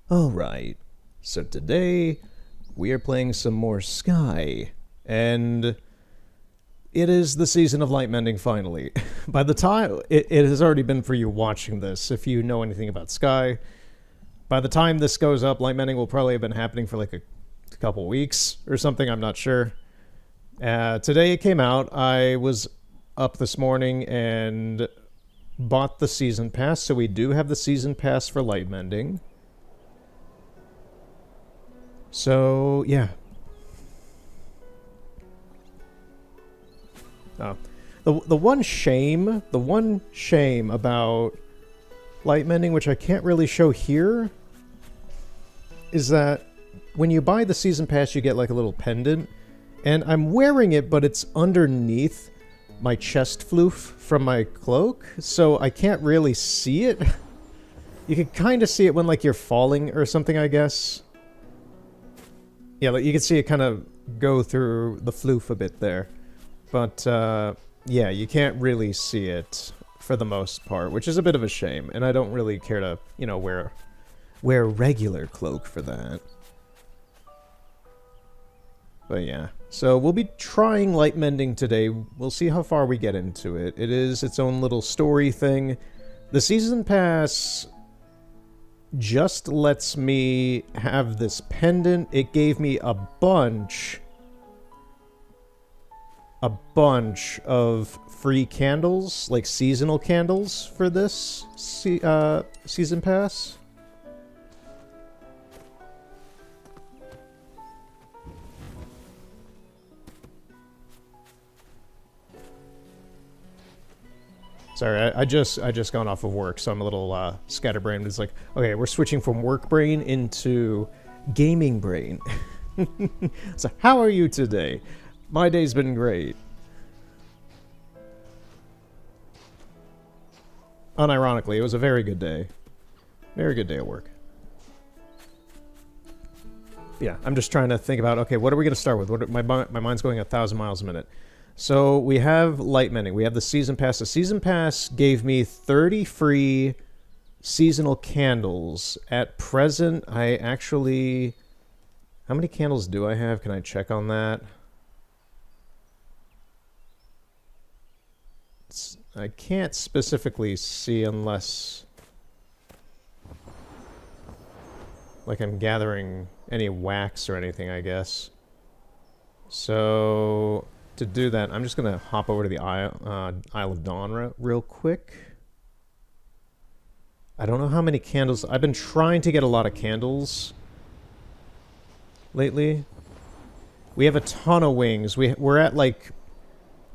Alright, so today we are playing some more Sky, and it is the season of light mending finally. By the time, it has already been for you watching this, if you know anything about Sky. By the time this goes up, light mending will probably have been happening for like a couple weeks or something, I'm not sure. Today it came out. I was up this morning and bought the season pass, so we do have the season pass for light mending. So, yeah. The one shame about light mending, which I can't really show here, is that when you buy the season pass, you get like a little pendant, and I'm wearing it, but it's underneath my chest floof from my cloak, so I can't really see it. You can kind of see it when like you're falling or something, I guess. Yeah, like you can see it kind of go through the floof a bit there. But, yeah, you can't really see it for the most part, which is a bit of a shame. And I don't really care to, wear a regular cloak for that. But yeah, so we'll be trying light mending today. We'll see how far we get into it. It is its own little story thing. The season pass just lets me have this pendant. It gave me a bunch of free candles, like seasonal candles for this season pass. Sorry, I just gone off of work, so I'm a little scatterbrained. It's like, okay, we're switching from work brain into gaming brain. So, how are you today? My day's been great. Unironically, it was a very good day. Very good day at work. Yeah, I'm just trying to think about, okay, what are we going to start with? My mind's going 1,000 miles a minute. So we have light mending. We have the season pass. The season pass gave me 30 free seasonal candles. At present, I actually... How many candles do I have? Can I check on that? I can't specifically see unless... like I'm gathering any wax or anything, I guess. So... to do that, I'm just going to hop over to the Isle of Dawn real quick. I don't know how many candles... I've been trying to get a lot of candles lately. We have a ton of wings. We're at like...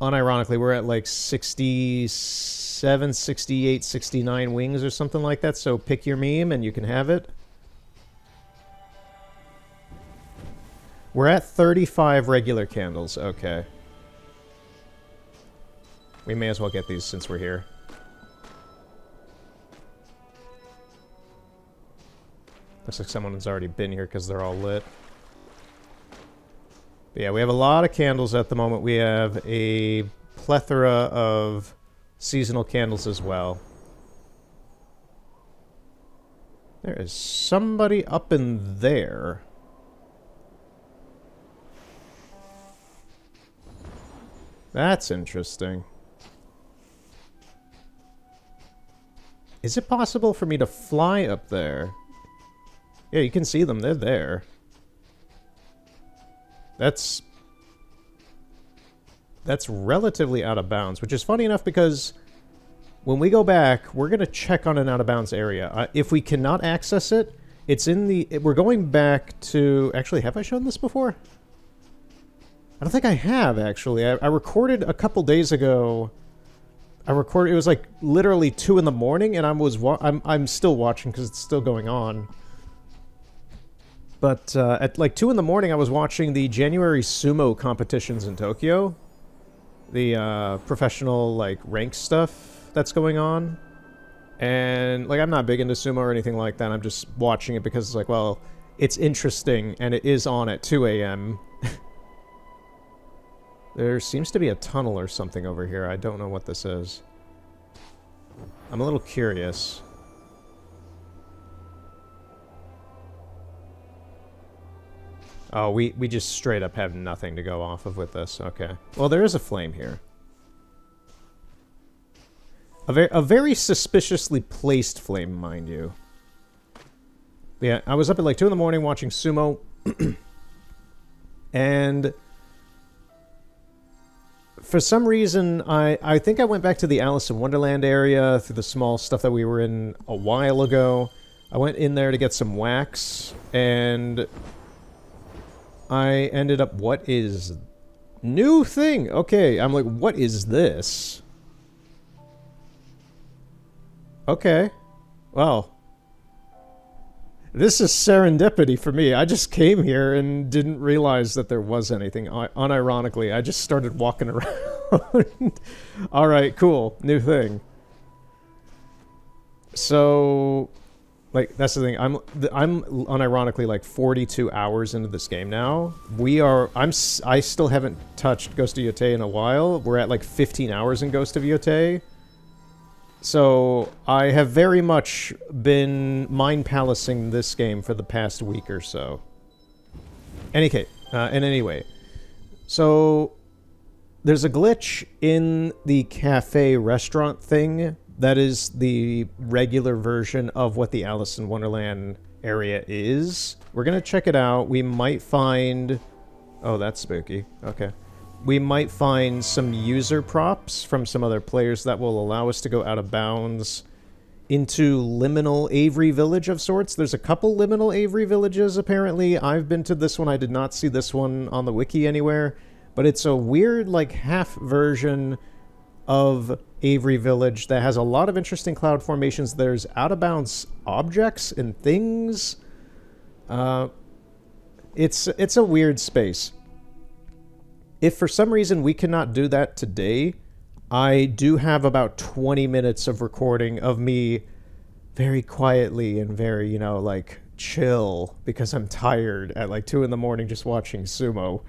Unironically, we're at like 67, 68, 69 wings or something like that, so pick your meme and you can have it. We're at 35 regular candles, okay. We may as well get these since we're here. Looks like someone's already been here because they're all lit. But yeah, we have a lot of candles at the moment. We have a plethora of seasonal candles as well. There is somebody up in there. That's interesting. Is it possible for me to fly up there? Yeah, you can see them. They're there. That's relatively out of bounds, which is funny enough because when we go back, we're going to check on an out of bounds area. If we cannot access it, it's in the... We're going back to... Actually, have I shown this before? I don't think I have, actually. I recorded a couple days ago... it was like literally 2 in the morning, and I'm still watching because it's still going on. But at like 2 in the morning, I was watching the January sumo competitions in Tokyo. The professional like rank stuff that's going on. And like I'm not big into sumo or anything like that. I'm just watching it because it's like, well, it's interesting and it is on at 2 a.m. There seems to be a tunnel or something over here. I don't know what this is. I'm a little curious. Oh, we just straight up have nothing to go off of with this. Okay. Well, there is a flame here. A very suspiciously placed flame, mind you. Yeah, I was up at like 2 in the morning watching sumo. And for some reason, I think I went back to the Alice in Wonderland area through the small stuff that we were in a while ago. I went in there to get some wax, and I ended up, what is new thing? Okay, I'm like, what is this? Okay. Well, this is serendipity for me. I just came here and didn't realize that there was anything. Unironically, I just started walking around. Alright, cool. New thing. So, like, that's the thing. I'm unironically like 42 hours into this game now. I still haven't touched Ghost of Yotei in a while. We're at like 15 hours in Ghost of Yotei. So, I have very much been mind palacing this game for the past week or so. Anyway, so there's a glitch in the cafe restaurant thing that is the regular version of what the Alice in Wonderland area is. We're gonna check it out. We might find... Oh, that's spooky. Okay. We might find some user props from some other players that will allow us to go out of bounds into liminal Avery Village of sorts. There's a couple liminal Avery villages, apparently. I've been to this one. I did not see this one on the wiki anywhere. But it's a weird, like, half version of Avery Village that has a lot of interesting cloud formations. There's out-of-bounds objects and things. It's a weird space. If for some reason we cannot do that today, I do have about 20 minutes of recording of me very quietly and very, you know, like, chill, because I'm tired at like 2 in the morning just watching sumo.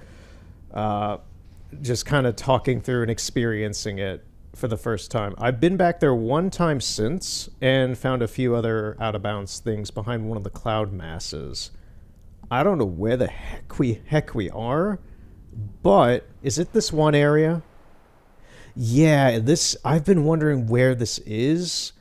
Just kind of talking through and experiencing it for the first time. I've been back there one time since and found a few other out-of-bounds things behind one of the cloud masses. I don't know where the heck we are. But, is it this one area? Yeah, I've been wondering where this is.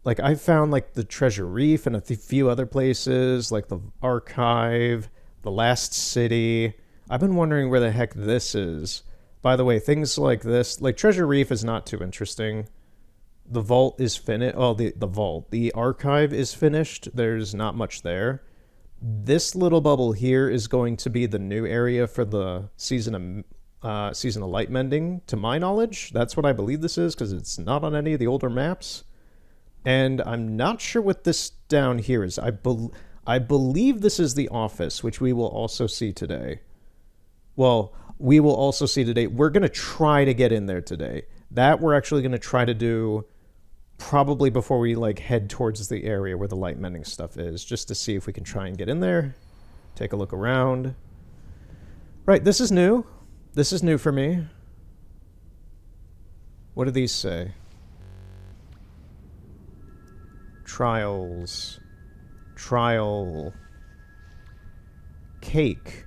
Like, I found, like, the Treasure Reef and a few other places, like the Archive, the Last City. I've been wondering where the heck this is. By the way, things like this, like Treasure Reef is not too interesting. The Vault is finished. Oh, the Vault. The Archive is finished. There's not much there. This little bubble here is going to be the new area for the season of light mending, to my knowledge. That's what I believe this is, because it's not on any of the older maps. And I'm not sure what this down here is. I believe this is the office, which we will also see today. Well, we will also see today. We're going to try to get in there today. That we're actually going to try to do probably before we like head towards the area where the light mending stuff is, just to see if we can try and get in there, take a look around. Right, this is new. This is new for me. What do these say? Trials. Trial. Cake.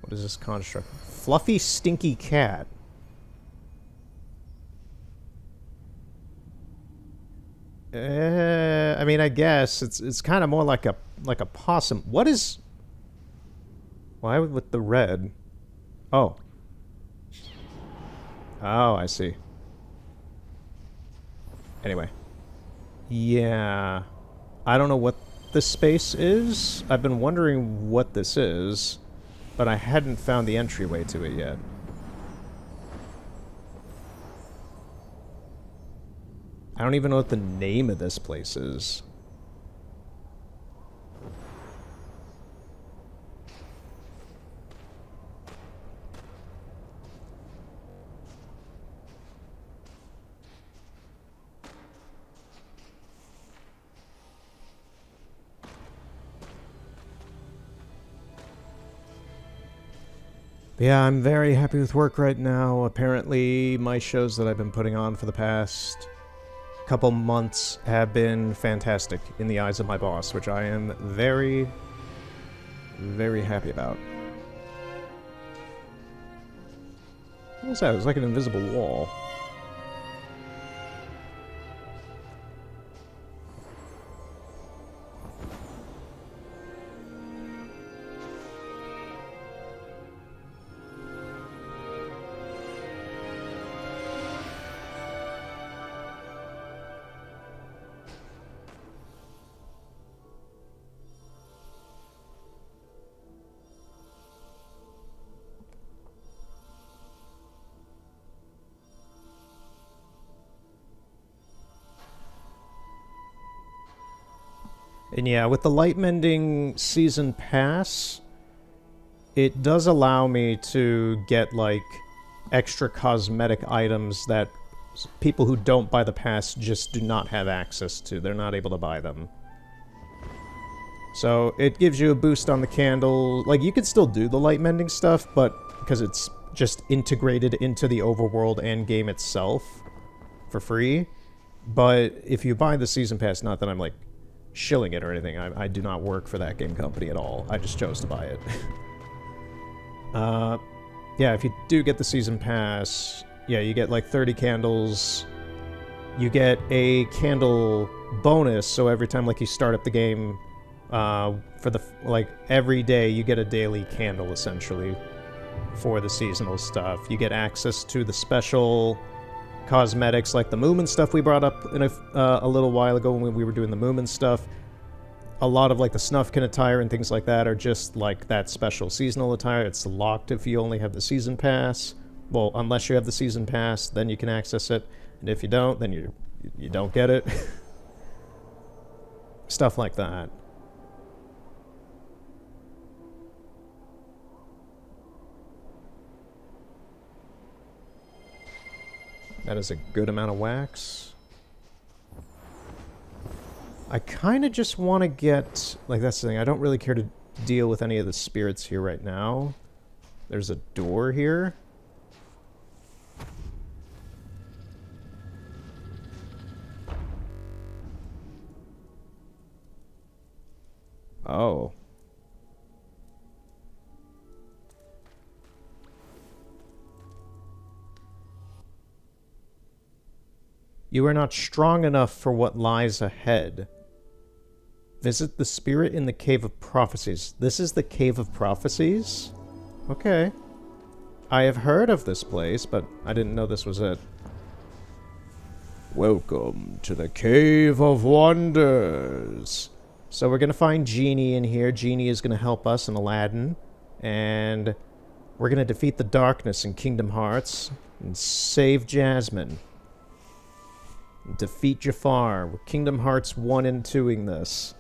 What is this construct? Fluffy, stinky cat. I mean, I guess it's kind of more like a possum. What is? Why with the red? Oh. Oh, I see. Anyway. Yeah. I don't know what this space is. I've been wondering what this is, but I hadn't found the entryway to it yet. I don't even know what the name of this place is. But yeah, I'm very happy with work right now. Apparently, my shows that I've been putting on for the past couple months have been fantastic in the eyes of my boss, which I am very, very happy about. What was that? It was like an invisible wall. And yeah, with the light mending season pass, it does allow me to get, like, extra cosmetic items that people who don't buy the pass just do not have access to. They're not able to buy them. So it gives you a boost on the candle. Like, you can still do the light mending stuff, but because it's just integrated into the overworld and game itself for free. But if you buy the season pass, not that I'm, like, shilling it or anything. I do not work for that game company at all. I just chose to buy it. Yeah, if you do get the season pass, yeah, you get like 30 candles. You get a candle bonus, so every time like you start up the game, for the like every day you get a daily candle essentially for the seasonal stuff. You get access to the special cosmetics like the Moomin stuff we brought up in a little while ago when we were doing the Moomin stuff. A lot of like the Snufkin attire and things like that are just like that special seasonal attire. It's locked if you only have the season pass. Well, unless you have the season pass, then you can access it. And if you don't, then you don't get it. Stuff like that. That is a good amount of wax. I kind of just want to get... Like, that's the thing. I don't really care to deal with any of the spirits here right now. There's a door here. Oh. You are not strong enough for what lies ahead. Visit the spirit in the Cave of Prophecies. This is the Cave of Prophecies? Okay. I have heard of this place, but I didn't know this was it. Welcome to the Cave of Wonders. So we're going to find Genie in here. Genie is going to help us in Aladdin. And we're going to defeat the darkness in Kingdom Hearts and save Jasmine. Defeat Jafar. We're Kingdom Hearts 1 and 2ing this.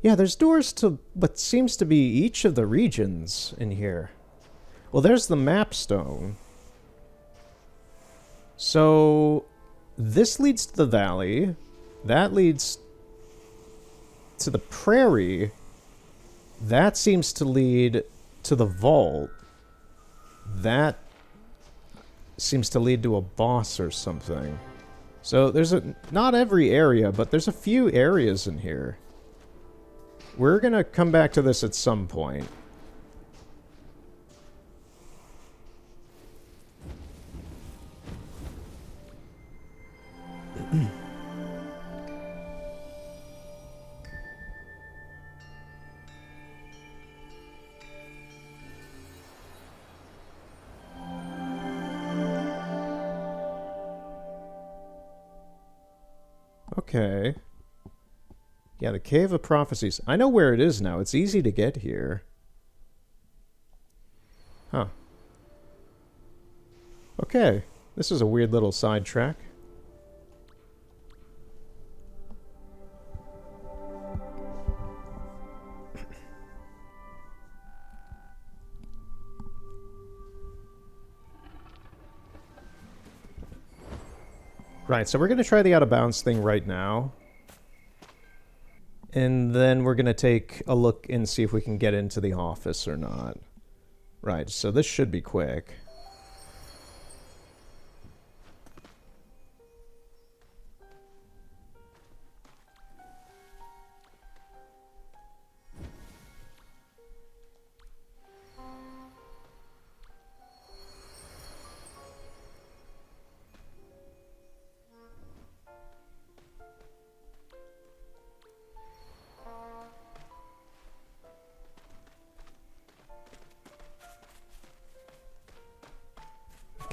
Yeah, there's doors to what seems to be each of the regions in here. Well, there's the map stone. So, this leads to the valley. That leads to the prairie. That seems to lead to the vault. That seems to lead to a boss or something. So there's not every area, but there's a few areas in here. We're gonna come back to this at some point. Okay. Yeah, the Cave of Prophecies. I know where it is now. It's easy to get here. Huh. Okay. This is a weird little sidetrack. Right, so we're going to try the out-of-bounds thing right now. And then we're going to take a look and see if we can get into the office or not. Right, so this should be quick.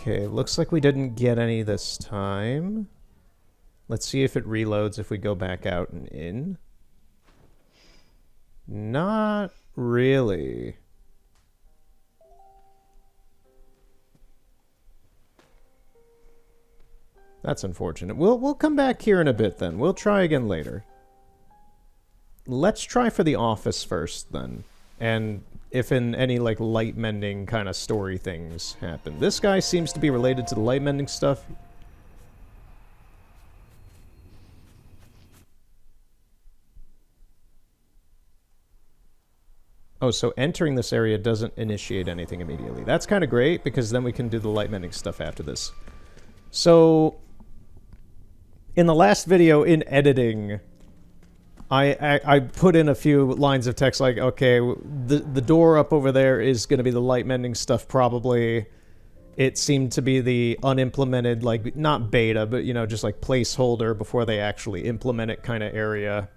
Okay, looks like we didn't get any this time. Let's see if it reloads if we go back out and in. Not really. That's unfortunate. We'll come back here in a bit then. We'll try again later. Let's try for the office first then. And if in any like light mending kind of story things happen. This guy seems to be related to the light mending stuff. Oh, so entering this area doesn't initiate anything immediately. That's kind of great, because then we can do the light mending stuff after this. So, in the last video, in editing, I put in a few lines of text like, okay, the door up over there is going to be the light mending stuff probably. It seemed to be the unimplemented, like, not beta, but, you know, just like placeholder before they actually implement it kind of area.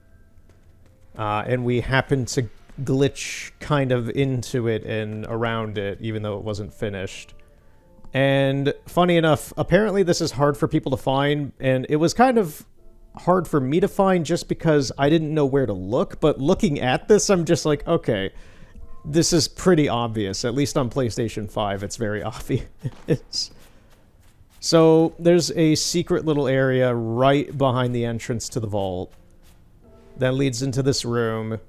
And we happened to glitch kind of into it and around it, even though it wasn't finished. And funny enough, apparently this is hard for people to find, and it was kind of hard for me to find just because I didn't know where to look, but looking at this, I'm just like, okay, this is pretty obvious. At least on PlayStation 5, it's very obvious. So, there's a secret little area right behind the entrance to the vault that leads into this room.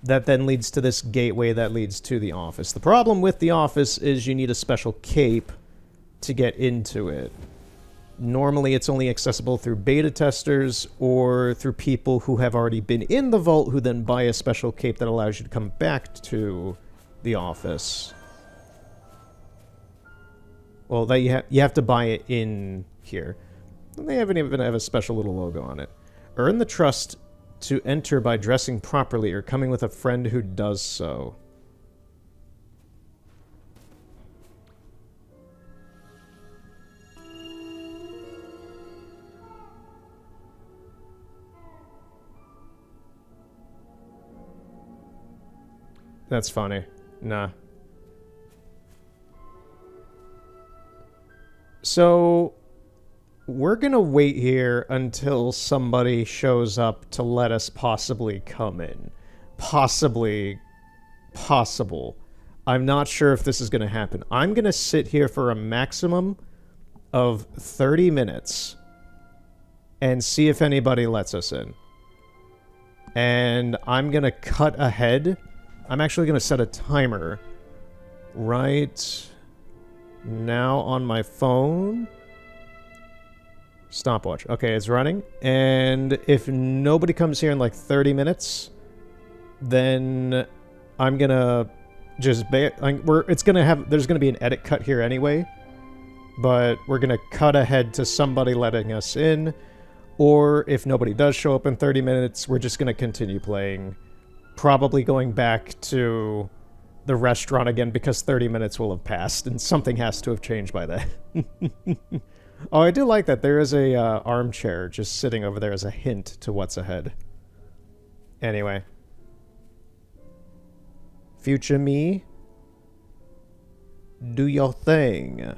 That then leads to this gateway that leads to the office. The problem with the office is you need a special cape to get into it. Normally it's only accessible through beta testers or through people who have already been in the vault who then buy a special cape that allows you to come back to the office. Well, that you have to buy it in here. And they haven't even have a special little logo on it. Earn the trust to enter by dressing properly or coming with a friend who does so. That's funny. Nah. So, we're gonna wait here until somebody shows up to let us possibly come in. Possible. I'm not sure if this is gonna happen. I'm gonna sit here for a maximum of 30 minutes and see if anybody lets us in. And I'm gonna cut ahead. I'm actually gonna set a timer right now on my phone. Stopwatch. Okay, it's running. And if nobody comes here in like 30 minutes, then I'm gonna just there's gonna be an edit cut here anyway, but we're gonna cut ahead to somebody letting us in, or if nobody does show up in 30 minutes, we're just gonna continue playing, probably going back to the restaurant again because 30 minutes will have passed and something has to have changed by then. Oh, I do like that. There is a armchair just sitting over there as a hint to what's ahead. Anyway. Future me, do your thing.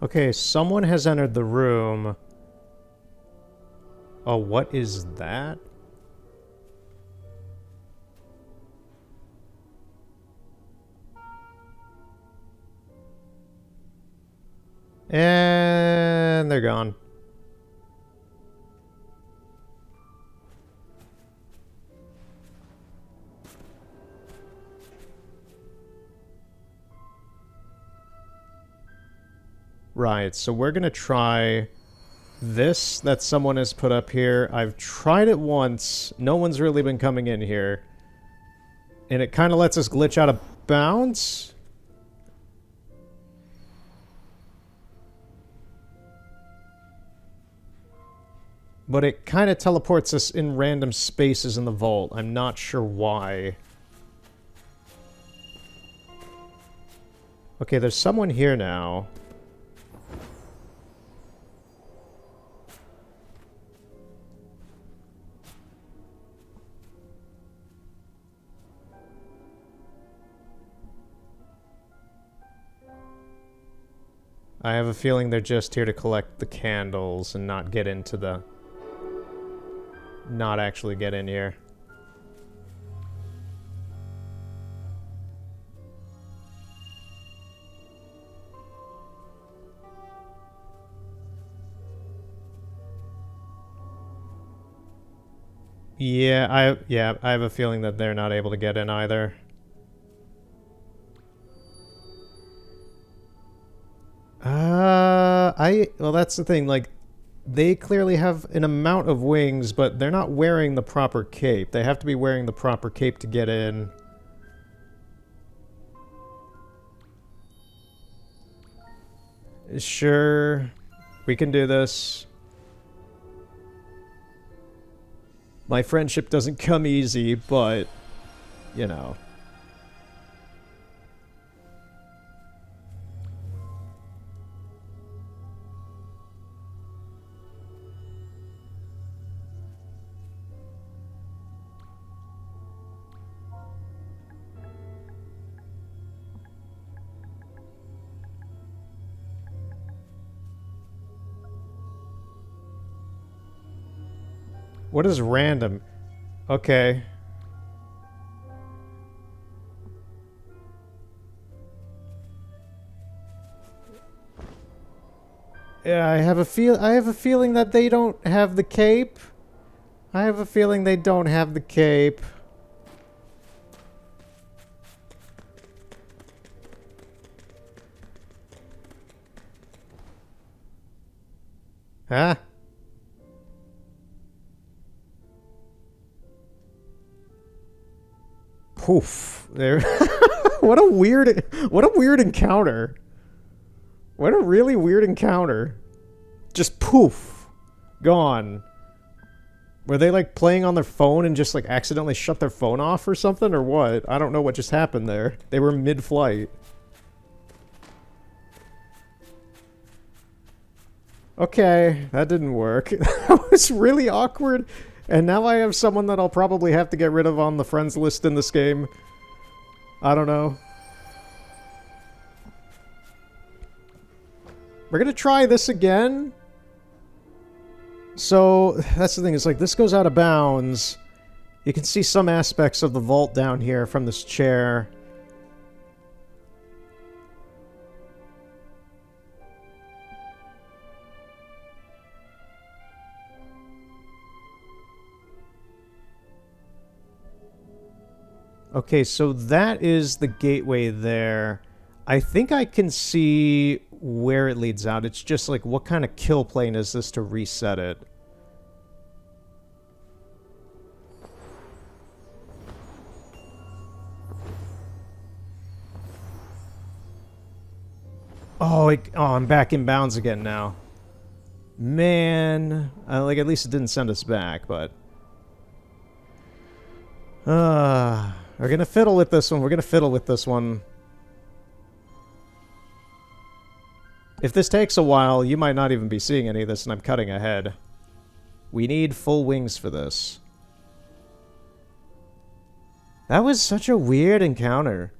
Okay, someone has entered the room. Oh, what is that? And they're gone. Right, so we're gonna try this that someone has put up here. I've tried it once. No one's really been coming in here. And it kind of lets us glitch out of bounds. But it kind of teleports us in random spaces in the vault. I'm not sure why. Okay, there's someone here now. I have a feeling they're just here to collect the candles and not get into the... Not actually get in here. Yeah, I have a feeling that they're not able to get in either. Well, that's the thing, like, they clearly have an amount of wings, but they're not wearing the proper cape. They have to be wearing the proper cape to get in. Sure, we can do this. My friendship doesn't come easy, but, you know. What is random? Okay. Yeah, I have a feeling that they don't have the cape. I have a feeling they don't have the cape. Huh? Poof. There. What a weird encounter. What a really weird encounter. Just poof. Gone. Were they like playing on their phone and just like accidentally shut their phone off or something or what? I don't know what just happened there. They were mid-flight. Okay, that didn't work. That was really awkward. And now I have someone that I'll probably have to get rid of on the friends list in this game. I don't know. We're gonna try this again. So, that's the thing, it's like, this goes out of bounds. You can see some aspects of the vault down here from this chair. Okay, so that is the gateway there. I think I can see where it leads out. It's just like, what kind of kill plane is this to reset it? Oh, I'm back in bounds again now. Man. Like, at least it didn't send us back, but... we're gonna fiddle with this one. We're gonna fiddle with this one. If this takes a while, you might not even be seeing any of this, and I'm cutting ahead. We need full wings for this. That was such a weird encounter.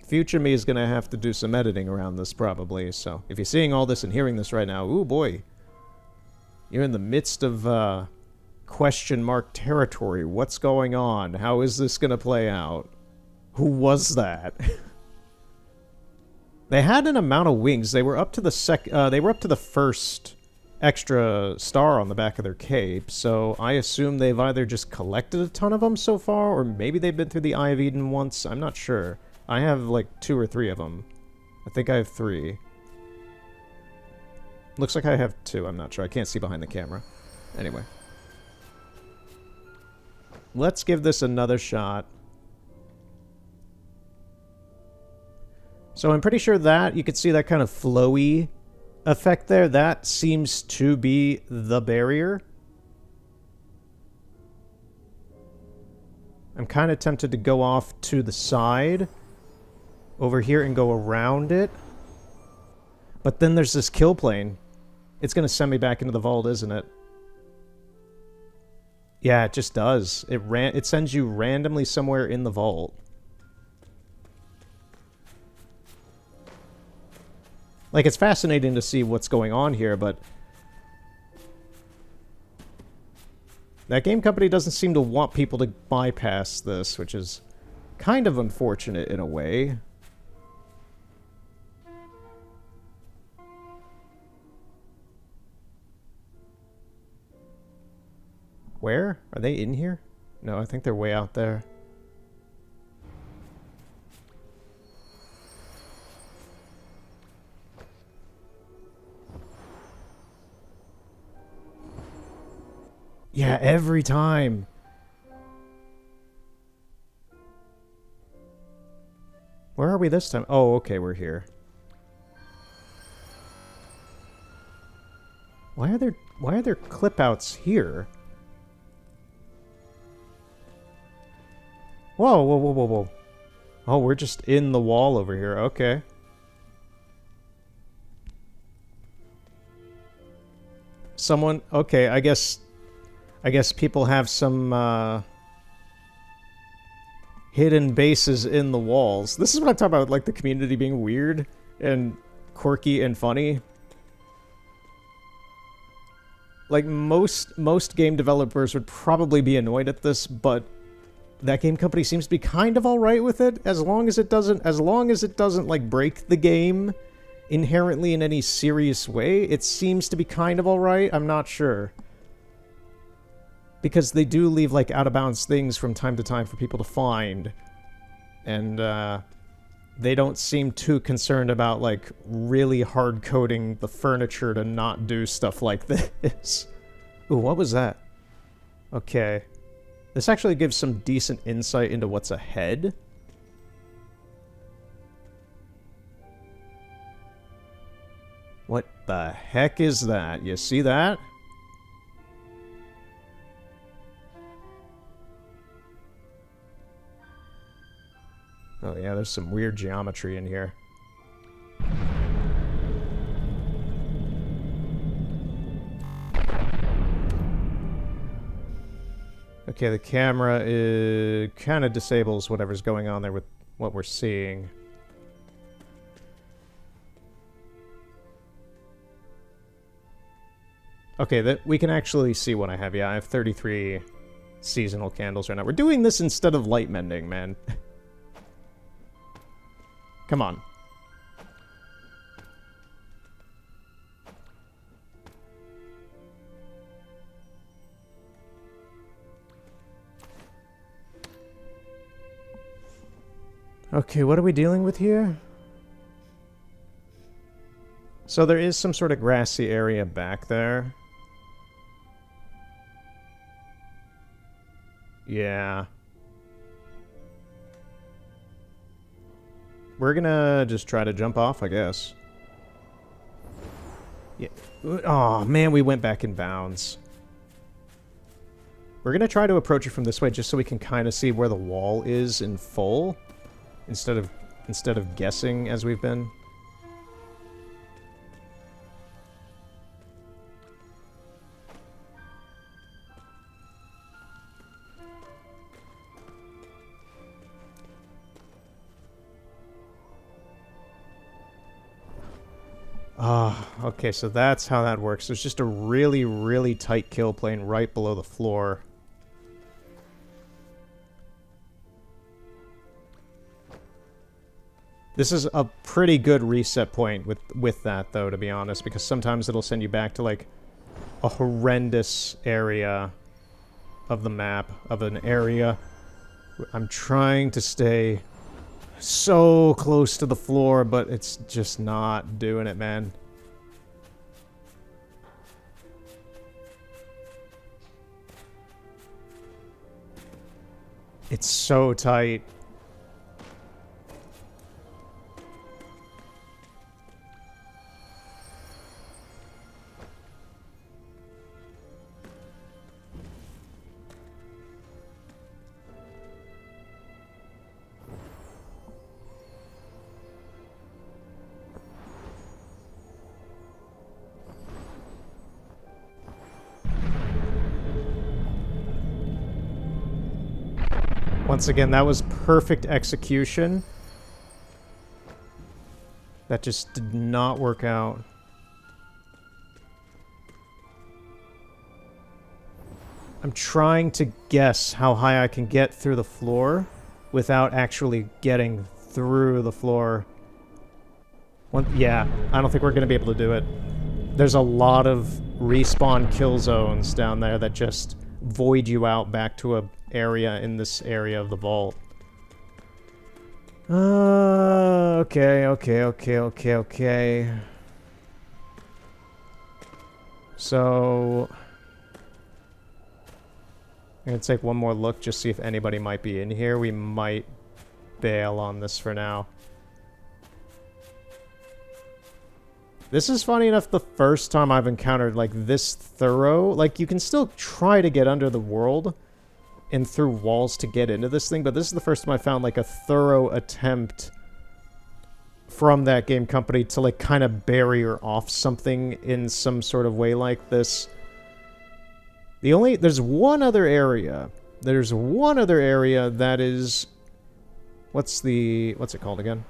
Future me is gonna have to do some editing around this, probably, so... If you're seeing all this and hearing this right now, ooh boy. You're in the midst of, question mark territory. What's going on? How is this gonna play out? Who was that? They had an amount of wings. They were up to the first extra star on the back of their cape, so I assume they've either just collected a ton of them so far, or maybe they've been through the Eye of Eden once. I'm not sure. I have like 2 or 3 of them. I think I have 3. Looks like I have 2. I'm not sure. I can't see behind the camera. Anyway. Let's give this another shot. So I'm pretty sure that, you could see that kind of flowy effect there. That seems to be the barrier. I'm kind of tempted to go off to the side over here and go around it. But then there's this kill plane. It's going to send me back into the vault, isn't it? Yeah, it just does. It sends you randomly somewhere in the vault. Like, it's fascinating to see what's going on here, but that game company doesn't seem to want people to bypass this, which is kind of unfortunate in a way. Where? Are they in here? No, I think they're way out there. Yeah, every time. Where are we this time? Oh, okay, we're here. Why are there clip outs here? Whoa, whoa, whoa, whoa, whoa. Oh, we're just in the wall over here. Okay. Someone, okay, I guess people have some hidden bases in the walls. This is what I'm talking about, like the community being weird and quirky and funny. Like most game developers would probably be annoyed at this, but that game company seems to be kind of alright with it, as long as it doesn't like break the game inherently in any serious way. It seems to be kind of alright. I'm not sure. Because they do leave, like, out-of-bounds things from time to time for people to find. And, they don't seem too concerned about, like, really hard-coding the furniture to not do stuff like this. Ooh, what was that? Okay. This actually gives some decent insight into what's ahead. What the heck is that? You see that? Oh yeah, there's some weird geometry in here. Okay, the camera kind of disables whatever's going on there with what we're seeing. Okay, we can actually see what I have. Yeah, I have 33 seasonal candles right now. We're doing this instead of light mending, man. Come on. Okay, what are we dealing with here? So there is some sort of grassy area back there. Yeah. We're gonna just try to jump off, I guess. Yeah. Oh man, we went back in bounds. We're gonna try to approach it from this way just so we can kind of see where the wall is in full. Instead of guessing as we've been. Ah, okay, so that's how that works. There's just a really, really tight kill plane right below the floor. This is a pretty good reset point with that, though, to be honest, because sometimes it'll send you back to, like, a horrendous area of the map, of an area. I'm trying to stay so close to the floor, but it's just not doing it, man. It's so tight. Once again, that was perfect execution. That just did not work out. I'm trying to guess how high I can get through the floor without actually getting through the floor. Yeah, I don't think we're going to be able to do it. There's a lot of respawn kill zones down there that just void you out back to a area in this area of the vault. Okay. So I'm gonna take one more look, just see if anybody might be in here. We might bail on this for now. This is funny enough the first time I've encountered, like, this thorough... Like, you can still try to get under the world and through walls to get into this thing, but this is the first time I found, like, a thorough attempt from that game company to, like, kind of barrier off something in some sort of way like this. There's one other area. There's one other area that is... What's it called again?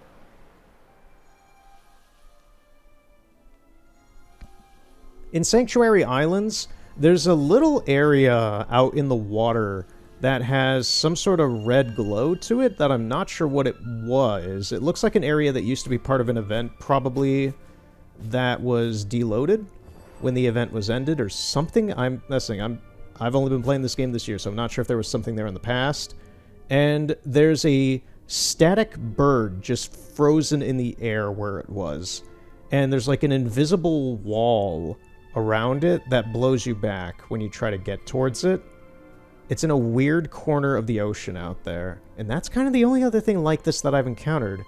In Sanctuary Islands, there's a little area out in the water that has some sort of red glow to it that I'm not sure what it was. It looks like an area that used to be part of an event, probably that was deloaded when the event was ended or something. I've only been playing this game this year, so I'm not sure if there was something there in the past. And there's a static bird just frozen in the air where it was. And there's like an invisible wall around it that blows you back when you try to get towards it. It's in a weird corner of the ocean out there. And that's kind of the only other thing like this that I've encountered.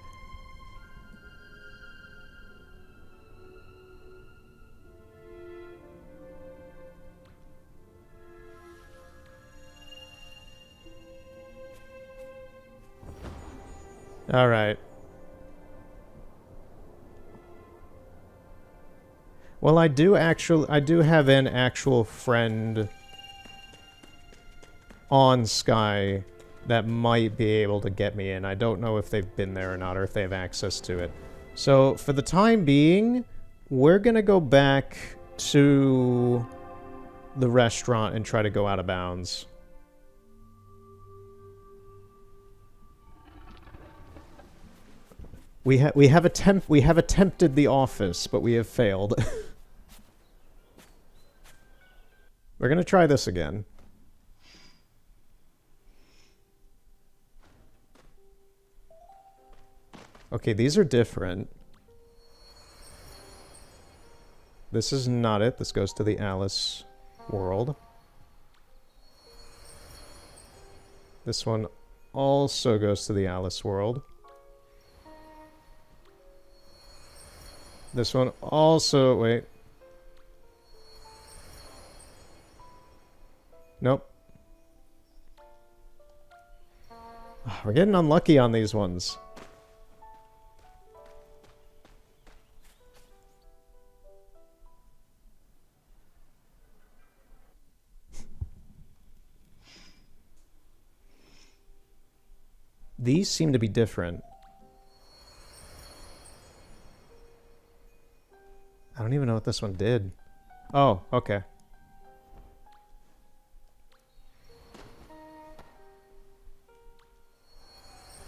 Alright. Well, I do have an actual friend on Sky that might be able to get me in. I don't know if they've been there or not, or if they have access to it. So, for the time being, we're gonna go back to the restaurant and try to go out of bounds. We have attempted the office, but we have failed. We're gonna try this again. Okay, these are different. This is not it. This goes to the Alice world. This one also goes to the Alice world. This one also... Wait. Nope. We're getting unlucky on these ones. These seem to be different. I don't even know what this one did. Oh, okay.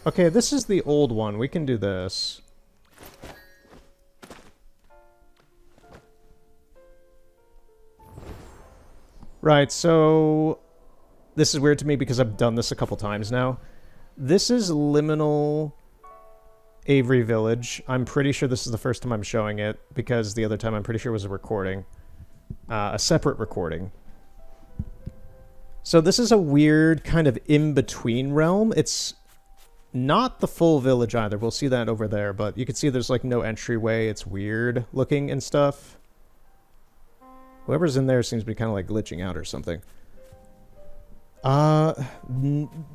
Okay, this is the old one. We can do this. Right, so... This is weird to me because I've done this a couple times now. This is Liminal Avery Village. I'm pretty sure this is the first time I'm showing it, because the other time I'm pretty sure was a recording. A separate recording. So this is a weird kind of in-between realm. It's not the full village either. We'll see that over there, but you can see there's like no entryway. It's weird looking and stuff. Whoever's in there seems to be kind of like glitching out or something.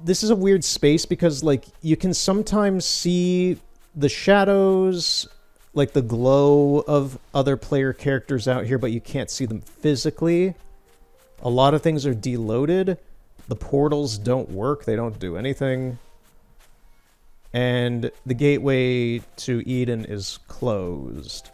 This is a weird space because, like, you can sometimes see the shadows, like the glow of other player characters out here, but you can't see them physically. A lot of things are deloaded. The portals don't work. They don't do anything. and the gateway to Eden is closed.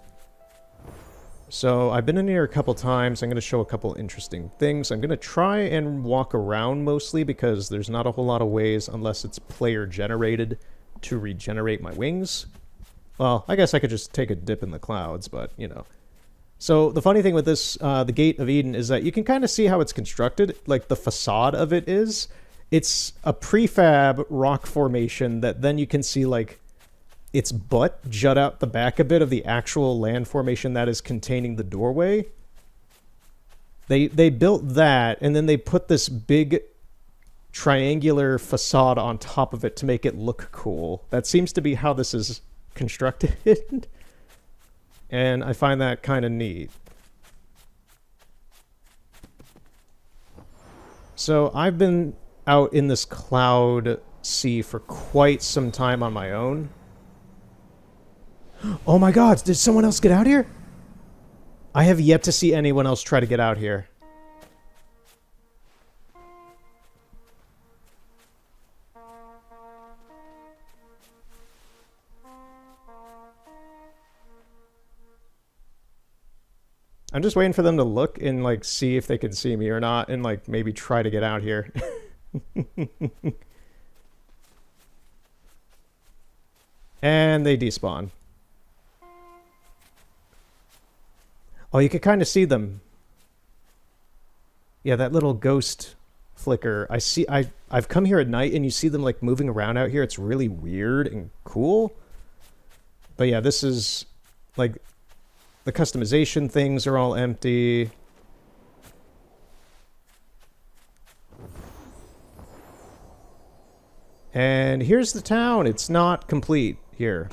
So I've been in here a couple times. I'm going to show a couple interesting things. I'm going to try and walk around mostly because there's not a whole lot of ways unless it's player generated to regenerate my wings. Well, I guess I could just take a dip in the clouds, but you know. So the funny thing with this, the Gate of Eden, is that you can kind of see how it's constructed. Like the facade of it is, it's a prefab rock formation that then you can see like its butt jut out the back a bit of the actual land formation that is containing the doorway. They built that, and then they put this big triangular facade on top of it to make it look cool. That seems to be how this is constructed. And I find that kind of neat. So I've been out in this cloud sea for quite some time on my own. Oh my god, did someone else get out here? I have yet to see anyone else try to get out here. I'm just waiting for them to look and like see if they can see me or not and like maybe try to get out here. And they despawn. Oh, you can kind of see them. Yeah, that little ghost flicker. I've come here at night and you see them like moving around out here. It's really weird and cool. But yeah, this is like the customization things are all empty. And here's the town. It's not complete here.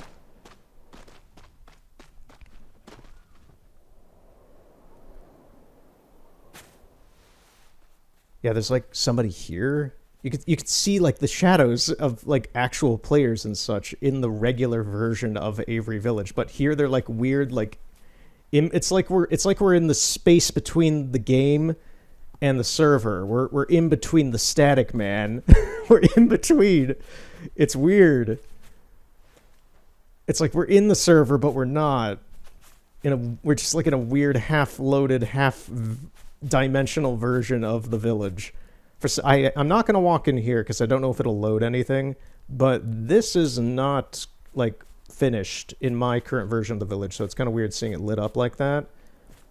Yeah, there's like somebody here. You could see like the shadows of like actual players and such in the regular version of Avery Village, but here they're like weird, like it's like we're in the space between the game and the server. We're in between the static, man. We're in between. It's weird. It's like we're in the server, but we're not. We're just like in a weird half-loaded, half-dimensional version of the village. I'm not going to walk in here because I don't know if it'll load anything, but this is not like finished in my current version of the village, so it's kind of weird seeing it lit up like that.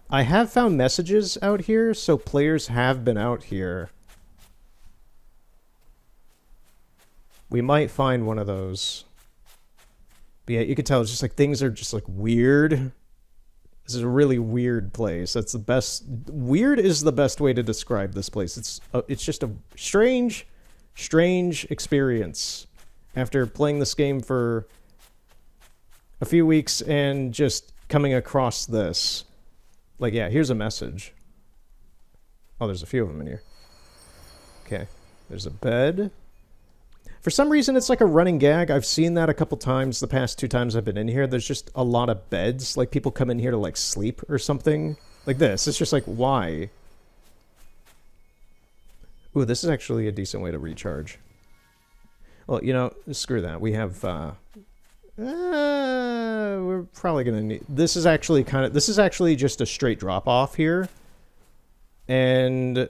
I have found messages out here, so players have been out here. We might find one of those. But yeah, you can tell it's just like things are just like weird. This is a really weird place. That's the best. Weird is the best way to describe this place. It's just a strange experience after playing this game for a few weeks and just coming across this. Like, yeah, here's a message. Oh, there's a few of them in here. Okay, there's a bed. For some reason, it's like a running gag. I've seen that a couple times the past 2 times I've been in here. There's just a lot of beds. Like, people come in here to, like, sleep or something. Like this. It's just like, why? Ooh, this is actually a decent way to recharge. Well, you know, screw that. We have, we're probably going to need... This is actually just a straight drop-off here. And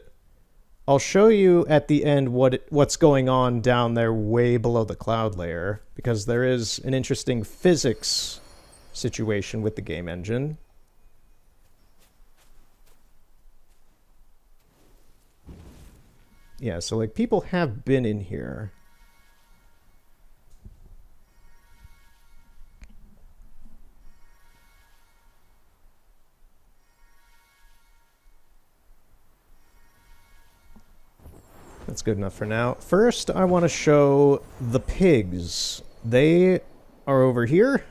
I'll show you at the end what's going on down there way below the cloud layer, because there is an interesting physics situation with the game engine. Yeah, so like people have been in here. That's good enough for now. First, I want to show the pigs. They are over here.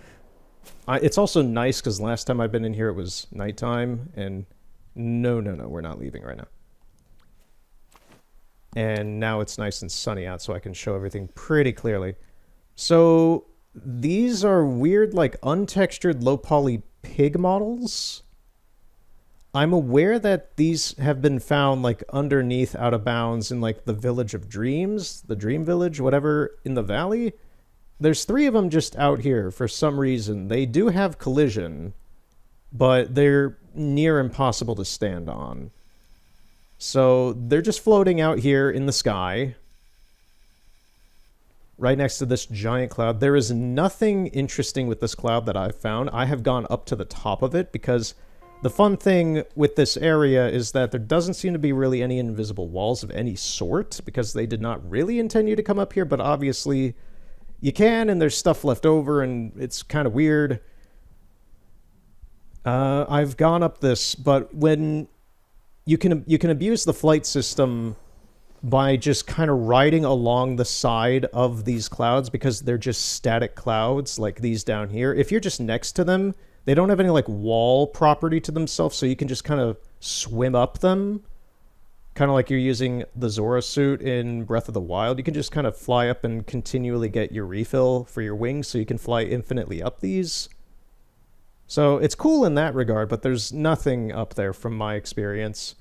It's also nice because last time I've been in here it was nighttime, and no, we're not leaving right now. And now it's nice and sunny out, so I can show everything pretty clearly. So these are weird, like untextured, low-poly pig models. I'm aware that these have been found like underneath Out of Bounds in like the Village of Dreams, the Dream Village, whatever, in the valley. there's three of them just out here for some reason. They do have collision, but they're near impossible to stand on. So they're just floating out here in the sky, right next to this giant cloud. There is nothing interesting with this cloud that I've found. I have gone up to the top of it because the fun thing with this area is that there doesn't seem to be really any invisible walls of any sort, because they did not really intend you to come up here, but obviously you can, and there's stuff left over, and it's kind of weird. I've gone up this, but when you can abuse the flight system by just kind of riding along the side of these clouds, because they're just static clouds like these down here. If you're just next to them, they don't have any like wall property to themselves, so you can just kind of swim up them. Kind of like you're using the Zora suit in Breath of the Wild. You can just kind of fly up and continually get your refill for your wings, so you can fly infinitely up these. So it's cool in that regard, but there's nothing up there from my experience.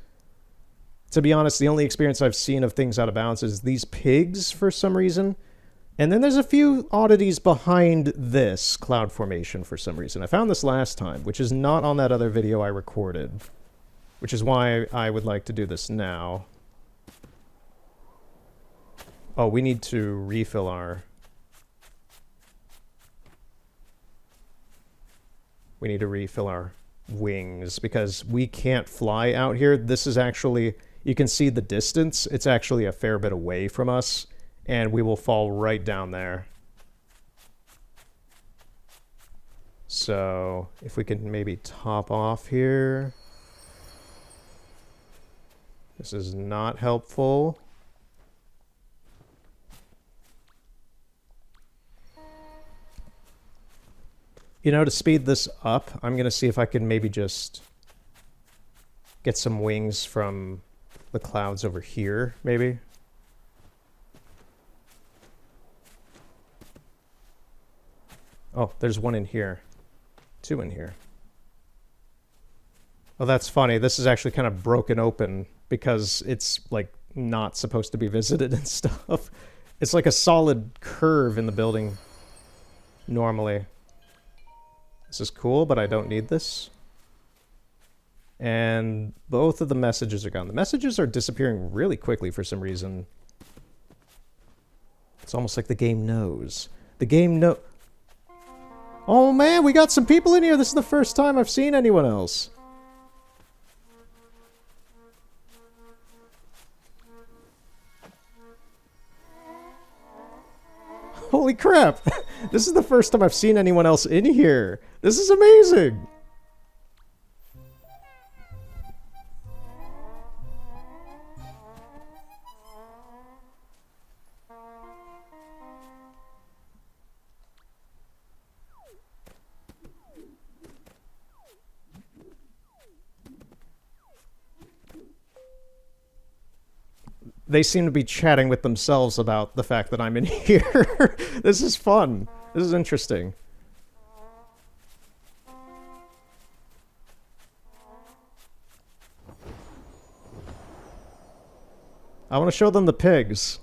To be honest, the only experience I've seen of things out of bounds is these pigs for some reason. And then there's a few oddities behind this cloud formation for some reason. I found this last time, which is not on that other video I recorded, which is why I would like to do this now. Oh, we need to refill our... We need to refill our wings because we can't fly out here. This is actually... You can see the distance. It's actually a fair bit away from us, and we will fall right down there. So, if we can maybe top off here. This is not helpful. You know, to speed this up, I'm going to see if I can maybe just get some wings from the clouds over here, maybe. Oh, there's one in here. Two in here. Oh, that's funny. This is actually kind of broken open because it's, like, not supposed to be visited and stuff. It's like a solid curve in the building normally. This is cool, but I don't need this. And both of the messages are gone. The messages are disappearing really quickly for some reason. It's almost like the game knows. The game Oh man, we got some people in here. This is the first time I've seen anyone else. Holy crap! This is the first time I've seen anyone else in here. This is amazing! They seem to be chatting with themselves about the fact that I'm in here. This is fun. This is interesting. I want to show them the pigs.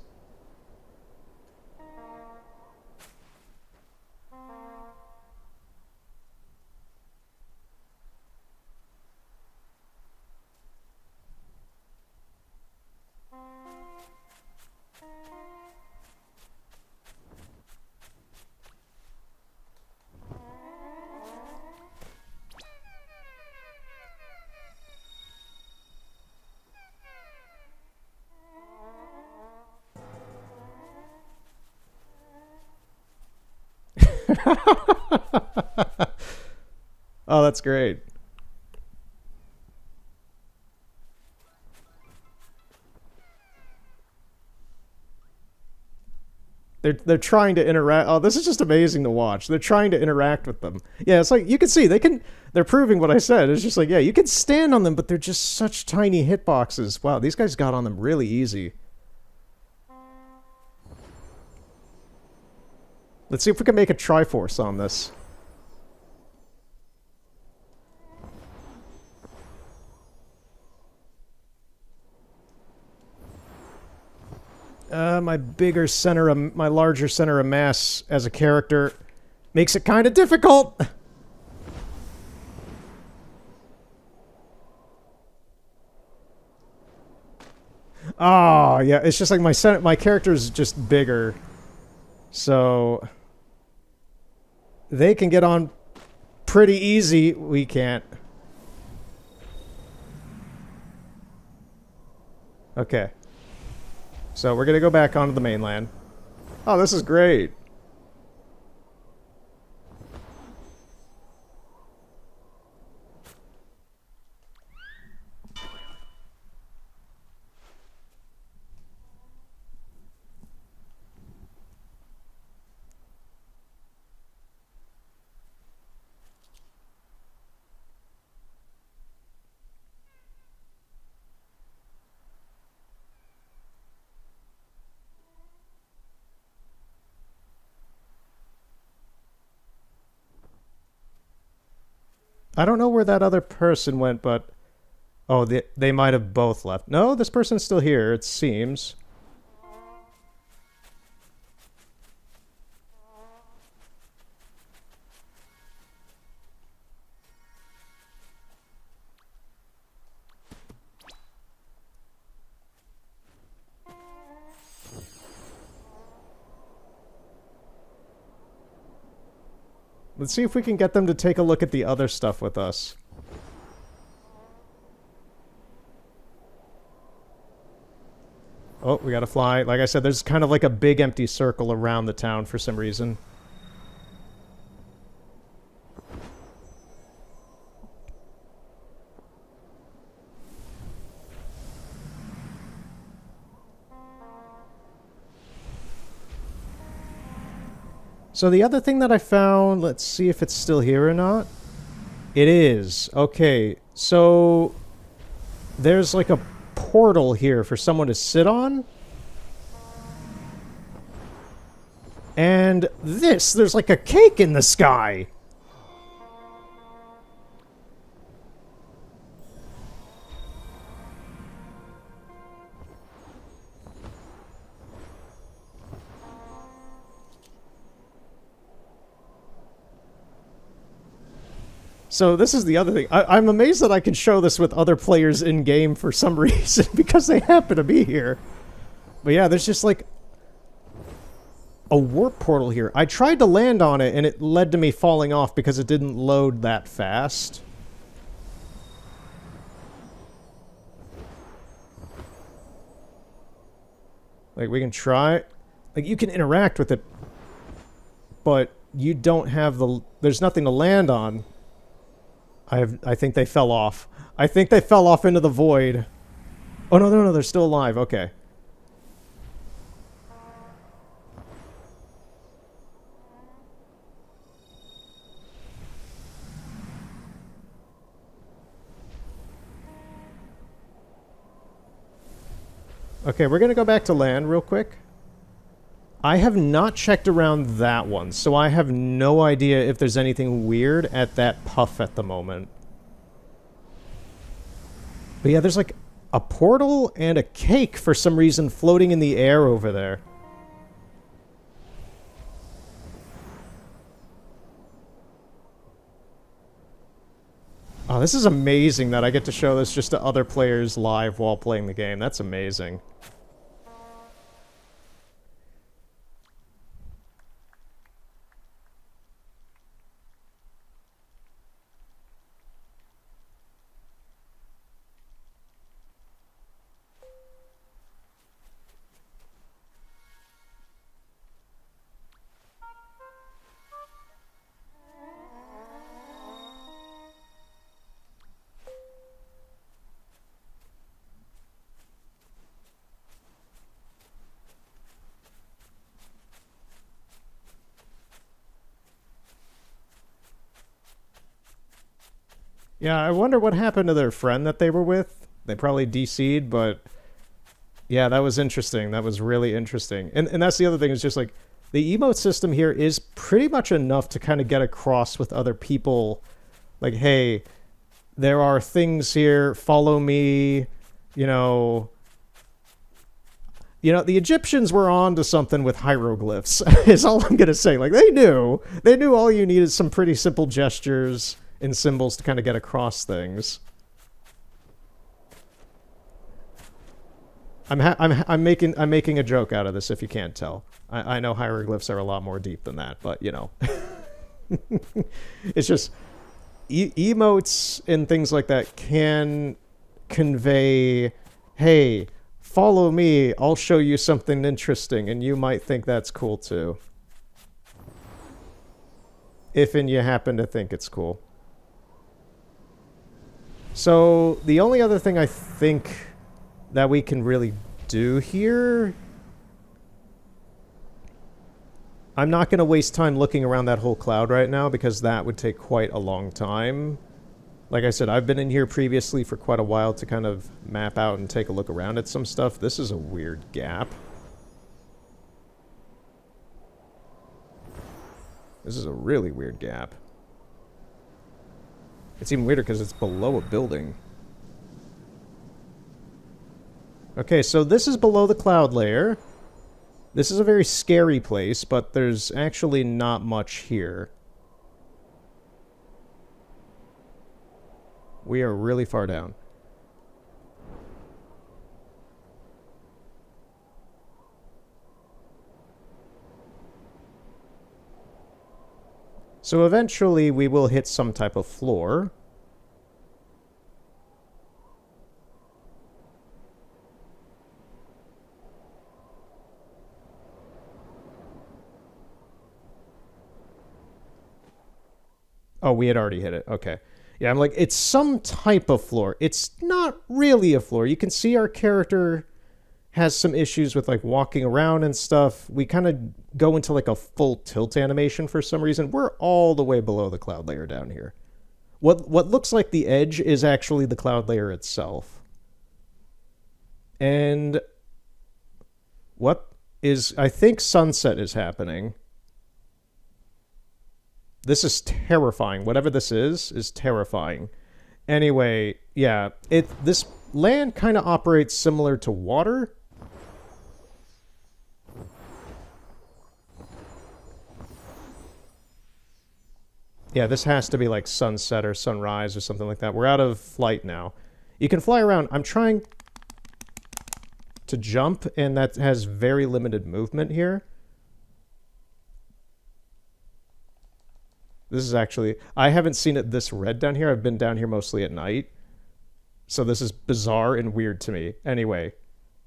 Oh, that's great. They're trying to interact. Oh, this is just amazing to watch. They're trying to interact with them. Yeah, it's like you can see they're proving what I said. It's just like, yeah, you can stand on them, but they're just such tiny hitboxes. Wow, these guys got on them really easy. Let's see if we can make a Triforce on this. My bigger center, my larger center of mass as a character makes it kind of difficult. Oh, yeah, it's just like my character's just bigger. So they can get on pretty easy. We can't. Okay. So we're going to go back onto the mainland. Oh, this is great. I don't know where that other person went, but... Oh, they might have both left. No, this person's still here, it seems. Let's see if we can get them to take a look at the other stuff with us. Oh, we gotta fly. Like I said, there's kind of like a big empty circle around the town for some reason. So the other thing that I found, let's see if it's still here or not. It is. Okay, so there's like a portal here for someone to sit on. And there's like a cake in the sky. So this is the other thing. I'm amazed that I can show this with other players in-game for some reason, because they happen to be here. But yeah, there's just like a warp portal here. I tried to land on it, and it led to me falling off because it didn't load that fast. Like, we can try... Like, you can interact with it, but you don't have the... There's nothing to land on. I think they fell off. I think they fell off into the void. Oh, no, they're still alive. Okay. Okay, we're gonna go back to land real quick. I have not checked around that one, so I have no idea if there's anything weird at that puff at the moment. But yeah, there's like a portal and a cake for some reason floating in the air over there. Oh, this is amazing that I get to show this just to other players live while playing the game. That's amazing. Yeah, I wonder what happened to their friend that they were with. They probably DC'd, but yeah, that was interesting. That was really interesting. And that's the other thing, is just like the emote system here is pretty much enough to kind of get across with other people. Like, hey, there are things here, follow me, you know. You know, the Egyptians were on to something with hieroglyphs, is all I'm going to say. Like, they knew. They knew all you need is some pretty simple gestures and symbols to kind of get across things. I'm making a joke out of this if you can't tell. I know hieroglyphs are a lot more deep than that, but, you know. It's just... emotes and things like that can convey, hey, follow me, I'll show you something interesting, and you might think that's cool too. If and you happen to think it's cool. So, the only other thing I think that we can really do here... I'm not going to waste time looking around that whole cloud right now, because that would take quite a long time. Like I said, I've been in here previously for quite a while to kind of map out and take a look around at some stuff. This is a weird gap. This is a really weird gap. It's even weirder because it's below a building. Okay, so this is below the cloud layer. This is a very scary place, but there's actually not much here. We are really far down. So eventually we will hit some type of floor. Oh, we had already hit it. Okay. Yeah, I'm like, it's some type of floor. It's not really a floor. You can see our character has some issues with, like, walking around and stuff. We kind of go into, like, a full tilt animation for some reason. We're all the way below the cloud layer down here. What looks like the edge is actually the cloud layer itself. And what is... I think sunset is happening. This is terrifying. Whatever this is terrifying. Anyway, yeah, this land kind of operates similar to water. Yeah, this has to be like sunset or sunrise or something like that. We're out of flight now. You can fly around. I'm trying to jump, and that has very limited movement here. This is actually... I haven't seen it this red down here. I've been down here mostly at night. So this is bizarre and weird to me. Anyway.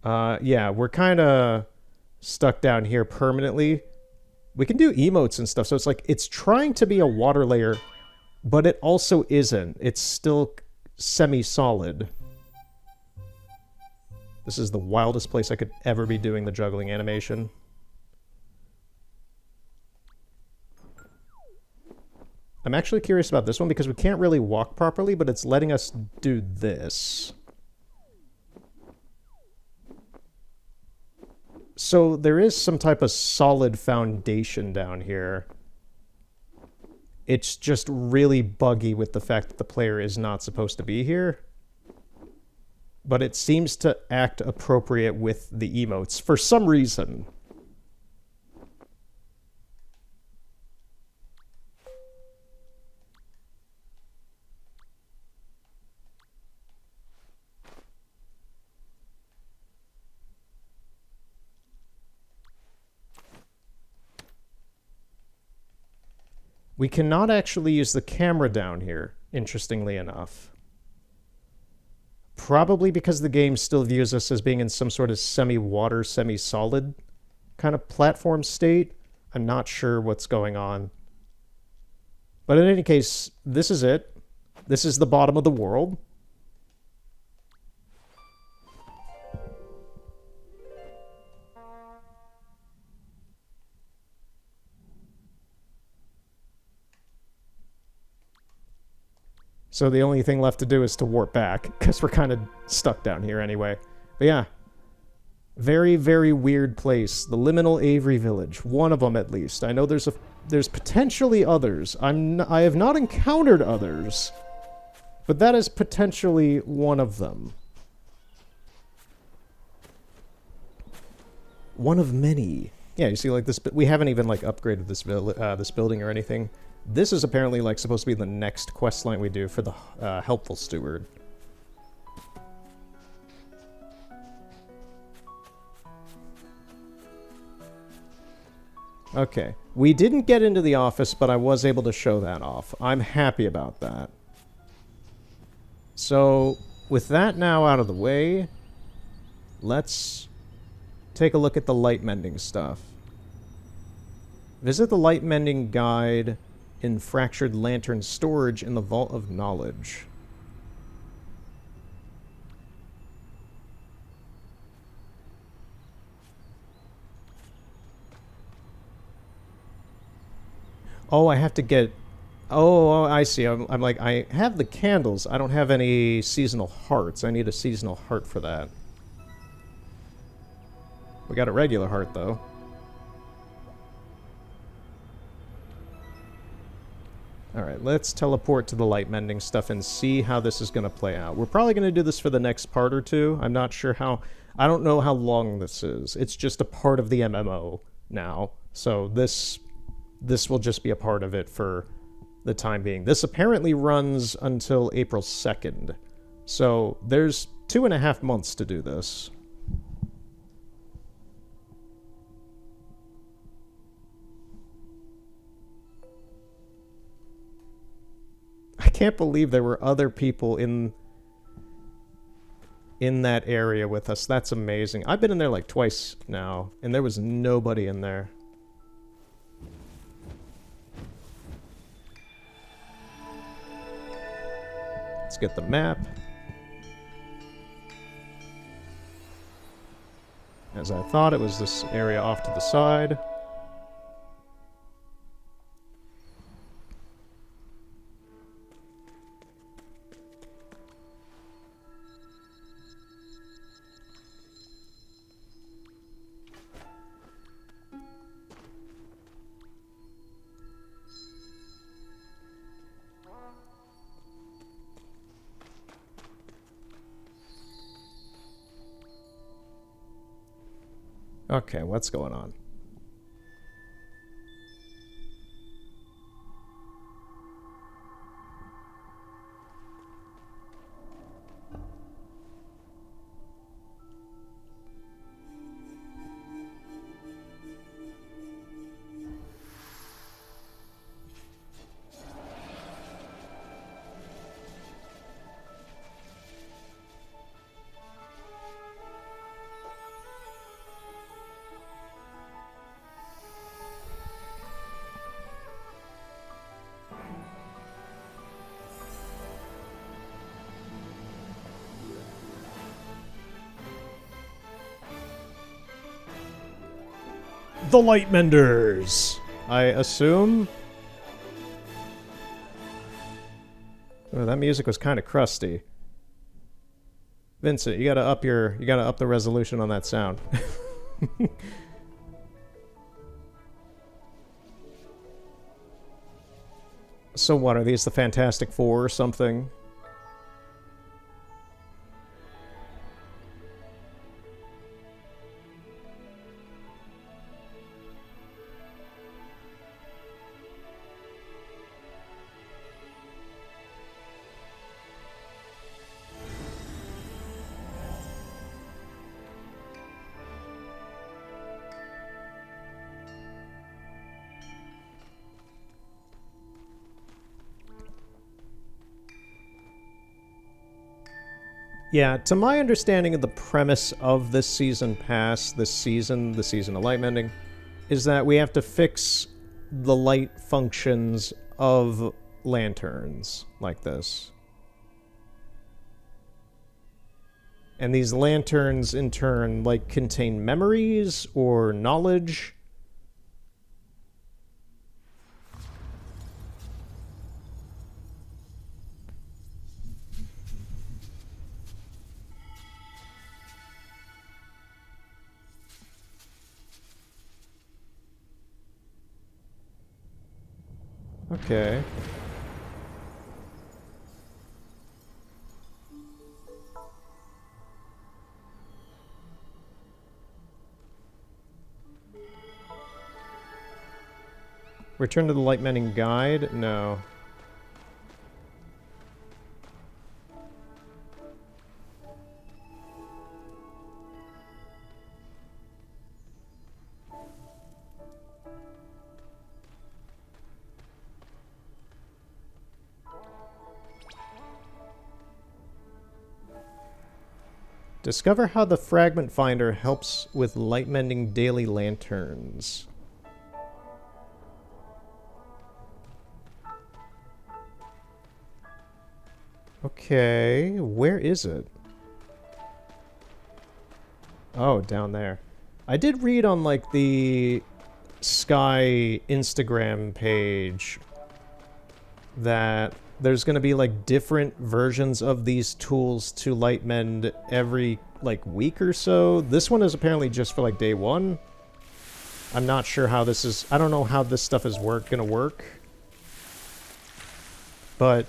Yeah, we're kind of stuck down here permanently. We can do emotes and stuff. So it's like... It's trying to be a water layer, but it also isn't. It's still semi-solid. This is the wildest place I could ever be doing the juggling animation. I'm actually curious about this one because we can't really walk properly, but it's letting us do this. So there is some type of solid foundation down here. It's just really buggy with the fact that the player is not supposed to be here. But it seems to act appropriate with the emotes for some reason. We cannot actually use the camera down here, interestingly enough. Probably because the game still views us as being in some sort of semi-water, semi-solid kind of platform state. I'm not sure what's going on. But in any case, this is it. This is the bottom of the world. So the only thing left to do is to warp back, because we're kind of stuck down here anyway. But yeah, very, very weird place. The Liminal Avery Village, one of them at least. I know there's potentially others. I have not encountered others, but that is potentially one of them. One of many. Yeah, you see, like this. We haven't even like upgraded this building or anything. This is apparently like supposed to be the next quest line we do for the helpful steward. Okay, we didn't get into the office, but I was able to show that off. I'm happy about that. So, with that now out of the way, let's take a look at the light mending stuff. Visit the light mending guide in Fractured Lantern storage in the Vault of Knowledge. Oh, I have to get... Oh, I see. I'm like, I have the candles. I don't have any seasonal hearts. I need a seasonal heart for that. We got a regular heart, though. Alright, let's teleport to the light mending stuff and see how this is going to play out. We're probably going to do this for the next part or two. I'm not sure how... I don't know how long this is. It's just a part of the MMO now. So this will just be a part of it for the time being. This apparently runs until April 2nd. So there's 2.5 months to do this. I can't believe there were other people in that area with us. That's amazing. I've been in there like twice now, and there was nobody in there. Let's get the map. As I thought, it was this area off to the side. Okay, what's going on? The Lightmenders, I assume. Oh, that music was kind of crusty. Vincent, you gotta up the resolution on that sound. So what, are these the Fantastic Four or something? Yeah, to my understanding of the premise of this season pass, the season of light mending, is that we have to fix the light functions of lanterns like this. And these lanterns, in turn, like, contain memories or knowledge. Okay. Return to the light mending guide? No. Discover how the fragment finder helps with light mending daily lanterns. Okay, where is it? Oh, down there. I did read on, like, the Sky Instagram page that there's going to be, like, different versions of these tools to light mend every, like, week or so. This one is apparently just for, like, day one. I'm not sure how this is... I don't know how this stuff is gonna work. But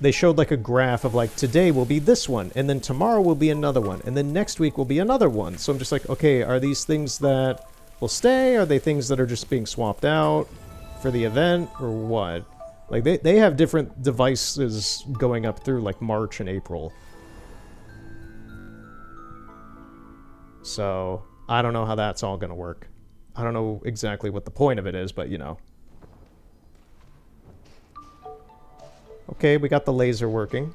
they showed, like, a graph of, like, today will be this one, and then tomorrow will be another one, and then next week will be another one. So I'm just like, okay, are these things that will stay? Are they things that are just being swapped out for the event, or what? Like, they have different devices going up through, like, March and April. So, I don't know how that's all gonna work. I don't know exactly what the point of it is, but, you know. Okay, we got the laser working.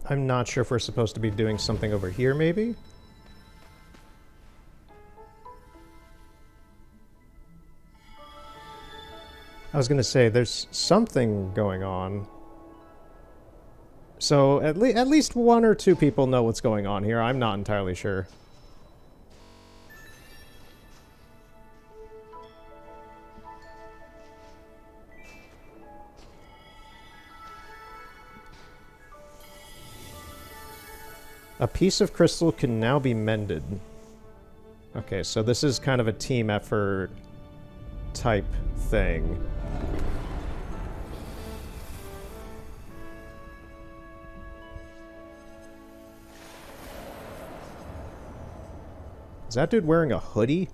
I'm not sure if we're supposed to be doing something over here, maybe? I was gonna say, there's something going on. So, at least one or two people know what's going on here. I'm not entirely sure. A piece of crystal can now be mended. Okay, so this is kind of a team effort type thing. Is that dude wearing a hoodie?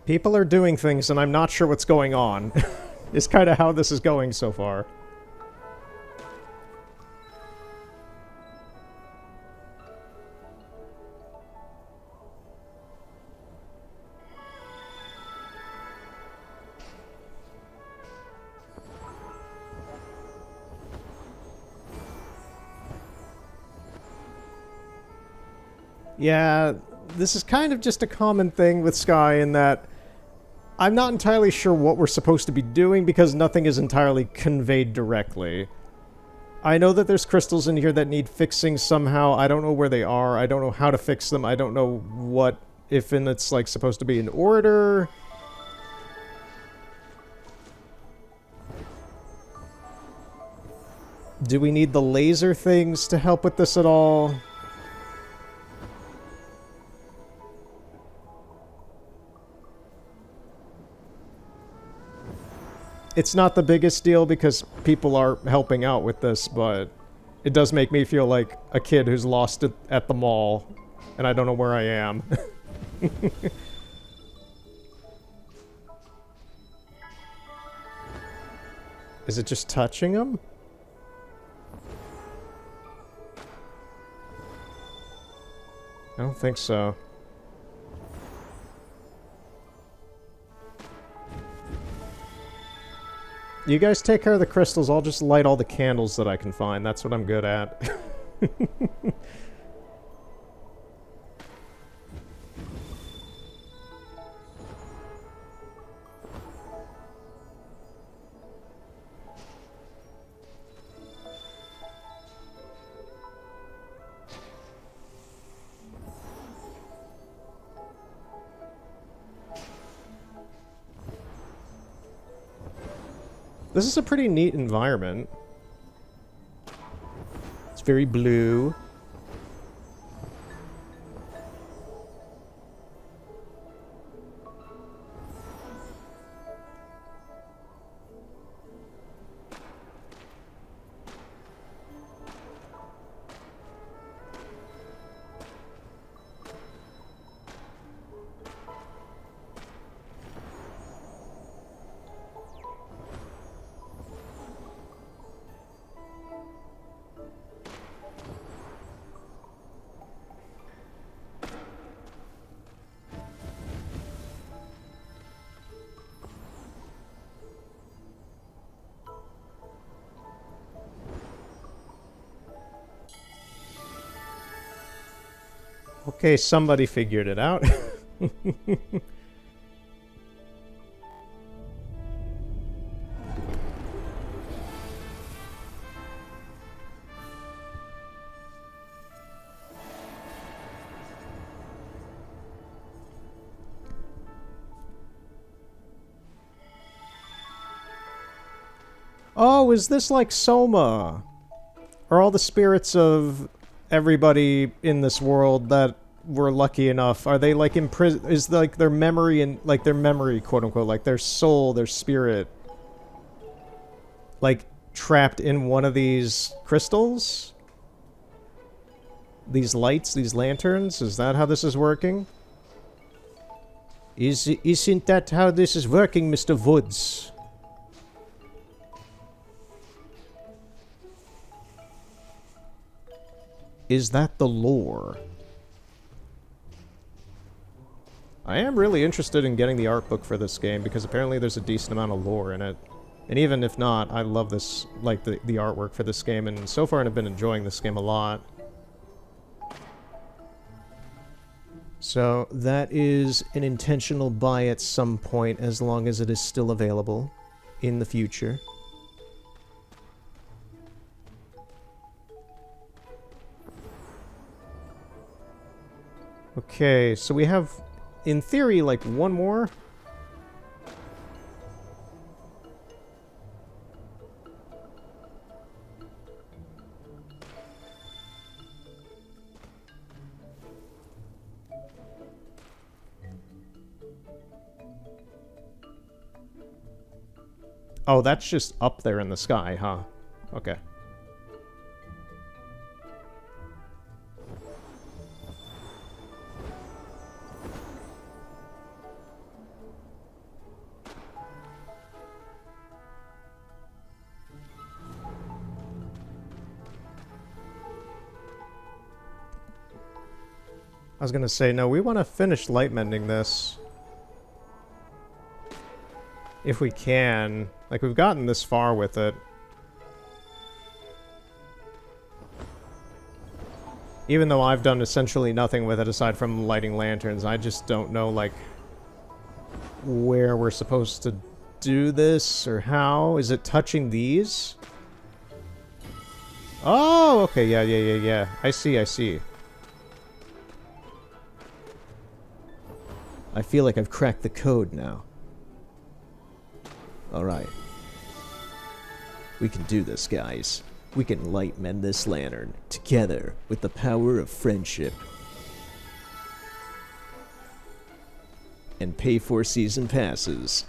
People are doing things and I'm not sure what's going on. Is kind of how this is going so far. Yeah, this is kind of just a common thing with Sky in that I'm not entirely sure what we're supposed to be doing because nothing is entirely conveyed directly. I know that there's crystals in here that need fixing somehow. I don't know where they are. I don't know how to fix them. I don't know what, if it's like supposed to be in order. Do we need the laser things to help with this at all? it's not the biggest deal because people are helping out with this, but it does make me feel like a kid who's lost it at the mall, and I don't know where I am. Is it just touching him? I don't think so. You guys take care of the crystals, I'll just light all the candles that I can find. That's what I'm good at. This is a pretty neat environment. It's very blue. Okay, somebody figured it out. Oh, is this like Soma? Are all the spirits of everybody in this world that were lucky enough, are they like imprisoned? Is like their memory and like their memory, quote unquote, like their soul, their spirit, like trapped in one of these crystals? These lights, these lanterns? Is that how this is working? Isn't that how this is working, Mr. Woods? Is that the lore? I am really interested in getting the art book for this game because apparently there's a decent amount of lore in it. And even if not, I love this, like the artwork for this game, and so far I've been enjoying this game a lot. So that is an intentional buy at some point as long as it is still available in the future. Okay, so we have, in theory, like one more. Oh, that's just up there in the sky, huh? Okay. I was gonna say, no, we want to finish light mending this. If we can. Like, we've gotten this far with it. Even though I've done essentially nothing with it aside from lighting lanterns, I just don't know, like, where we're supposed to do this or how. Is it touching these? Oh, okay, yeah. I see. I feel like I've cracked the code now. Alright. We can do this, guys. We can light mend this lantern, together, with the power of friendship. And pay for season passes.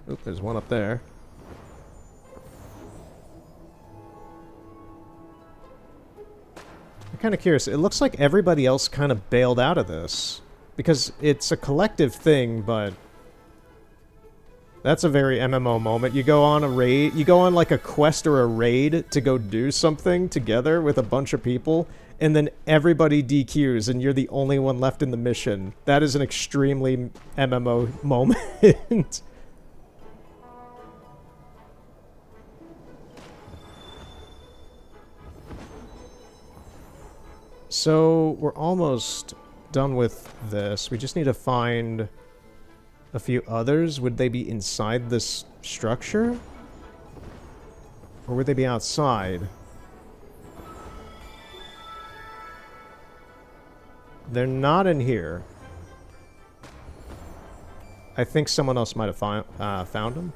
Oop, there's one up there. I'm kind of curious. It looks like everybody else kind of bailed out of this. Because it's a collective thing, but... That's a very MMO moment. You go on a raid, you go on like a quest or a raid to go do something together with a bunch of people, and then everybody DQs and you're the only one left in the mission. That is an extremely MMO moment. So, we're almost done with this. We just need to find a few others. Would they be inside this structure? Or would they be outside? They're not in here. I think someone else might have found them.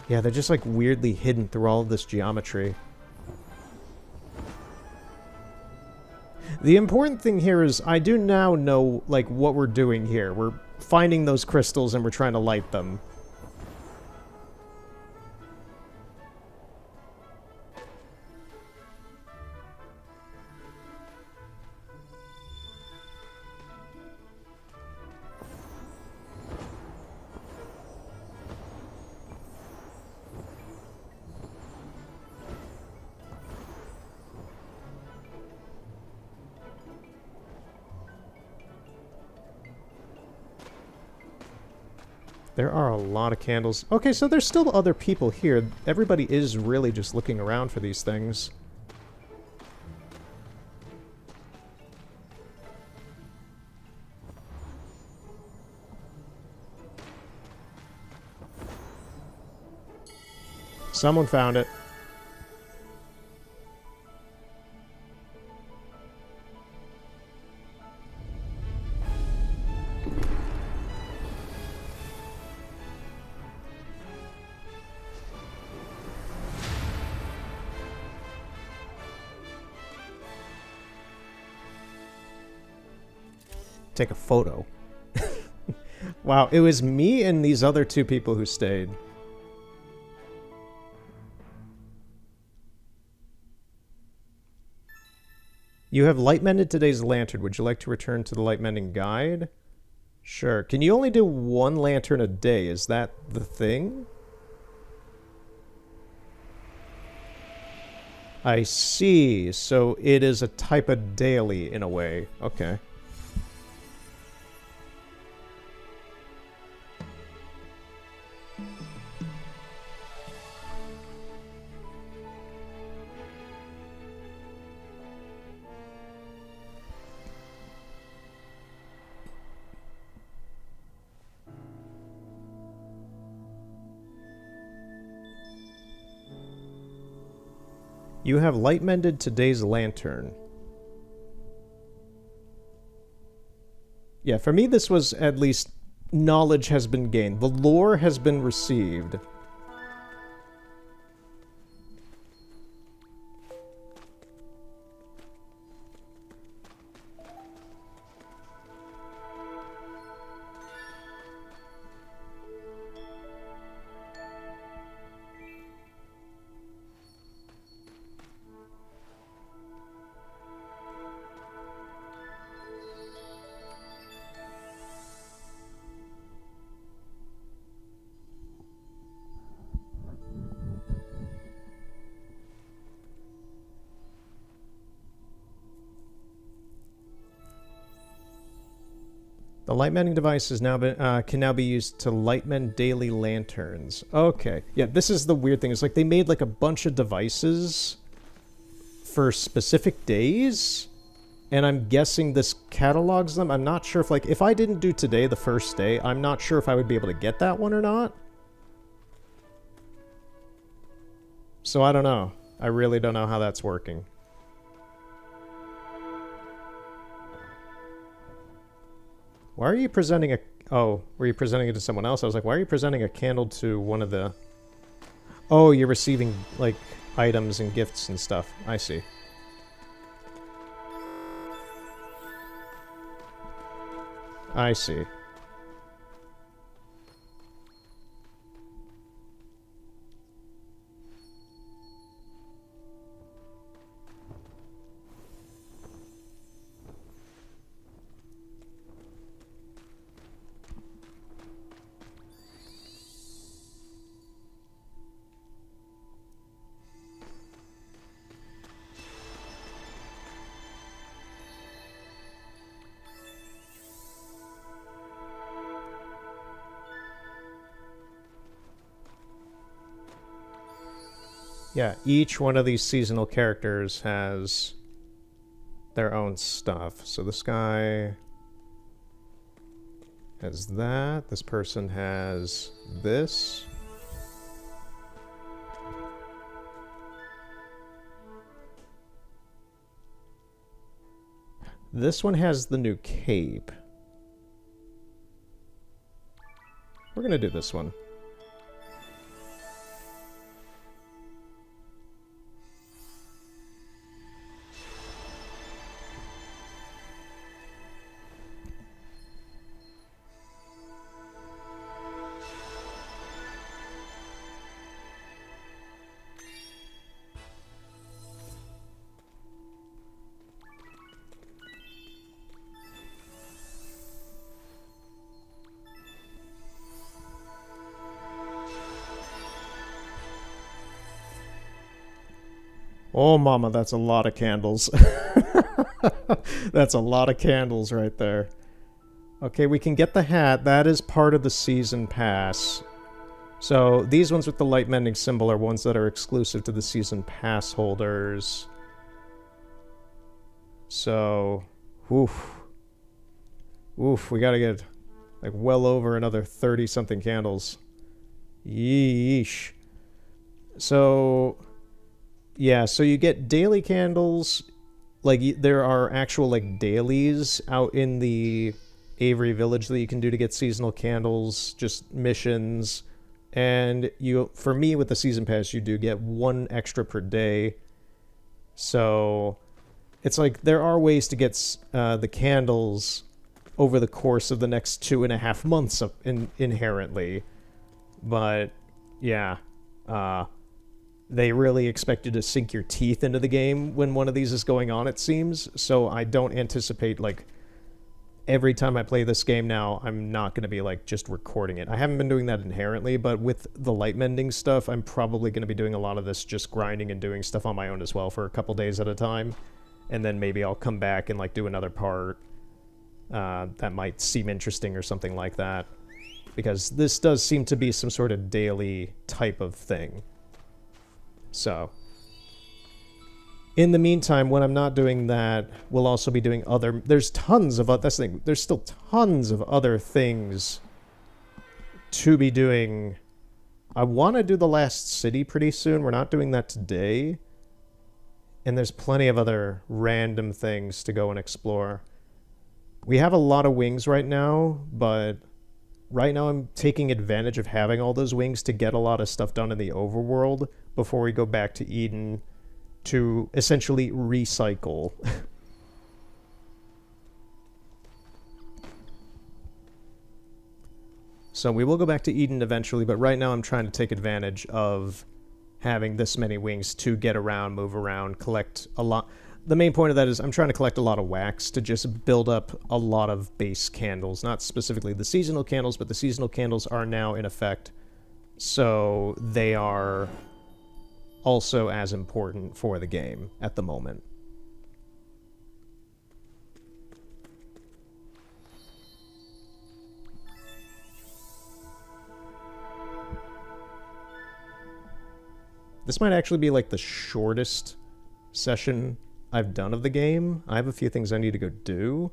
Yeah, they're just like weirdly hidden through all of this geometry. The important thing here is I do now know like what we're doing here. We're finding those crystals and we're trying to light them. There are a lot of candles. Okay, so there's still other people here. Everybody is really just looking around for these things. Someone found it. Take a photo. Wow, it was me and these other two people who stayed. You have light mended today's lantern. Would you like to return to the light mending guide? Sure. Can you only do one lantern a day? Is that the thing? I see. So it is a type of daily in a way. Okay. You have light mended today's lantern. Yeah, for me this was at least knowledge has been gained. The lore has been received. The light mending device is now can now be used to light mend daily lanterns. Okay. Yeah, this is the weird thing. It's like they made like a bunch of devices for specific days, and I'm guessing this catalogs them. I'm not sure if like if I didn't do today the first day, I'm not sure if I would be able to get that one or not. So I don't know. I really don't know how that's working. Why are you presenting a... Oh, were you presenting it to someone else? I was like, why are you presenting a candle to one of the... Oh, you're receiving, like, items and gifts and stuff. I see. I see. Yeah, each one of these seasonal characters has their own stuff. So this guy has that. This person has this. This one has the new cape. We're gonna do this one. Oh, mama, that's a lot of candles. That's a lot of candles right there. Okay, we can get the hat. That is part of the season pass. So these ones with the light mending symbol are ones that are exclusive to the season pass holders. So, oof. Oof, we gotta get like well over another 30-something candles. Yeesh. So, yeah, so you get daily candles. Like, there are actual, like, dailies out in the Avery Village that you can do to get seasonal candles, just missions. And you, for me, with the season pass, you do get one extra per day. So, it's like, there are ways to get the candles over the course of the next 2.5 months inherently. But, yeah, they really expect you to sink your teeth into the game when one of these is going on, it seems. So I don't anticipate, like, every time I play this game now, I'm not going to be, like, just recording it. I haven't been doing that inherently, but with the light mending stuff, I'm probably going to be doing a lot of this just grinding and doing stuff on my own as well for a couple days at a time. And then maybe I'll come back and, like, do another part that might seem interesting or something like that. Because this does seem to be some sort of daily type of thing. So, in the meantime, when I'm not doing that, we'll also be doing other... There's tons of... That's the thing. There's still tons of other things to be doing. I want to do the last city pretty soon. We're not doing that today. And there's plenty of other random things to go and explore. We have a lot of wings right now, but right now I'm taking advantage of having all those wings to get a lot of stuff done in the overworld before we go back to Eden to essentially recycle. So we will go back to Eden eventually, but right now I'm trying to take advantage of having this many wings to get around, move around, collect a lot. The main point of that is I'm trying to collect a lot of wax to just build up a lot of base candles. Not specifically the seasonal candles, but the seasonal candles are now in effect. So they are also as important for the game at the moment. This might actually be like the shortest session I've done of the game. I have a few things I need to go do.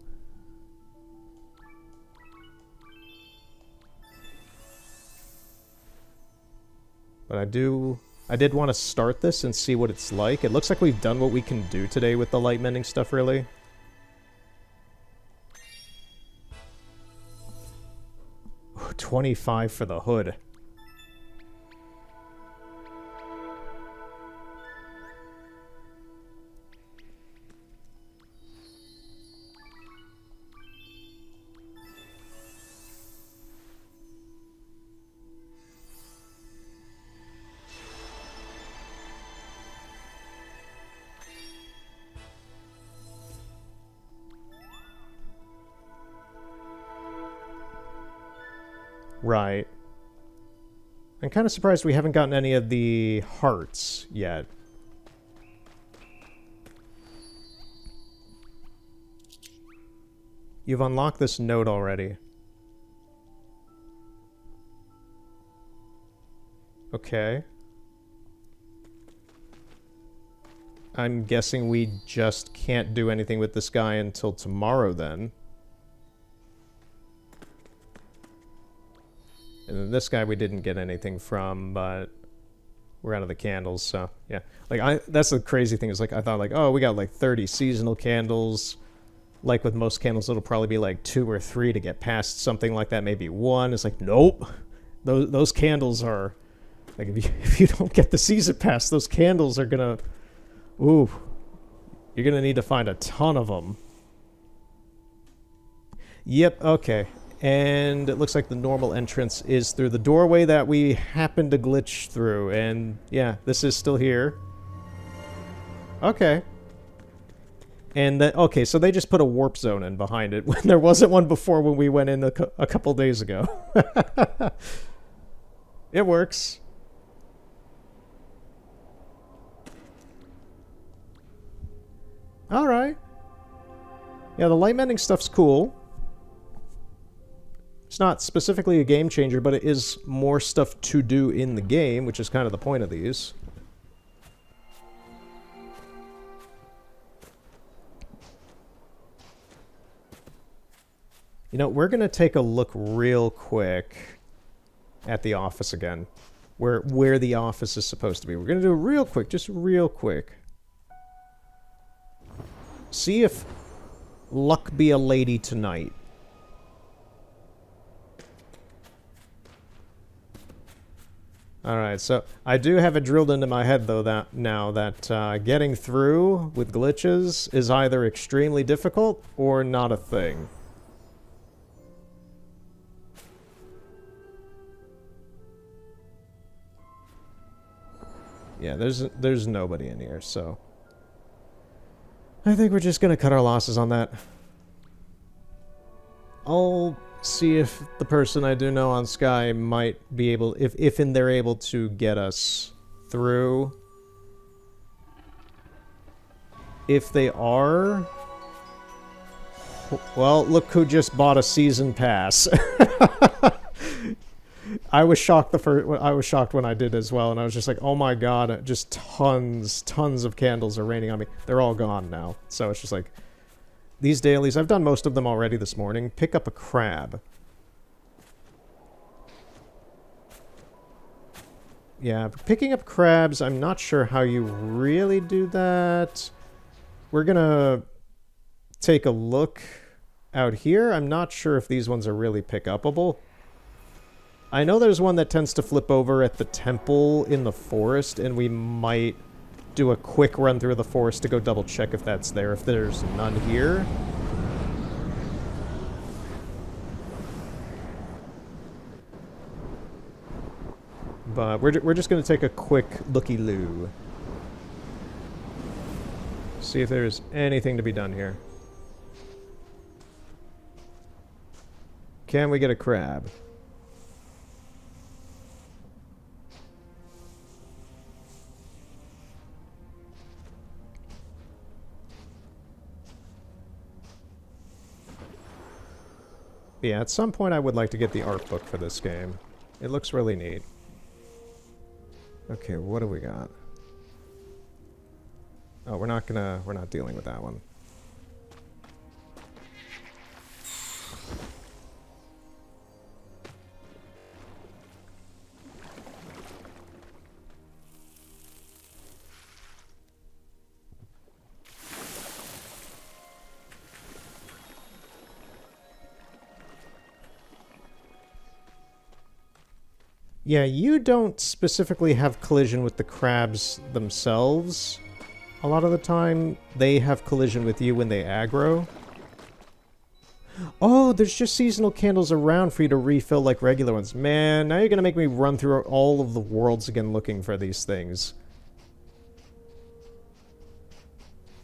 But I did want to start this and see what it's like. It looks like we've done what we can do today with the light mending stuff, really. Ooh, 25 for the hood. Right. I'm kind of surprised we haven't gotten any of the hearts yet. You've unlocked this node already. Okay. I'm guessing we just can't do anything with this guy until tomorrow then. And then this guy we didn't get anything from, but we're out of the candles, so yeah. Like that's the crazy thing is like I thought like, oh, we got like 30 seasonal candles. Like with most candles, it'll probably be like 2 or 3 to get past something like that, maybe 1. It's like, nope. Those candles are like if you don't get the season pass, those candles are gonna ooh. You're gonna need to find a ton of them. Yep, okay. And it looks like the normal entrance is through the doorway that we happened to glitch through. And yeah, this is still here. Okay. And that, okay, so they just put a warp zone in behind it when there wasn't one before when we went in a couple days ago. It works. All right. Yeah, the light mending stuff's cool. It's not specifically a game changer, but it is more stuff to do in the game, which is kind of the point of these. You know, we're going to take a look real quick at the office again. Where the office is supposed to be. We're going to do it real quick, just real quick. See if luck be a lady tonight. Alright, so I do have it drilled into my head, though, that now that getting through with glitches is either extremely difficult or not a thing. Yeah, there's nobody in here, so I think we're just gonna cut our losses on that. I'll see if the person I do know on Sky might be able, if they're able to get us through. If they are, well, look who just bought a season pass. I was shocked I was shocked when I did as well, and I was just like, oh my god, just tons of candles are raining on me. They're all gone now. So it's just like, these dailies, I've done most of them already this morning. Pick up a crab. Yeah, picking up crabs, I'm not sure how you really do that. We're gonna take a look out here. I'm not sure if these ones are really pick-upable. I know there's one that tends to flip over at the temple in the forest, and we might do a quick run through the forest to go double check if that's there, if there's none here. But we're just going to take a quick looky-loo. See if there's anything to be done here. Can we get a crab? Yeah, at some point I would like to get the art book for this game. It looks really neat. Okay, what do we got? Oh, we're not dealing with that one. Yeah, you don't specifically have collision with the crabs themselves. A lot of the time, they have collision with you when they aggro. Oh, there's just seasonal candles around for you to refill like regular ones. Man, now you're gonna make me run through all of the worlds again looking for these things.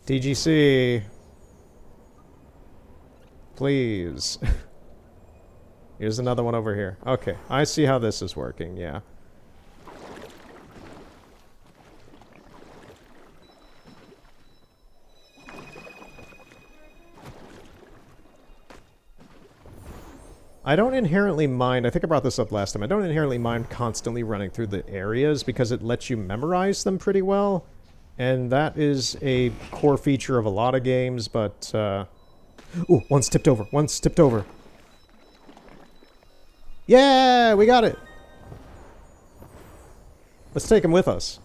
TGC. Please. Here's another one over here. Okay, I see how this is working, yeah. I don't inherently mind, I think I brought this up last time, I don't inherently mind constantly running through the areas because it lets you memorize them pretty well. And that is a core feature of a lot of games, but, Ooh, one's tipped over, one's tipped over. Yeah, we got it! Let's take him with us.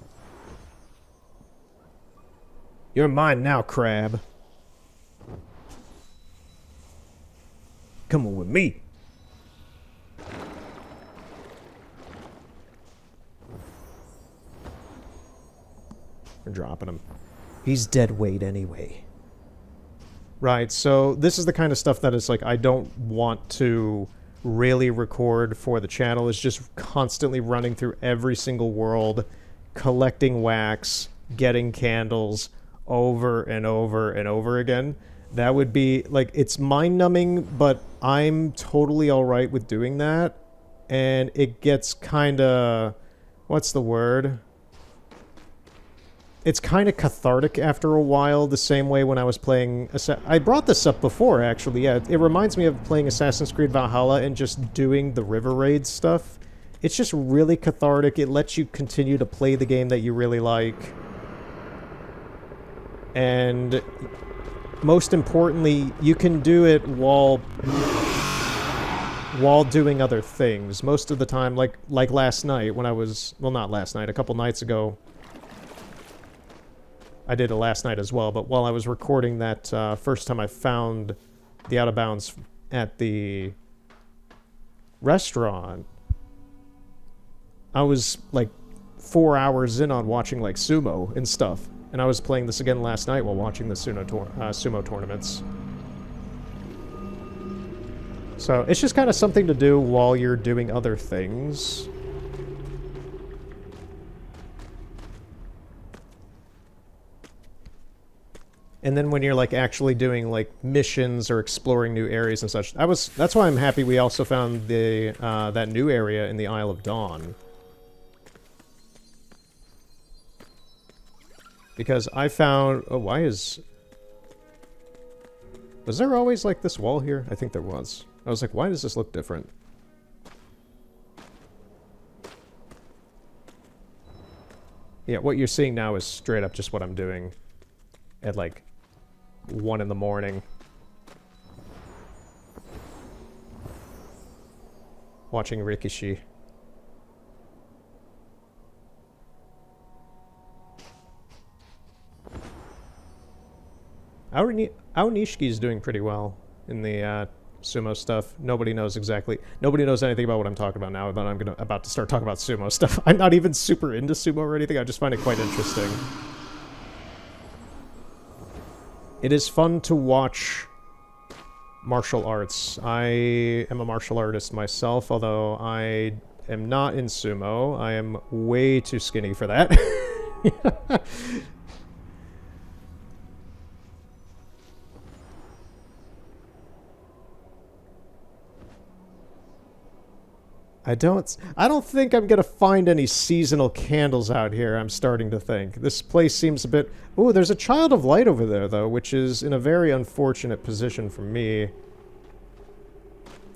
You're mine now, crab. Come on with me. We're dropping him. He's dead weight anyway. Right, so this is the kind of stuff that is like I don't want to really record for the channel. It's just constantly running through every single world, collecting wax, getting candles over and over and over again. That would be, like, it's mind-numbing, but I'm totally alright with doing that. And it gets kinda... what's the word? It's kind of cathartic after a while, the same way when I was playing... I brought this up before, actually, yeah. It reminds me of playing Assassin's Creed Valhalla and just doing the River Raid stuff. It's just really cathartic. It lets you continue to play the game that you really like. And most importantly, you can do it while doing other things. Most of the time, like last night when I was... well, not last night, a couple nights ago. I did it last night as well, but while I was recording that first time I found the Out of Bounds at the restaurant, I was like 4 hours in on watching like sumo and stuff. And I was playing this again last night while watching the sumo tournaments. So it's just kind of something to do while you're doing other things. And then when you're like actually doing like missions or exploring new areas and such, that's why I'm happy we also found the that new area in the Isle of Dawn. Because I found... oh, why is... was there always like this wall here? I think there was. I was like, why does this look different? Yeah, what you're seeing now is straight up just what I'm doing at like 1 in the morning. Watching Rikishi. Aonishiki is doing pretty well in the sumo stuff. Nobody knows anything about what I'm talking about now, but I'm about to start talking about sumo stuff. I'm not even super into sumo or anything, I just find it quite interesting. It is fun to watch martial arts. I am a martial artist myself, although I am not in sumo. I am way too skinny for that. I don't think I'm gonna find any seasonal candles out here, I'm starting to think. This place seems a bit... ooh, there's a Child of Light over there, though, which is in a very unfortunate position for me.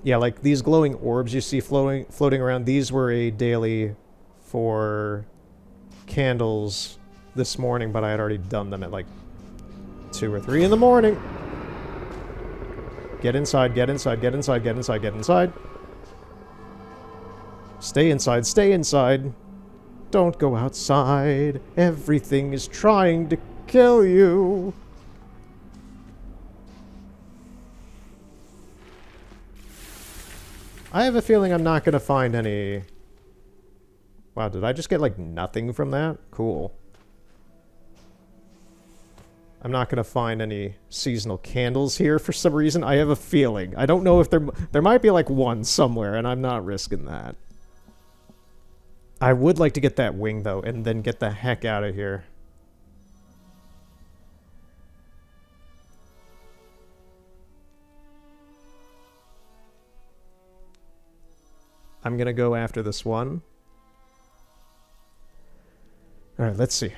Yeah, like, these glowing orbs you see floating around, these were a daily for candles this morning, but I had already done them at, like, 2 or 3 in the morning. Get inside, get inside, get inside, get inside, get inside. Stay inside, stay inside. Don't go outside. Everything is trying to kill you. I have a feeling I'm not gonna find any... wow, did I just get, like, nothing from that? Cool. I'm not gonna find any seasonal candles here for some reason. I have a feeling. I don't know if there might be, like, one somewhere, and I'm not risking that. I would like to get that wing, though, and then get the heck out of here. I'm gonna go after this one. Alright, let's see.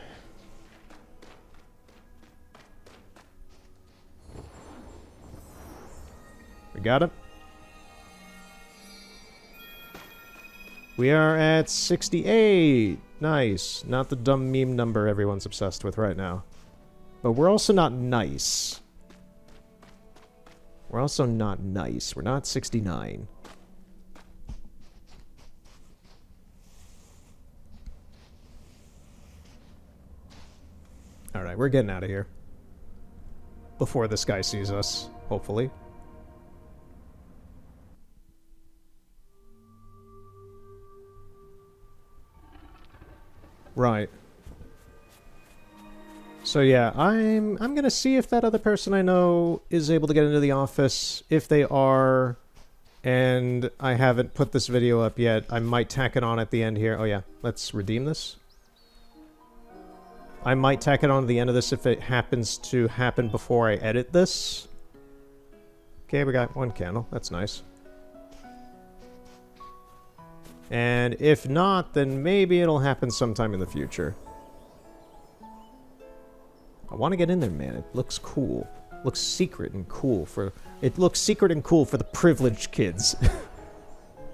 We got it. We are at 68. Nice. Not the dumb meme number everyone's obsessed with right now. But we're also not nice. We're also not nice. We're not 69. Alright, we're getting out of here. Before this guy sees us, hopefully. Right. So yeah, I'm gonna see if that other person I know is able to get into the office. If they are, and I haven't put this video up yet, I might tack it on at the end here. Oh yeah, let's redeem this. I might tack it on at the end of this if it happens to happen before I edit this. Okay, we got one candle. That's nice. And if not, then maybe it'll happen sometime in the future. I want to get in there, man. It looks cool. It looks secret and cool for... It looks secret and cool for the privileged kids.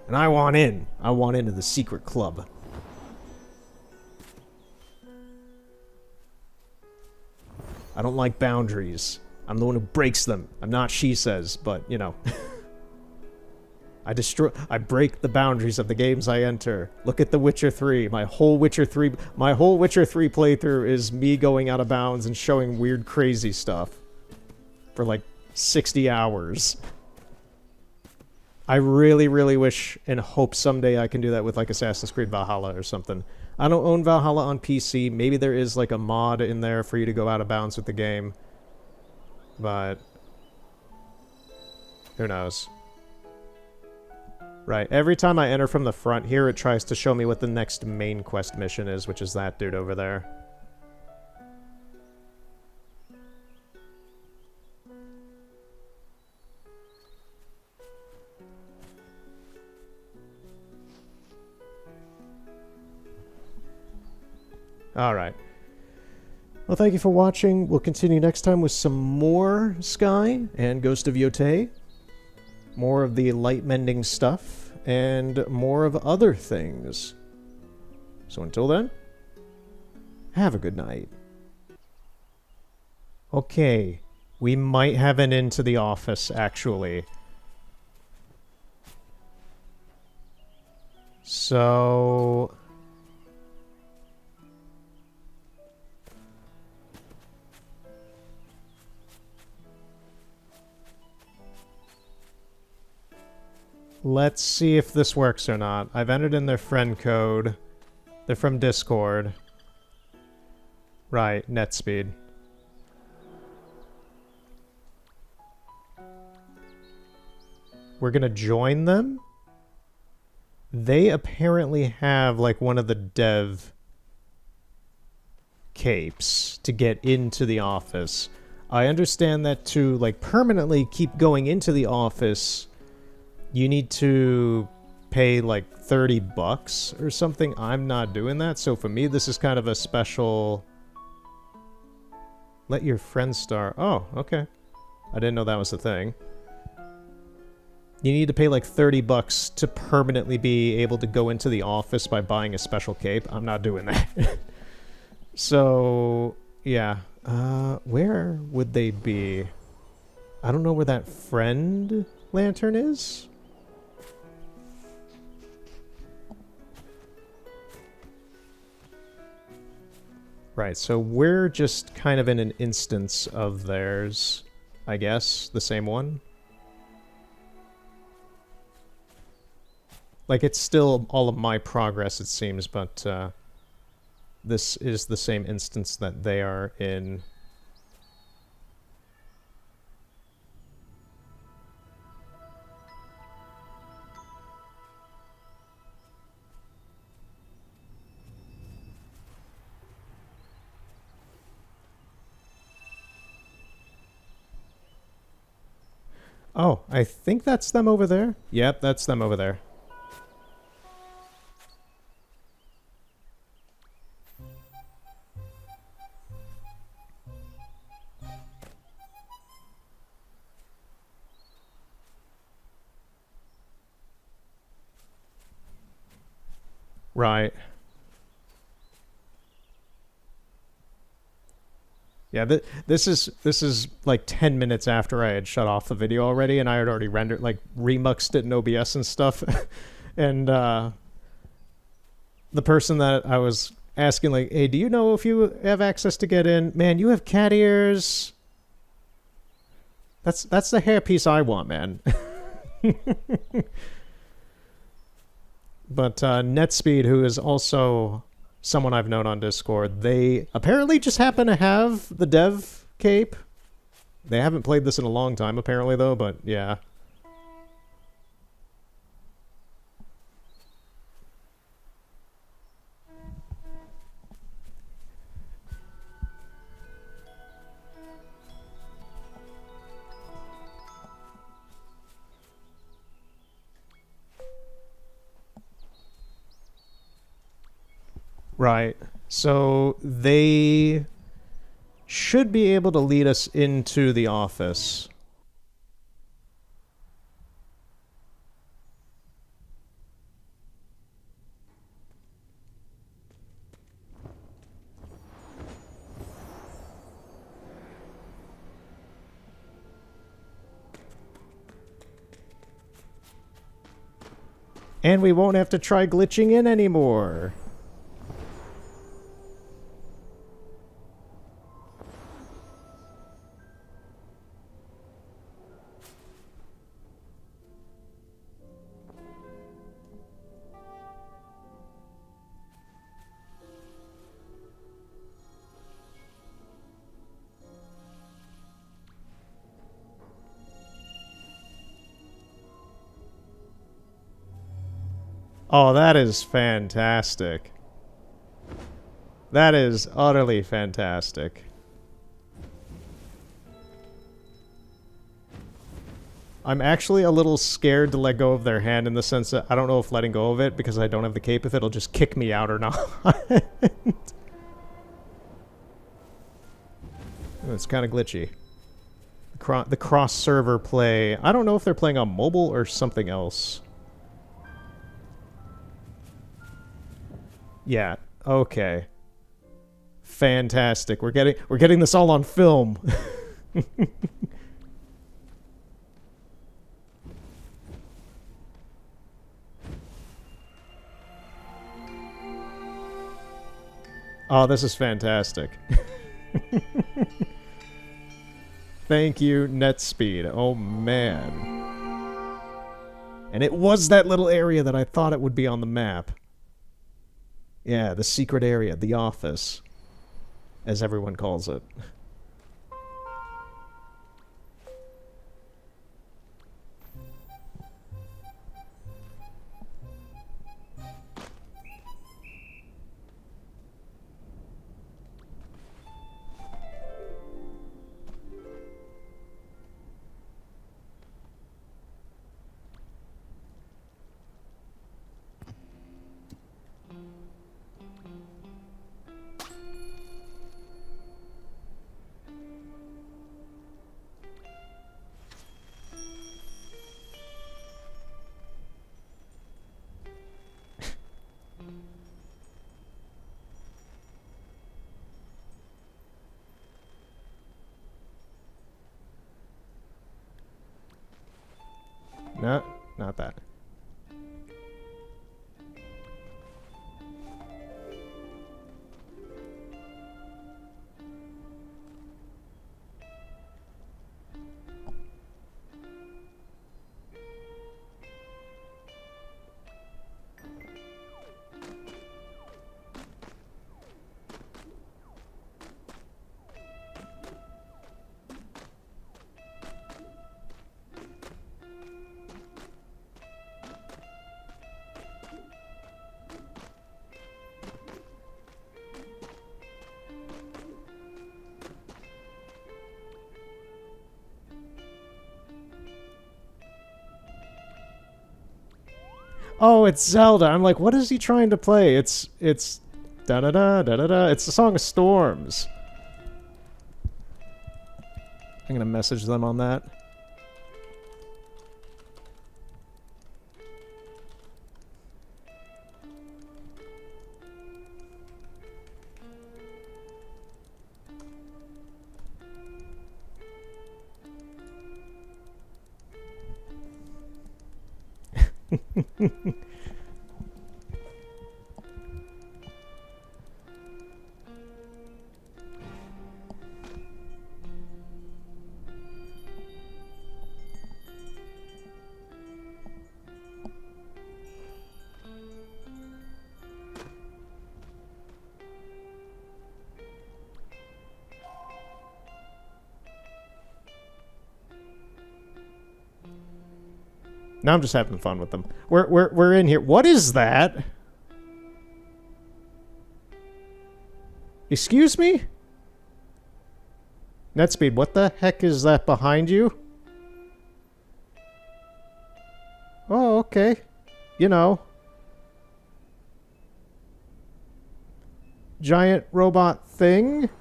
And I want in. I want into the secret club. I don't like boundaries. I'm the one who breaks them. I'm not She Says, but, you know. I break the boundaries of the games I enter. Look at The Witcher 3. My whole Witcher 3 playthrough is me going out of bounds and showing weird crazy stuff. For like 60 hours. I really, really wish and hope someday I can do that with like Assassin's Creed Valhalla or something. I don't own Valhalla on PC. Maybe there is like a mod in there for you to go out of bounds with the game. But who knows? Right, every time I enter from the front here, it tries to show me what the next main quest mission is, which is that dude over there. Alright. Well, thank you for watching. We'll continue next time with some more Sky and Ghost of Yotei. More of the light mending stuff, and more of other things. So until then, have a good night. Okay, we might have an into the office, actually. So... let's see if this works or not. I've entered in their friend code. They're from Discord. Right, NetSpeed. We're gonna join them? They apparently have, like, one of the dev capes to get into the office. I understand that to, like, permanently keep going into the office... you need to pay like $30 or something. I'm not doing that, so for me this is kind of a special... Let your friends star... Oh, okay. I didn't know that was the thing. You need to pay like $30 to permanently be able to go into the office by buying a special cape. I'm not doing that. So, yeah. Where would they be? I don't know where that friend lantern is. Right, so we're just kind of in an instance of theirs, I guess. The same one. Like, it's still all of my progress, it seems, but this is the same instance that they are in. Oh, I think that's them over there. Yep, that's them over there. Right. Yeah, this is like 10 minutes after I had shut off the video already, and I had already rendered, like, remuxed it in OBS and stuff. And the person that I was asking, like, hey, do you know if you have access to get in? Man, you have cat ears. That's the hairpiece I want, man. But NetSpeed, who is also someone I've known on Discord, they apparently just happen to have the dev cape. They haven't played this in a long time, apparently, though, but yeah. Right. So they should be able to lead us into the office. And we won't have to try glitching in anymore. Oh, that is fantastic. That is utterly fantastic. I'm actually a little scared to let go of their hand, in the sense that I don't know if letting go of it, because I don't have the cape, if it'll just kick me out or not. It's kind of glitchy. The cross-server play. I don't know if they're playing on mobile or something else. Yeah. Okay. Fantastic. We're getting this all on film. Oh, this is fantastic. Thank you, NetSpeed. Oh, man. And it was that little area that I thought it would be on the map. Yeah, the secret area, the office, as everyone calls it. No, not that. Oh, it's Zelda. I'm like, what is he trying to play? It's da da da da da da. It's the Song of Storms. I'm gonna message them on that. Now I'm just having fun with them. We're in here. What is that? Excuse me? NetSpeed, what the heck is that behind you? Oh, okay. You know. Giant robot thing?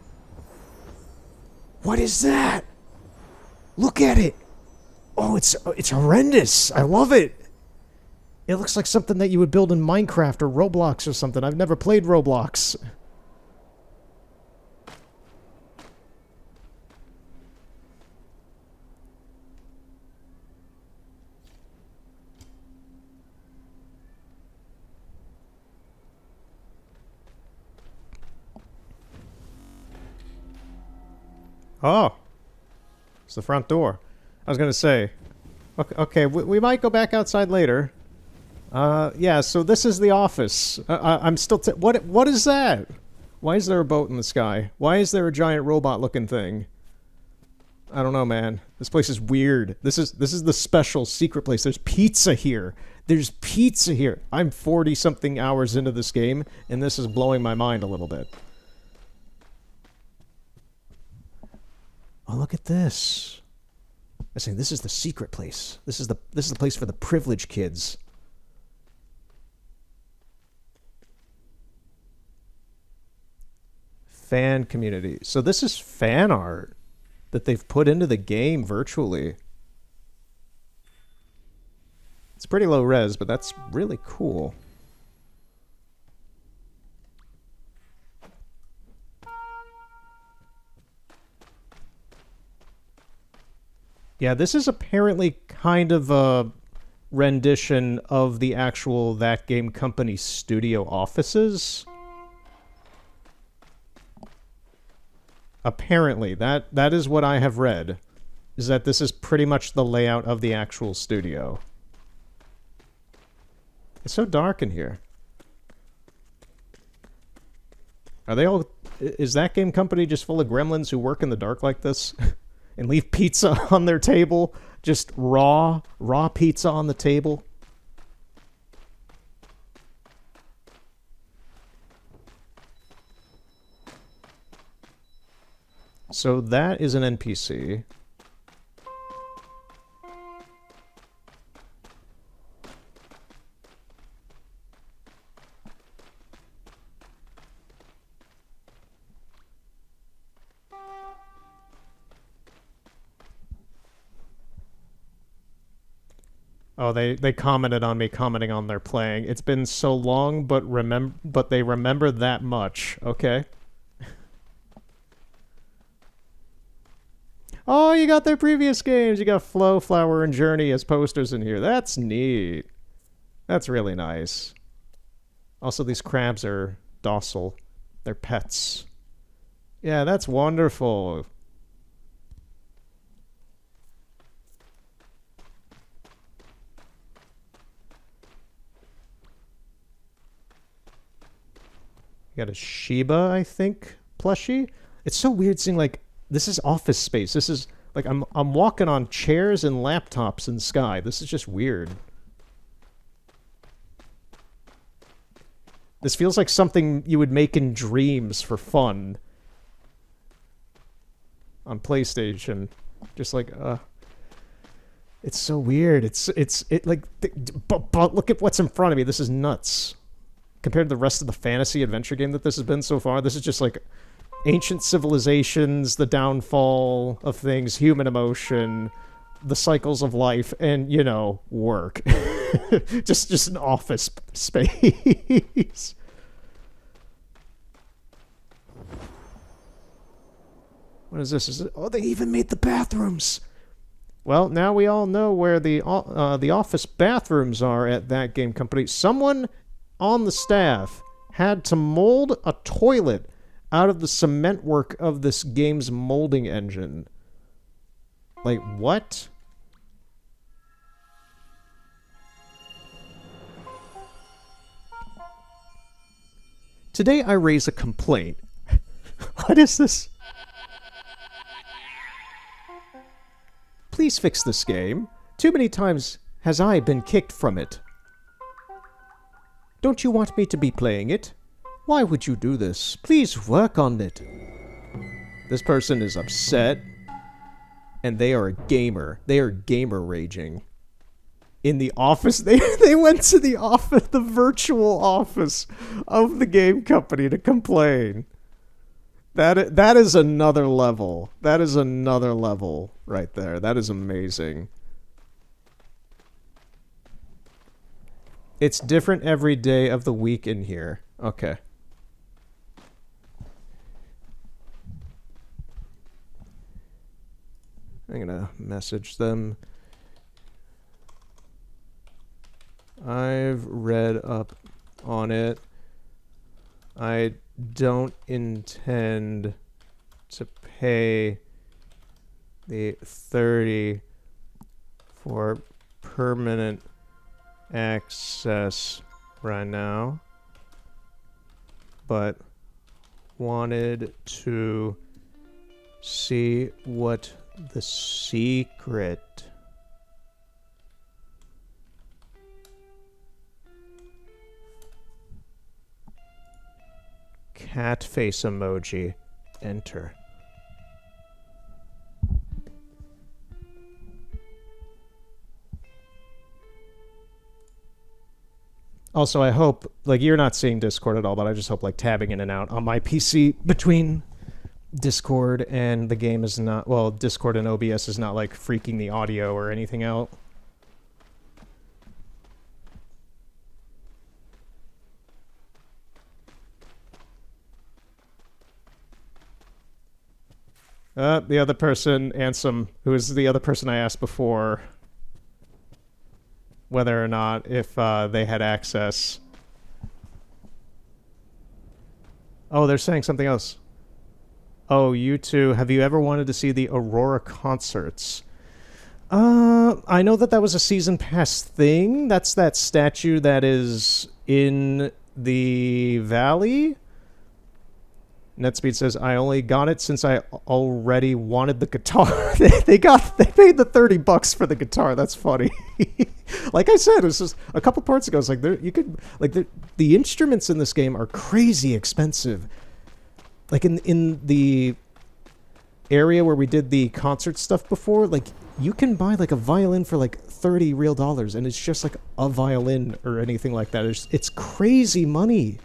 What is that? Look at it! Oh, it's horrendous. I love it. It looks like something that you would build in Minecraft or Roblox or something. I've never played Roblox. Oh. It's the front door. I was going to say, okay, we might go back outside later. Yeah, so this is the office. I'm still... What is that? Why is there a boat in the sky? Why is there a giant robot-looking thing? I don't know, man. This place is weird. This is the special secret place. There's pizza here. There's pizza here. I'm 40-something hours into this game, and this is blowing my mind a little bit. Oh, look at this. I'm saying this is the secret place. This is the place for the privileged kids. Fan community. So this is fan art that they've put into the game virtually. It's pretty low res, but that's really cool. Yeah, this is apparently kind of a rendition of the actual That Game Company studio offices. Apparently, that is what I have read, is that this is pretty much the layout of the actual studio. It's so dark in here. Are they all... Is That Game Company just full of gremlins who work in the dark like this? And leave pizza on their table? Just raw pizza on the table? So that is an NPC. Oh, they commented on me commenting on their playing. It's been so long, but they remember that much. Okay. Oh, you got their previous games. You got Flow, Flower, and Journey as posters in here. That's neat. That's really nice. Also, these crabs are docile. They're pets. Yeah, that's wonderful. You got a Shiba, I think, plushie. It's so weird seeing, like, this is office space. This is, like, I'm walking on chairs and laptops in Sky. This is just weird. This feels like something you would make in dreams for fun. On PlayStation. Just like, it's so weird. It's like, but look at what's in front of me. This is nuts. Compared to the rest of the fantasy adventure game that this has been so far, this is just like ancient civilizations, the downfall of things, human emotion, the cycles of life, and, you know, work. just an office space. What is this? Oh, they even made the bathrooms. Well, now we all know where the office bathrooms are at that game company. Someone on the staff had to mold a toilet out of the cement work of this game's molding engine. Like, what? Today I raise a complaint. What is this? Please fix this game. Too many times has I been kicked from it. Don't you want me to be playing it? Why would you do this? Please work on it. This person is upset, and they are a gamer. They are gamer raging. In the office, they went to the office, the virtual office of the game company to complain. That is another level. That is another level right there. That is amazing. It's different every day of the week in here. Okay. I'm gonna message them. I've read up on it. I don't intend to pay the $30 for permanent access right now, but wanted to see what the secret cat face emoji. Enter. Also, I hope, like, you're not seeing Discord at all, but I just hope, like, tabbing in and out on my PC between Discord and the game is not, well, Discord and OBS is not, like, freaking the audio or anything out. The other person, Ansem, who is the other person I asked before whether or not if they had access. Oh, they're saying something else. Oh, you two, have you ever wanted to see the Aurora concerts? I know that was a season pass thing. That's that statue that is in the valley. NetSpeed says, I only got it since I already wanted the guitar. they paid the $30 for the guitar. That's funny. Like I said, it was just a couple parts ago. It's like the instruments in this game are crazy expensive. Like in the area where we did the concert stuff before, like you can buy like a violin for like $30 real, and it's just like a violin or anything like that. It's crazy money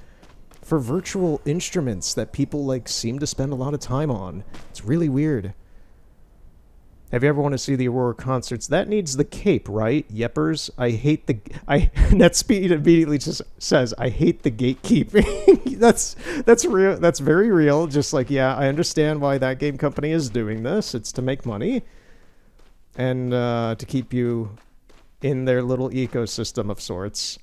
for virtual instruments that people like seem to spend a lot of time on. It's really weird. Have you ever want to see the Aurora concerts? That needs the cape, right? Yeppers. NetSpeed immediately just says, I hate the gatekeeping. that's real. That's very real. Just like, yeah, I understand why that game company is doing this. It's to make money and to keep you in their little ecosystem of sorts.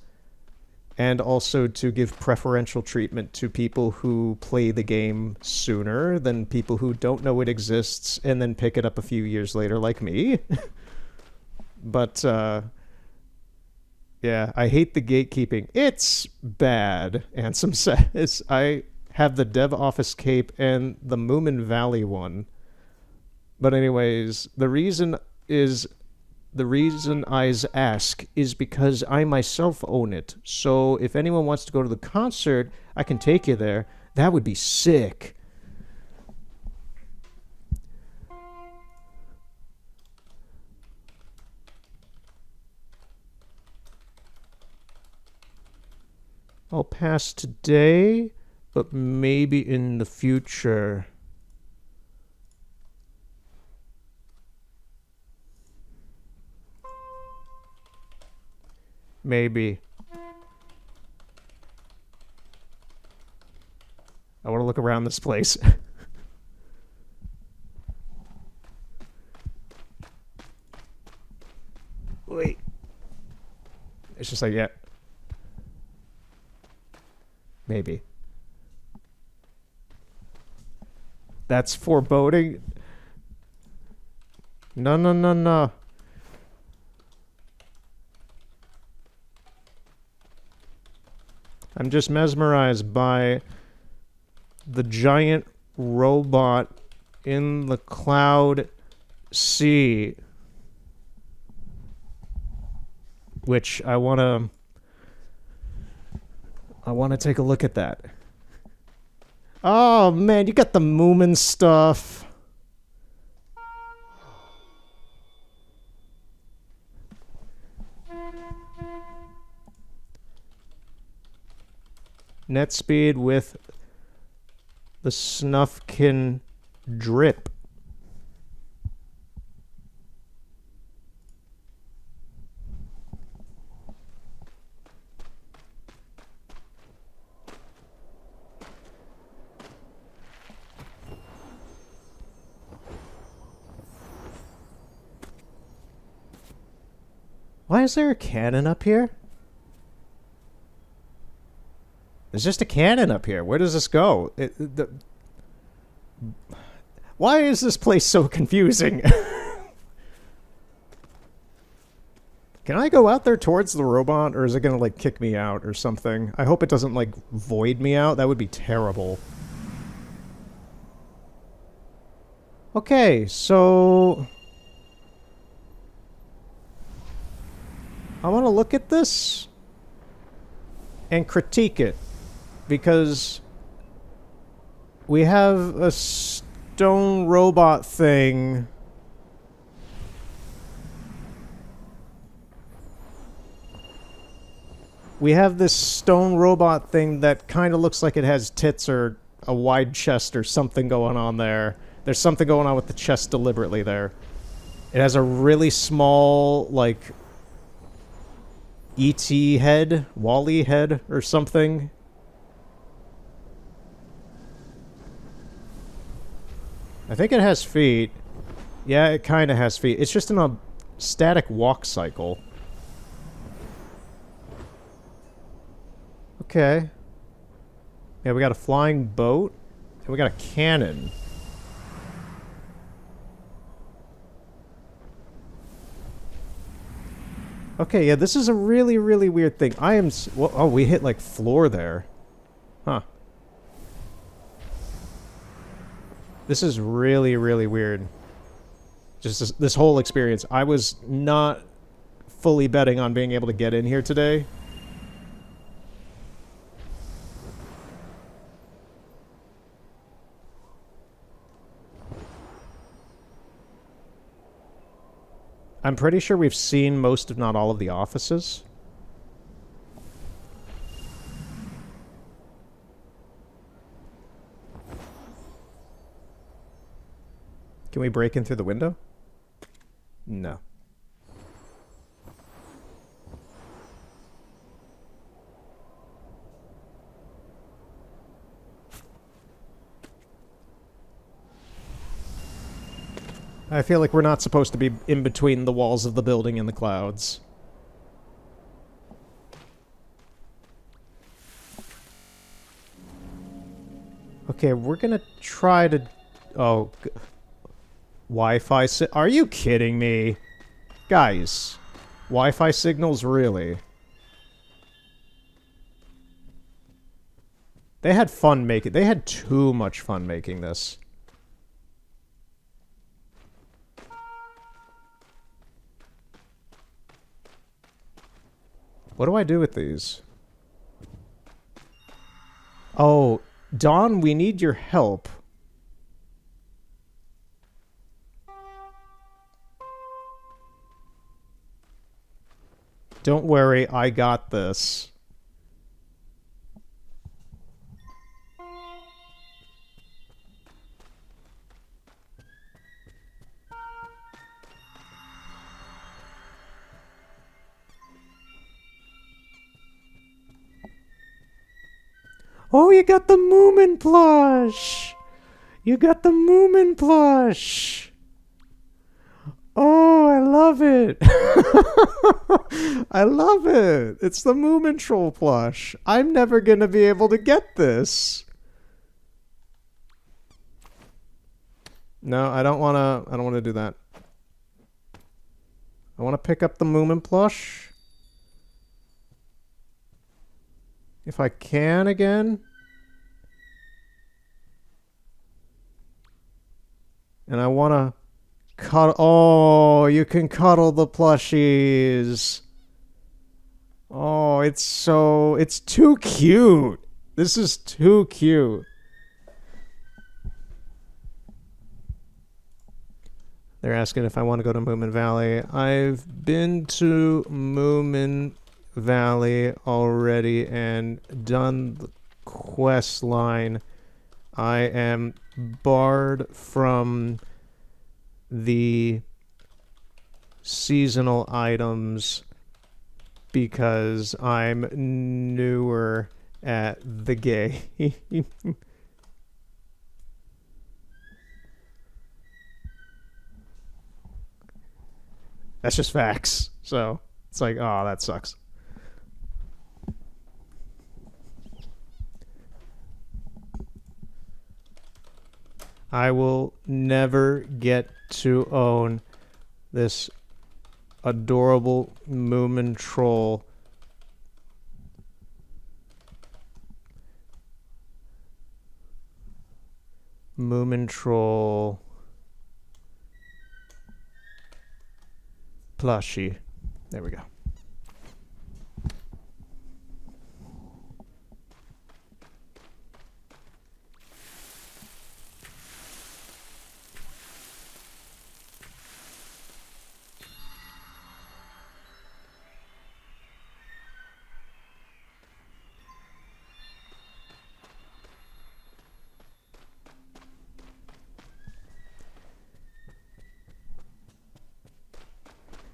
And also to give preferential treatment to people who play the game sooner than people who don't know it exists and then pick it up a few years later, like me. But, yeah, I hate the gatekeeping. It's bad, Ansem says. I have the Dev Office cape and the Moomin Valley one. But anyways, the reason I ask is because I myself own it. So if anyone wants to go to the concert, I can take you there. That would be sick. I'll pass today, but maybe in the future. Maybe. I want to look around this place. 'Cause, just like, yeah. Maybe. That's foreboding. No, no, no, no. I'm just mesmerized by the giant robot in the cloud sea. Which I want to take a look at that. Oh man, you got the Moomin stuff. Net speed with the Snufkin drip. Why is there a cannon up here? There's just a cannon up here. Where does this go? Why is this place so confusing? Can I go out there towards the robot, or is it gonna, like, kick me out or something? I hope it doesn't, like, void me out. That would be terrible. Okay, so... I want to look at this and critique it, because we have a stone robot thing we have this stone robot thing that kind of looks like it has tits or a wide chest or something going on there. There's something going on with the chest deliberately there. It has a really small, like, E.T. head, Wall-E head or something. I think it has feet. Yeah, it kind of has feet. It's just in a static walk cycle. Okay. Yeah, we got a flying boat. And we got a cannon. Okay, yeah, this is a really, really weird thing. I am... Well, oh, we hit, like, floor there. Huh. This is really, really weird. Just this whole experience. I was not fully betting on being able to get in here today. I'm pretty sure we've seen most, if not all, of the offices. Can we break in through the window? No. I feel like we're not supposed to be in between the walls of the building and the clouds. Okay, we're gonna try to... Oh... Wi-Fi Are you kidding me? Guys. Wi-Fi signals, really? They had fun making... They had too much fun making this. What do I do with these? Oh, Dawn, we need your help. Don't worry, I got this. Oh, you got the Moomin plush! You got the Moomin plush! Oh, I love it. I love it. It's the Moomin Troll plush. I'm never going to be able to get this. No, I don't want to do that. I want to pick up the Moomin plush. If I can again. And I want to cuddle. Oh, you can cuddle the plushies. Oh, it's too cute. This is too cute. They're asking if I want to go to Moomin Valley. I've been to Moomin Valley already and done the quest line. I am barred from the seasonal items because I'm newer at the game. That's just facts. So it's like, oh, that sucks. I will never get to own this adorable Moomin Troll. Moomin Troll plushie. There we go.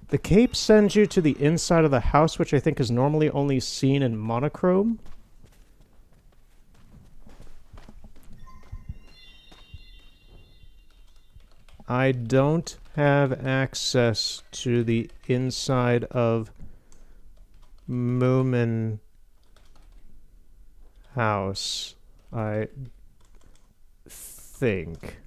The cape sends you to the inside of the house, which I think is normally only seen in monochrome. I don't have access to the inside of Moomin House, I think.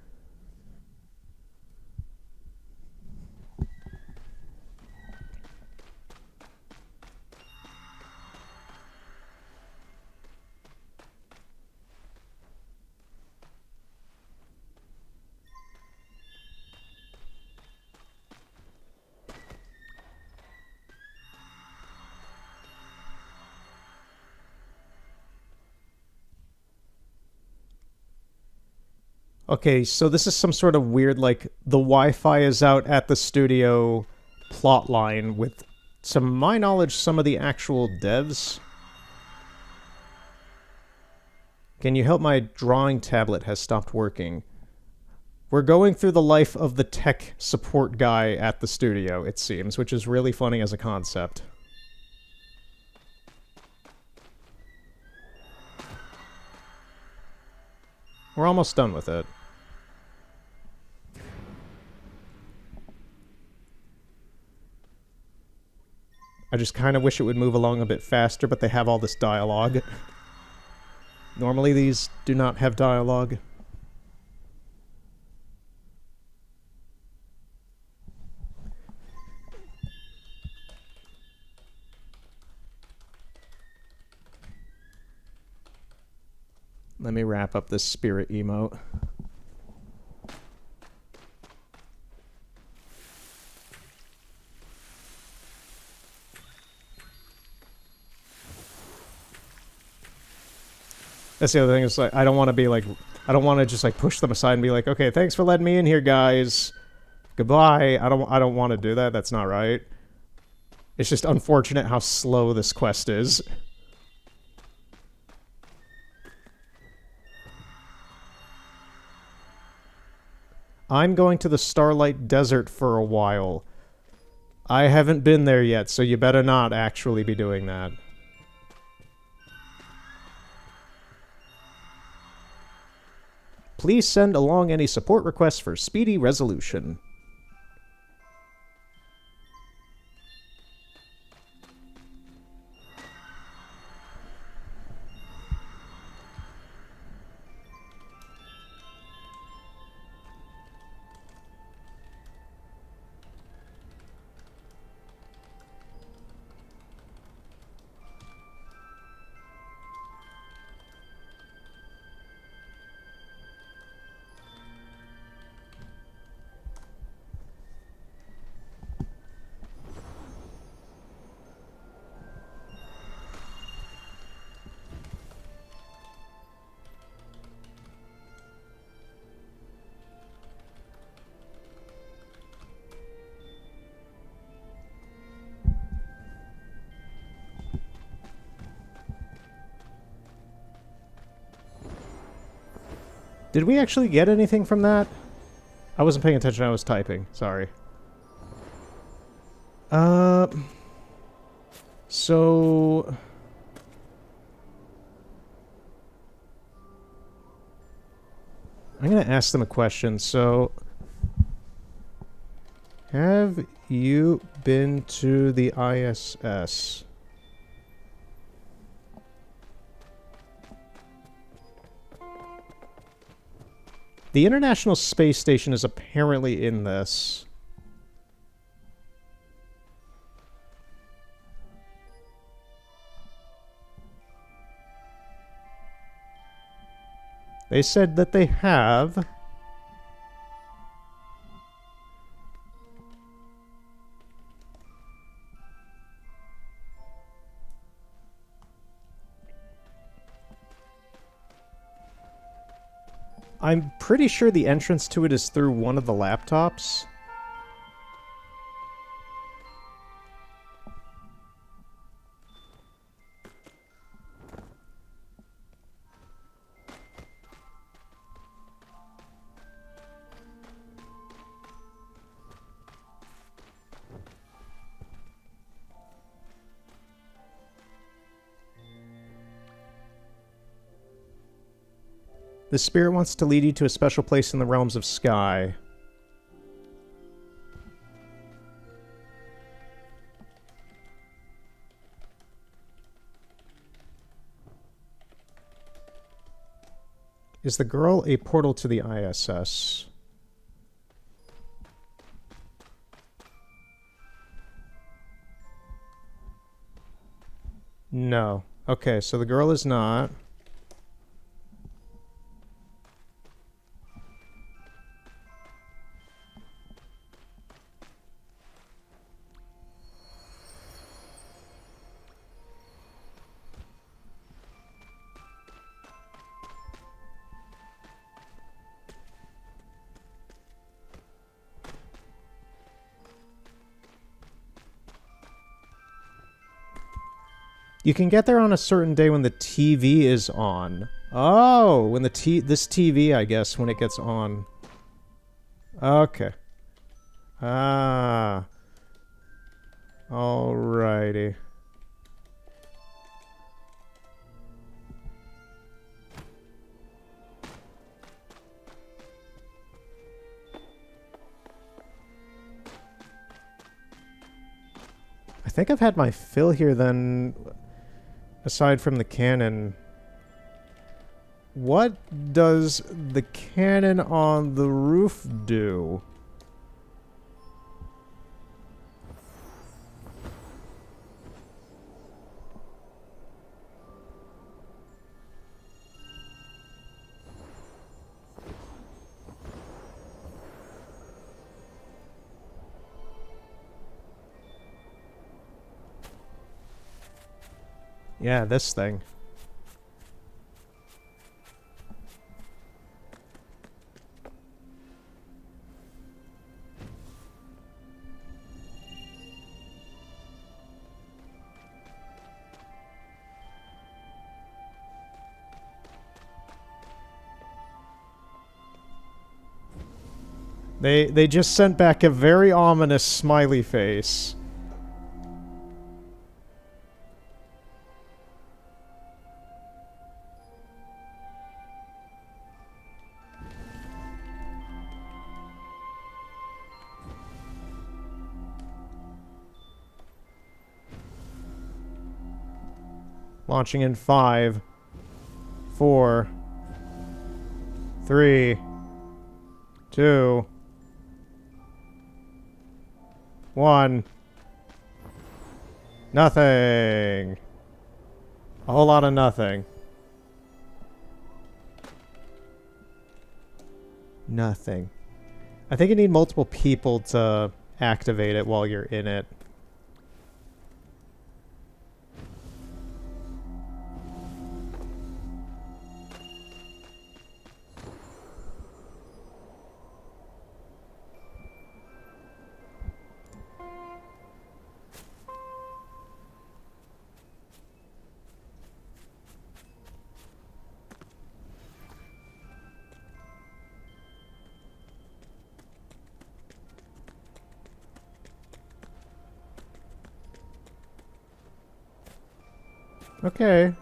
Okay, so this is some sort of weird, like, the Wi-Fi is out at the studio plotline with, to my knowledge, some of the actual devs. Can you help? My drawing tablet has stopped working. We're going through the life of the tech support guy at the studio, it seems, which is really funny as a concept. We're almost done with it. I just kind of wish it would move along a bit faster, but they have all this dialogue. Normally these do not have dialogue. Let me wrap up this spirit emote. That's the other thing, is like, I don't want to be like, I don't want to just like push them aside and be like, okay, thanks for letting me in here, guys. Goodbye. I don't want to do that. That's not right. It's just unfortunate how slow this quest is. I'm going to the Starlight Desert for a while. I haven't been there yet, so you better not actually be doing that. Please send along any support requests for speedy resolution. Did we actually get anything from that? I wasn't paying attention, I was typing. Sorry. So... I'm gonna ask them a question. So... Have you been to the ISS? The International Space Station is apparently in this. They said that they have. I'm pretty sure the entrance to it is through one of the laptops. The spirit wants to lead you to a special place in the realms of Sky. Is the girl a portal to the ISS? No. Okay, so the girl is not. You can get there on a certain day when the TV is on. Oh, when this TV, I guess, when it gets on. Okay. Ah. Alrighty. I think I've had my fill here then. Aside from the cannon, what does the cannon on the roof do? Yeah, this thing. They just sent back a very ominous smiley face. Launching in 5, 4, 3, 2, 1. Nothing. A whole lot of nothing. Nothing. I think you need multiple people to activate it while you're in it. Okay.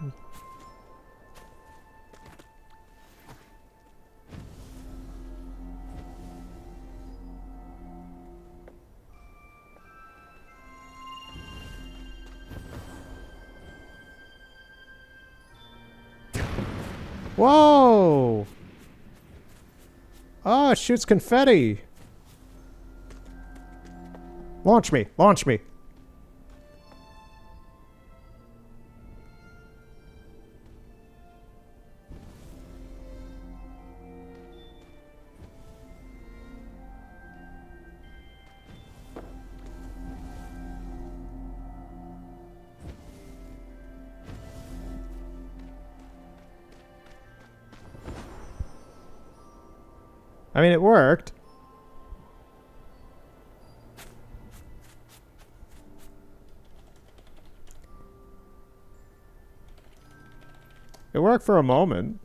Whoa! Oh, it shoots confetti. Launch me! Launch me! I mean, it worked. It worked for a moment.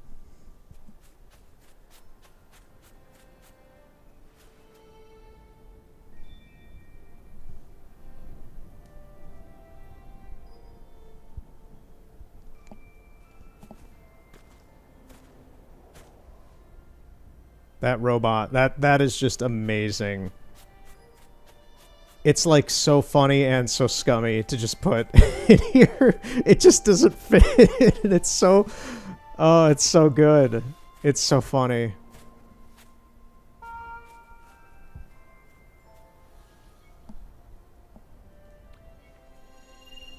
That robot, that is just amazing. It's like so funny and so scummy to just put in here. It just doesn't fit. It's so, oh, it's so good. It's so funny.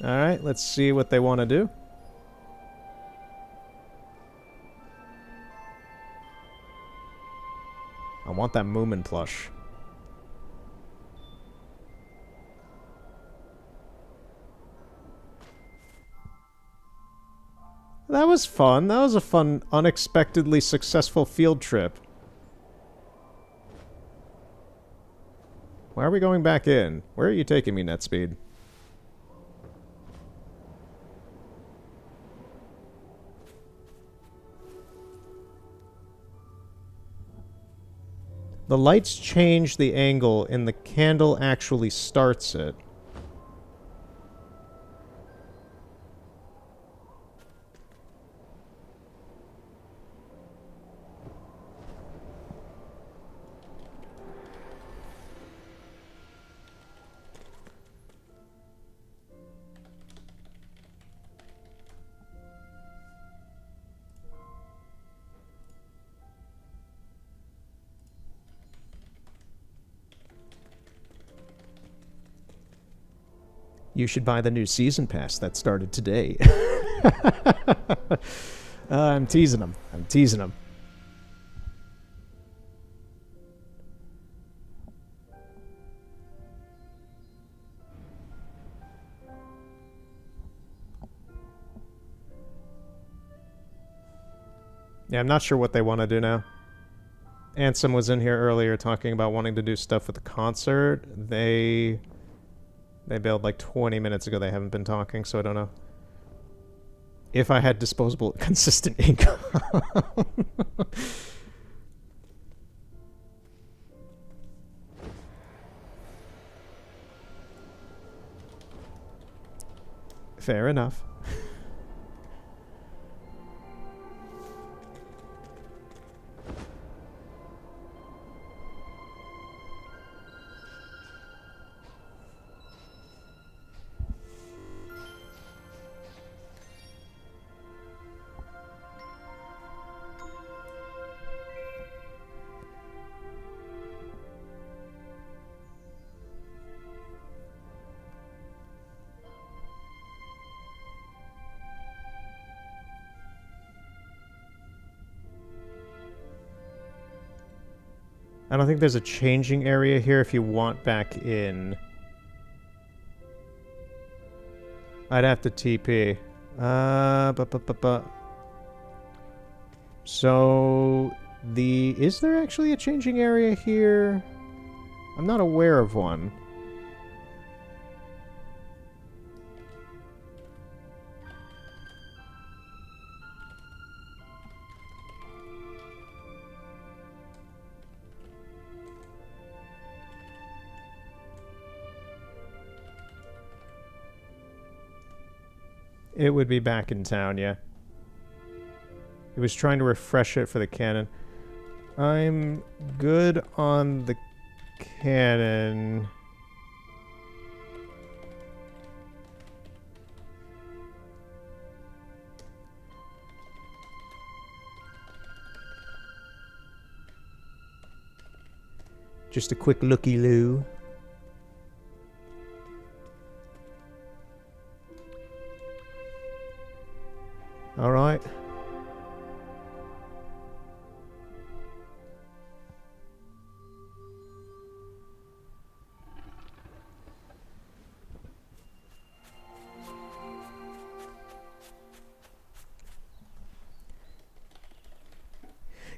All right, let's see what they want to do. I want that Moomin plush. That was fun. That was a fun, unexpectedly successful field trip. Why are we going back in? Where are you taking me, NetSpeed? The lights change the angle and the candle actually starts it. You should buy the new season pass that started today. I'm teasing them. I'm teasing them. Yeah, I'm not sure what they want to do now. Ansem was in here earlier talking about wanting to do stuff with the concert. They bailed like 20 minutes ago. They haven't been talking, so I don't know. If I had disposable, consistent income. Fair enough. I don't think there's a changing area here if you want back in. I'd have to TP. So, is there actually a changing area here? I'm not aware of one. It would be back in town, yeah. It was trying to refresh it for the cannon. I'm good on the cannon. Just a quick looky-loo. All right.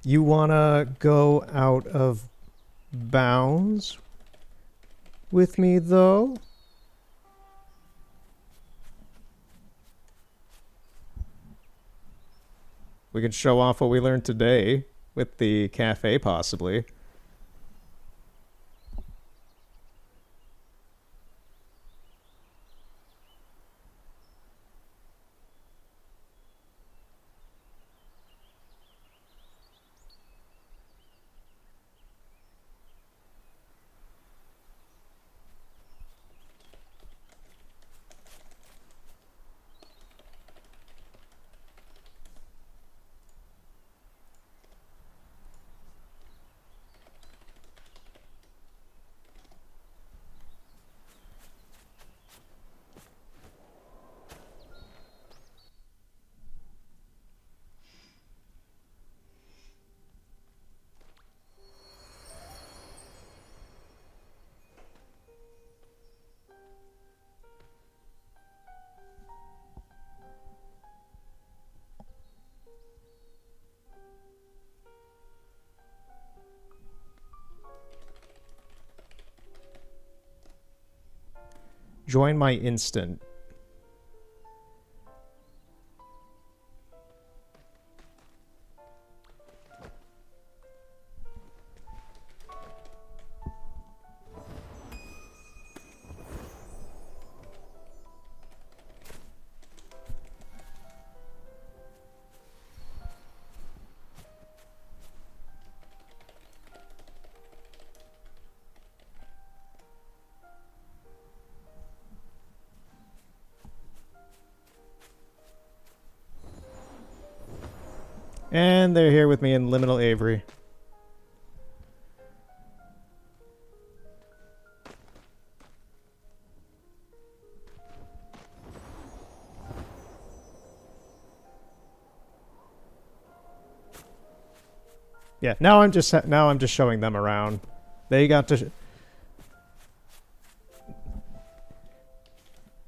You wanna go out of bounds with me, though? We can show off what we learned today with the cafe, possibly. Join my instant. And they're here with me in Liminal Avery. Yeah, now I'm just showing them around. They got to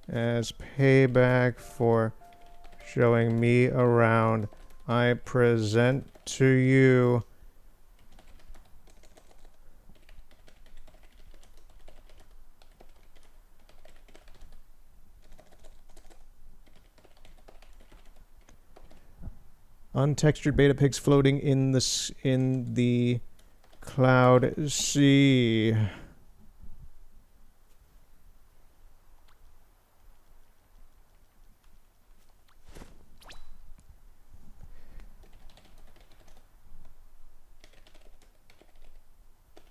as payback for showing me around. I present to you untextured beta pigs floating in the cloud sea.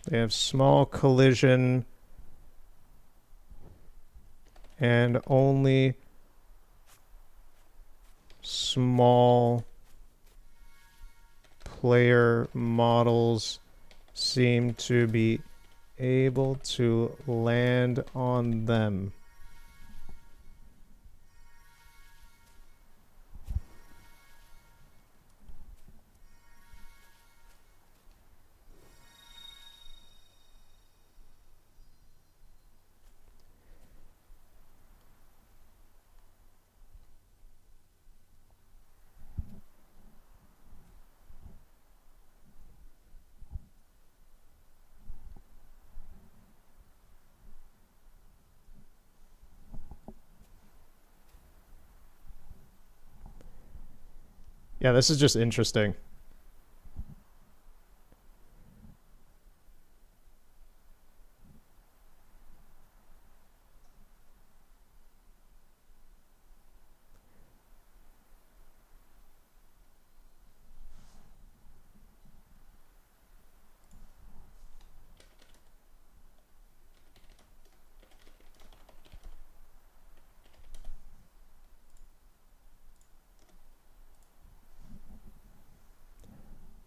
They have small collision and only small player models seem to be able to land on them. Yeah, this is just interesting.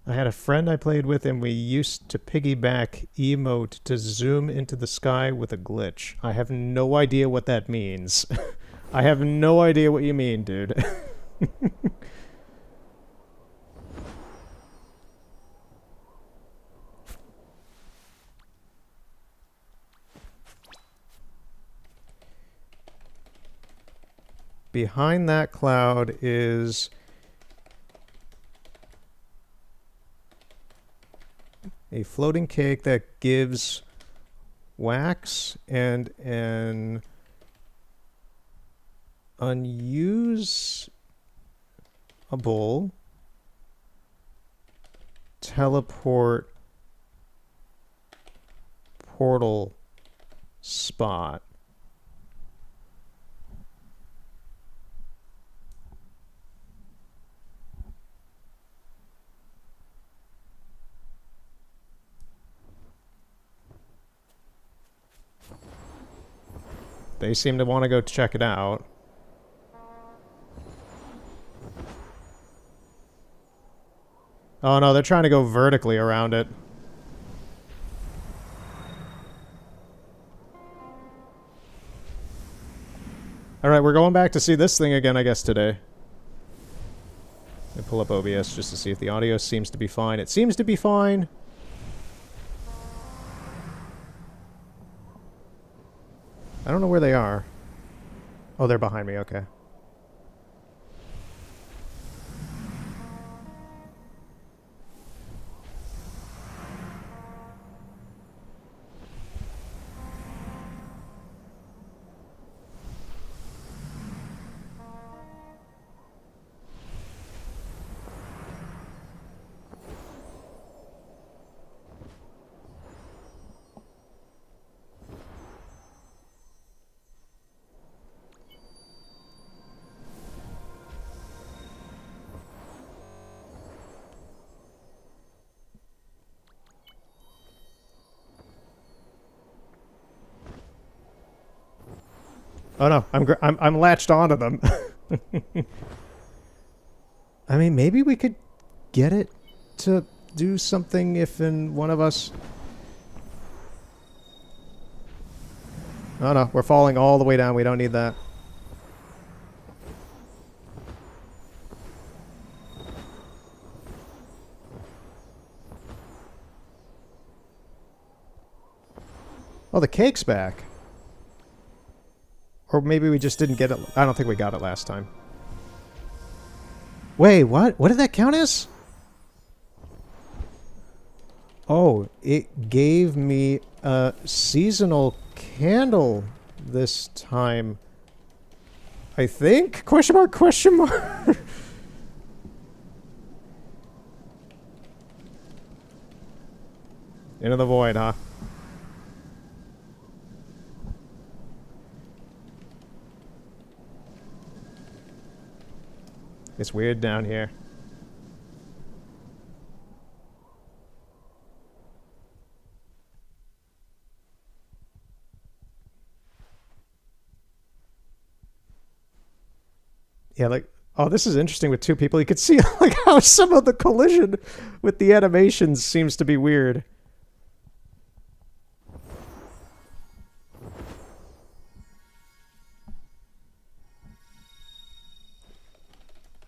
I had a friend I played with, and we used to piggyback emote to zoom into the sky with a glitch. I have no idea what that means. I have no idea what you mean, dude. Behind that cloud is a floating cake that gives wax and an unusable teleport portal spot. They seem to want to go check it out. Oh no, they're trying to go vertically around it. Alright, we're going back to see this thing again, I guess, today. I pull up OBS just to see if the audio seems to be fine. It seems to be fine. I don't know where they are. Oh, they're behind me, okay. Oh no, I'm latched onto them. I mean, maybe we could get it to do something if one of us... Oh no, we're falling all the way down. We don't need that. Oh, the cake's back. Or maybe we just didn't get it. I don't think we got it last time. Wait, what? What did that count as? Oh, it gave me a seasonal candle this time. I think? Question mark, question mark. Into the void, huh? It's weird down here. Yeah, like, oh, this is interesting with two people. You could see like how some of the collision with the animations seems to be weird.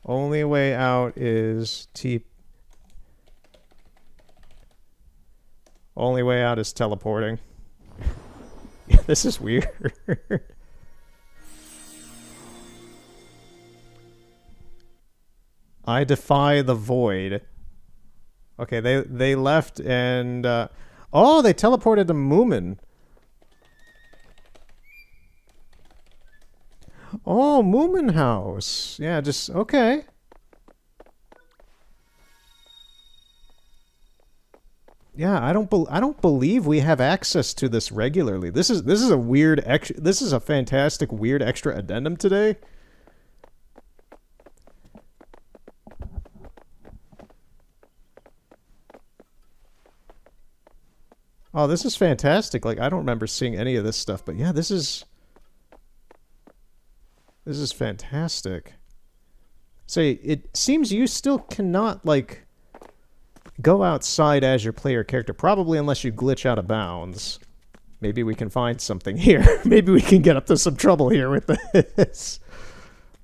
Only way out is Only way out is teleporting. This is weird. I defy the void. Okay, they left and oh, they teleported to Moomin. Oh, Moomin House. Yeah, just okay. Yeah, I don't believe we have access to this regularly. This is a weird this is a fantastic weird extra addendum today. Oh, this is fantastic. Like, I don't remember seeing any of this stuff, but yeah, this is fantastic. Say, it seems you still cannot, like, go outside as your player character, probably unless you glitch out of bounds. Maybe we can find something here. Maybe we can get up to some trouble here with this.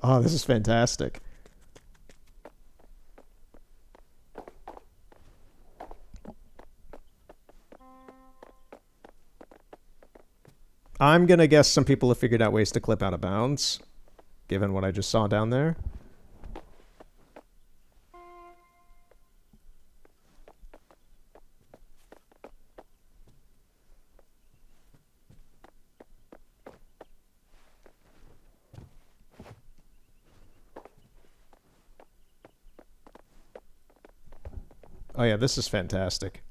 Oh, this is fantastic. I'm going to guess some people have figured out ways to clip out of bounds, given what I just saw down there. Oh yeah, this is fantastic.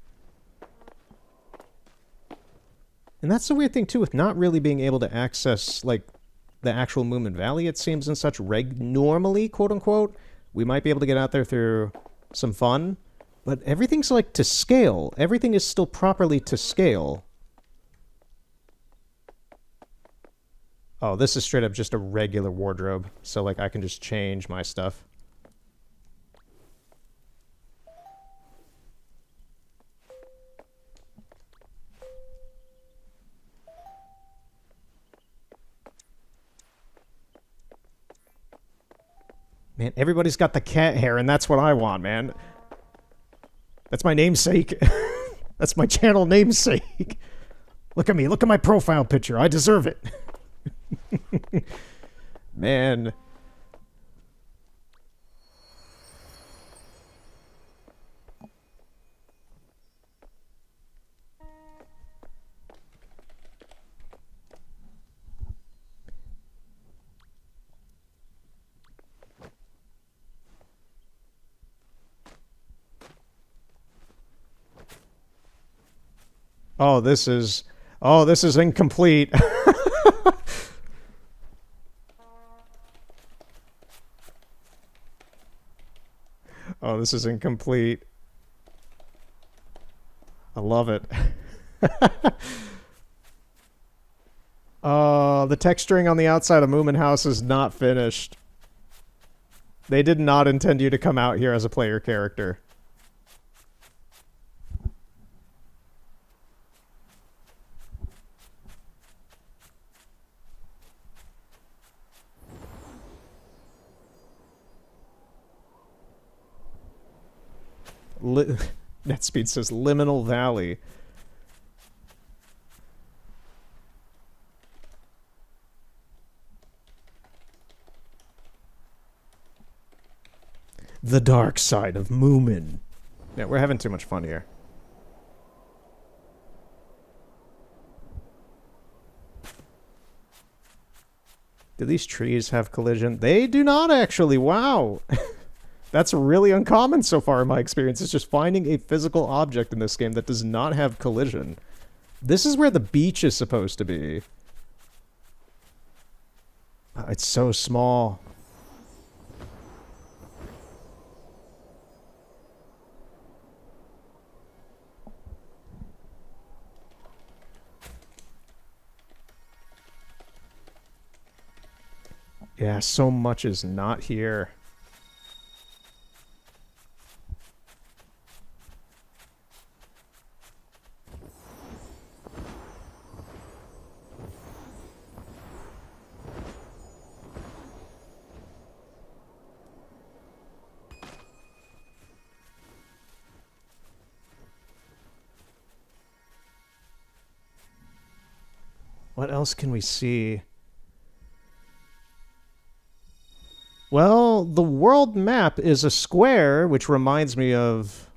And that's the weird thing, too, with not really being able to access, like, the actual Moomin Valley, it seems, in such normally, quote-unquote. We might be able to get out there through some fun, but everything's, like, to scale. Everything is still properly to scale. Oh, this is straight up just a regular wardrobe, so, like, I can just change my stuff. Man, everybody's got the cat hair, and that's what I want, man. That's my namesake. That's my channel namesake. Look at me. Look at my profile picture. I deserve it. Man. Oh, this is incomplete. Oh, this is incomplete. I love it. The texturing on the outside of Moomin House is not finished. They did not intend you to come out here as a player character. NetSpeed says Liminal Valley. The dark side of Moomin. Yeah, we're having too much fun here. Do these trees have collision? They do not, actually. Wow. That's really uncommon so far in my experience. It's just finding a physical object in this game that does not have collision. This is where the beach is supposed to be. It's so small. Yeah, so much is not here. What else can we see? Well, the world map is a square, which reminds me of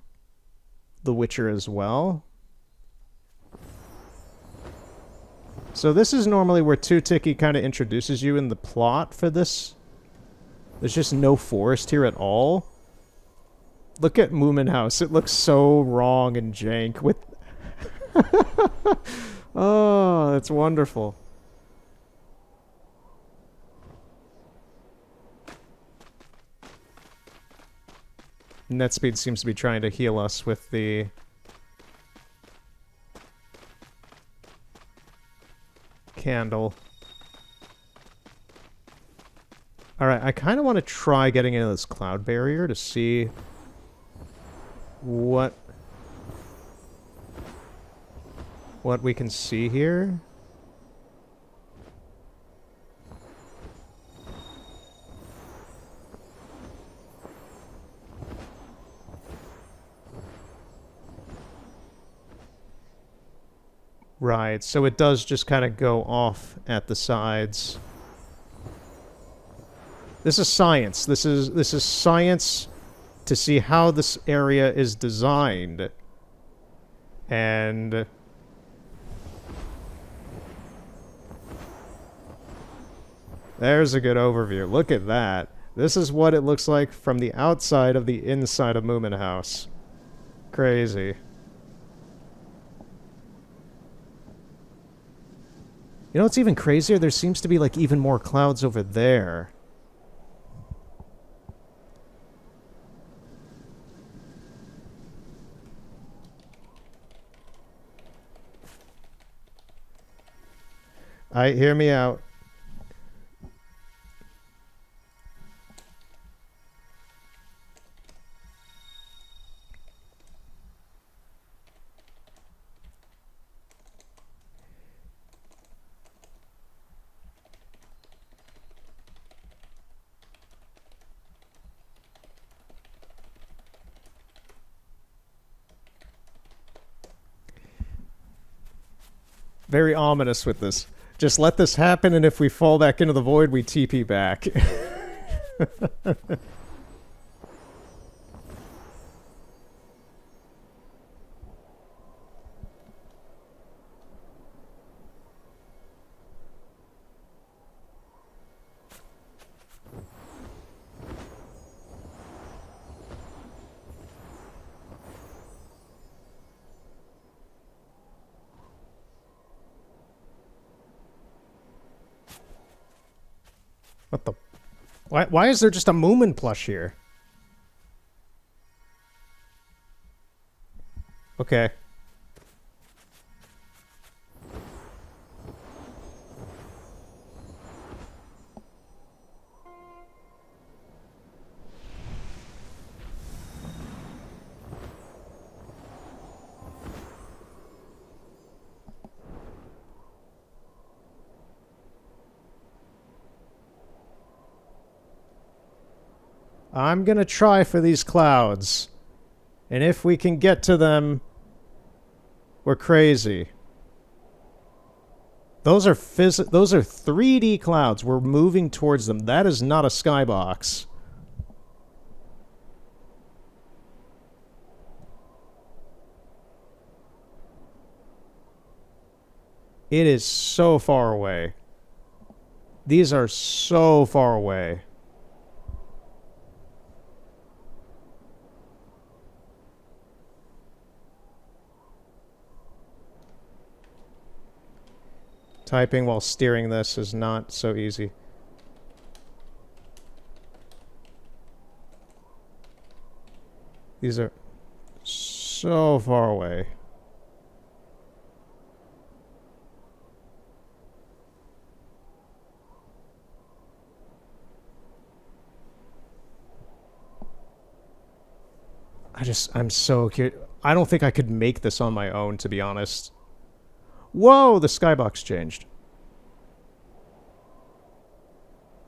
The Witcher as well. So this is normally where Two Tiki kind of introduces you in the plot for this. There's just no forest here at all. Look at Moomin House. It looks so wrong and jank with... Oh, it's wonderful. NetSpeed seems to be trying to heal us with the... candle. Alright, I kind of want to try getting into this cloud barrier to see what we can see here. Right, so it does just kind of go off at the sides. This is science. This is science to see how this area is designed. And there's a good overview. Look at that. This is what it looks like from the outside of the inside of Moomin House. Crazy. You know what's even crazier? There seems to be like even more clouds over there. Hear me out. Very ominous with this. Just let this happen, and if we fall back into the void, we TP back. What the? Why is there just a Moomin plush here? Okay. I'm gonna try for these clouds. And if we can get to them, we're crazy. Those are 3D clouds. We're moving towards them. That is not a skybox. It is so far away. These are so far away. Typing while steering this is not so easy. These are so far away. I'm so curious. I don't think I could make this on my own, to be honest. Whoa, the skybox changed.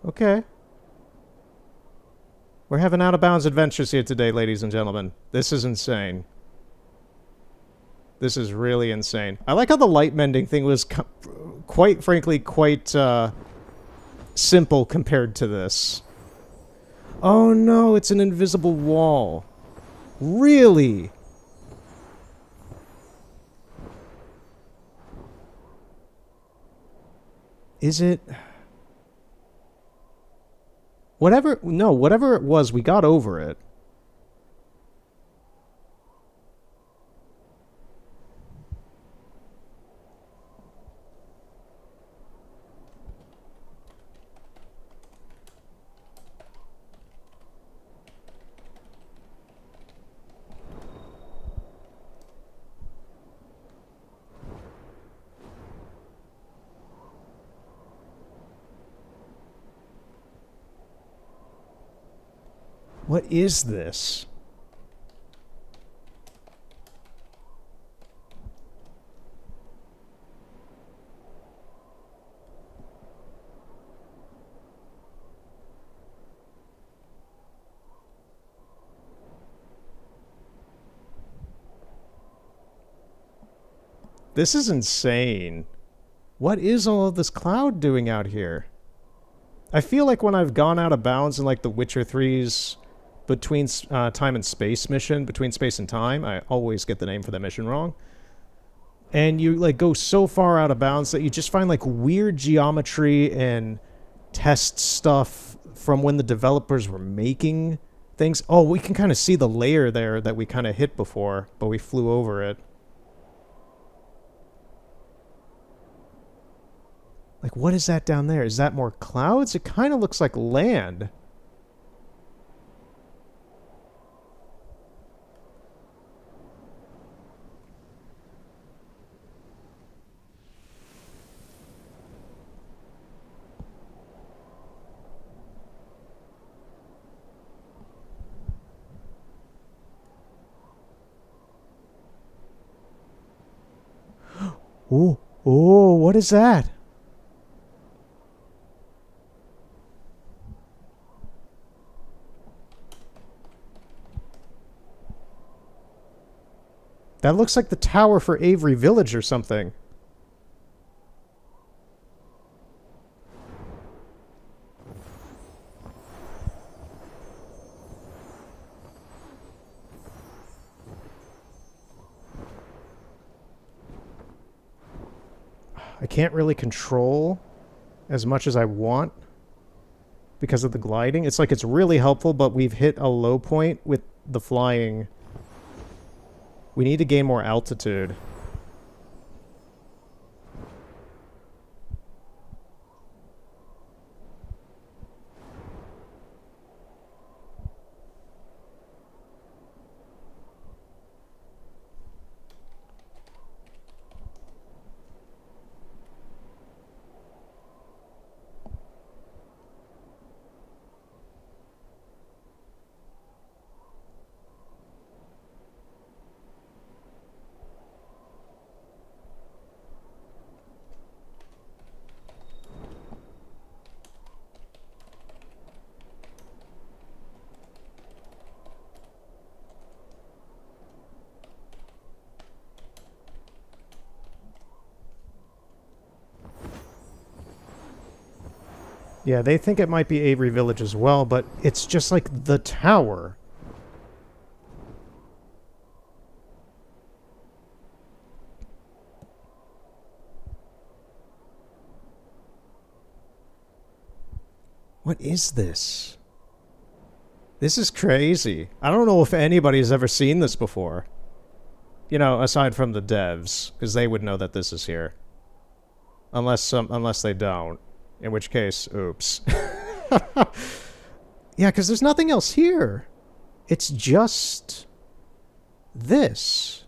Okay. We're having out-of-bounds adventures here today, ladies and gentlemen. This is insane. This is really insane. I like how the light mending thing was, quite frankly, quite simple compared to this. Oh no, it's an invisible wall. Really? Is it? Whatever it was, we got over it. What is this? This is insane. What is all of this cloud doing out here? I feel like when I've gone out of bounds in like the Witcher 3's between time and space mission, between space and time, I always get the name for that mission wrong. And you like go so far out of bounds that you just find like weird geometry and test stuff from when the developers were making things. Oh, we can kind of see the layer there that we kind of hit before, but we flew over it. Like, what is that down there? Is that more clouds? It kind of looks like land. Oh, oh, what is that? That looks like the tower for Avery Village or something. I can't really control as much as I want because of the gliding. It's like it's really helpful, but we've hit a low point with the flying. We need to gain more altitude. Yeah, they think it might be Avery Village as well, but it's just like the tower. What is this? This is crazy. I don't know if anybody's ever seen this before. You know, aside from the devs, because they would know that this is here. Unless they don't. In which case, oops. Yeah, because there's nothing else here. It's just this.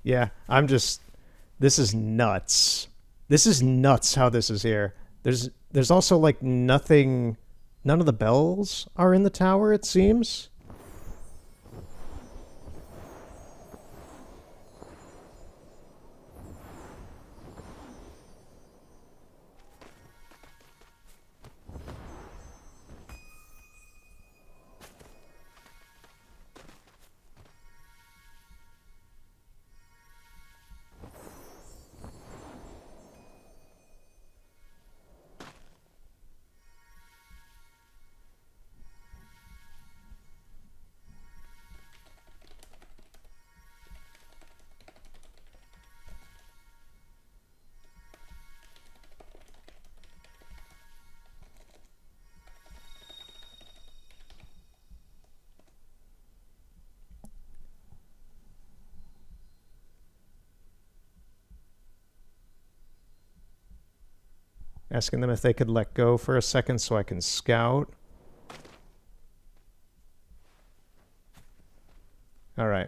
Yeah, I'm just. This is nuts. This is nuts how this is here. There's also like nothing. None of the bells are in the tower, it seems. Asking them if they could let go for a second so I can scout. All right.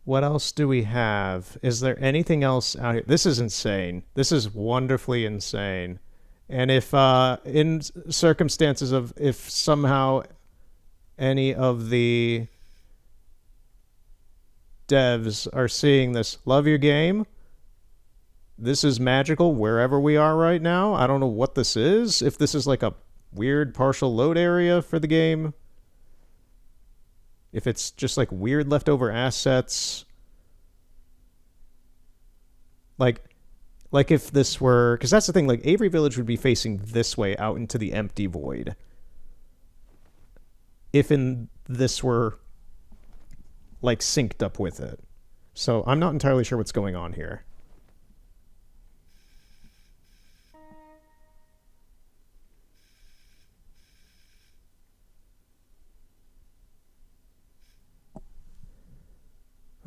What else do we have? Is there anything else out here? This is insane. This is wonderfully insane. And if, in circumstances of, if somehow any of the devs are seeing this, love your game. This is magical wherever we are right now. I don't know what this is. If this is like a weird partial load area for the game. If it's just like weird leftover assets. Like if this were, because that's the thing, like Avery Village would be facing this way out into the empty void. If this were like synced up with it. So I'm not entirely sure what's going on here.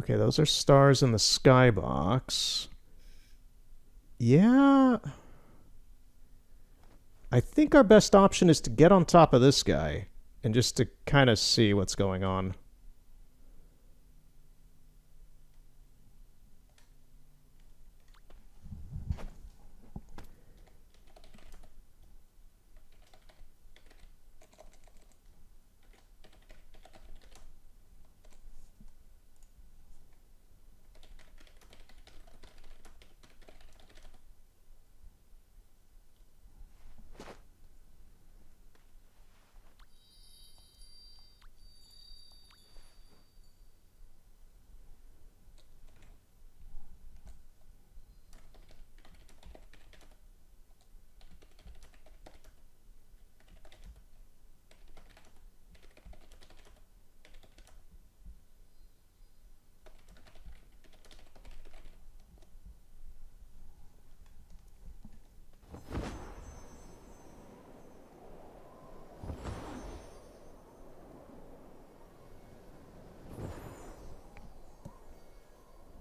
Okay, those are stars in the skybox. Yeah. I think our best option is to get on top of this guy and just to kind of see what's going on.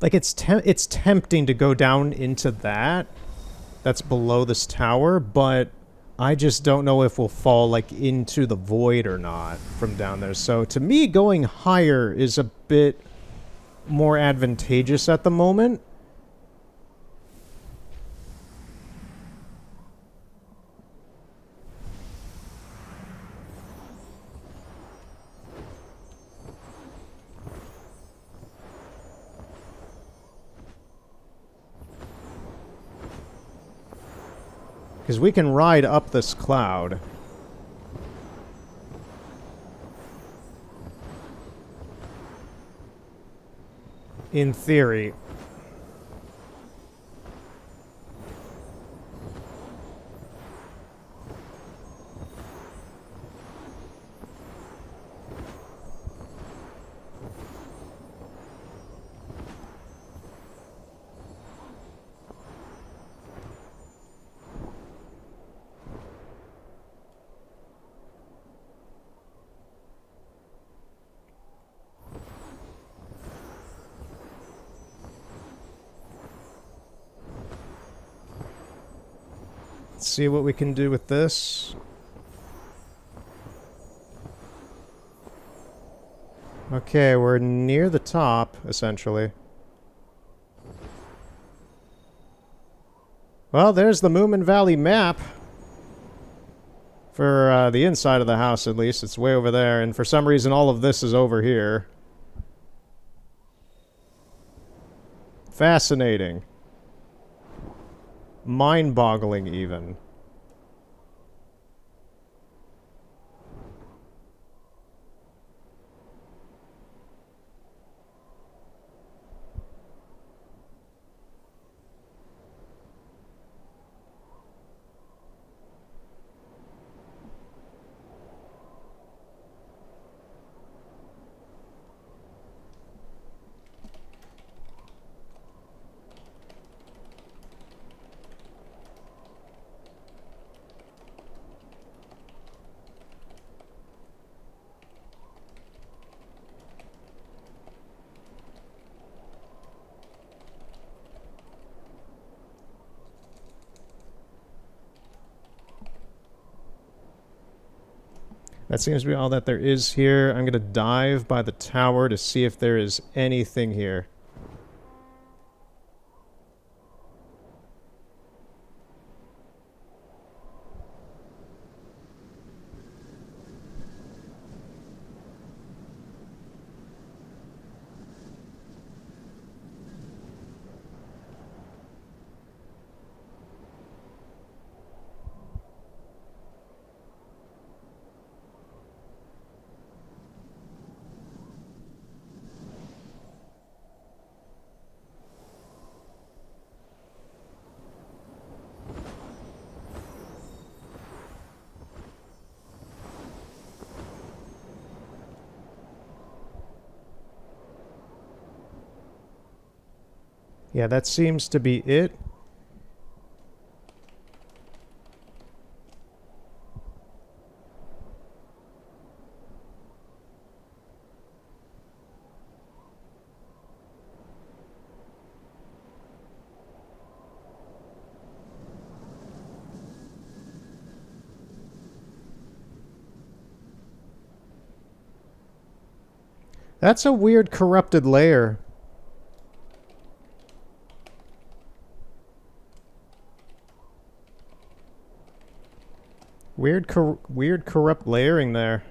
Like it's tempting to go down into that's below this tower, but I just don't know if we'll fall like into the void or not from down there. So to me, going higher is a bit more advantageous at the moment. Because we can ride up this cloud. In theory. Let's see what we can do with this. Okay, we're near the top, essentially. Well, there's the Moomin Valley map. For the inside of the house, at least. It's way over there, and for some reason all of this is over here. Fascinating. Mind-boggling, even. That seems to be all that there is here. I'm gonna dive by the tower to see if there is anything here. Yeah, that seems to be it. That's a weird corrupted layer. Weird corrupt layering there.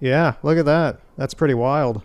Yeah, look at that. That's pretty wild.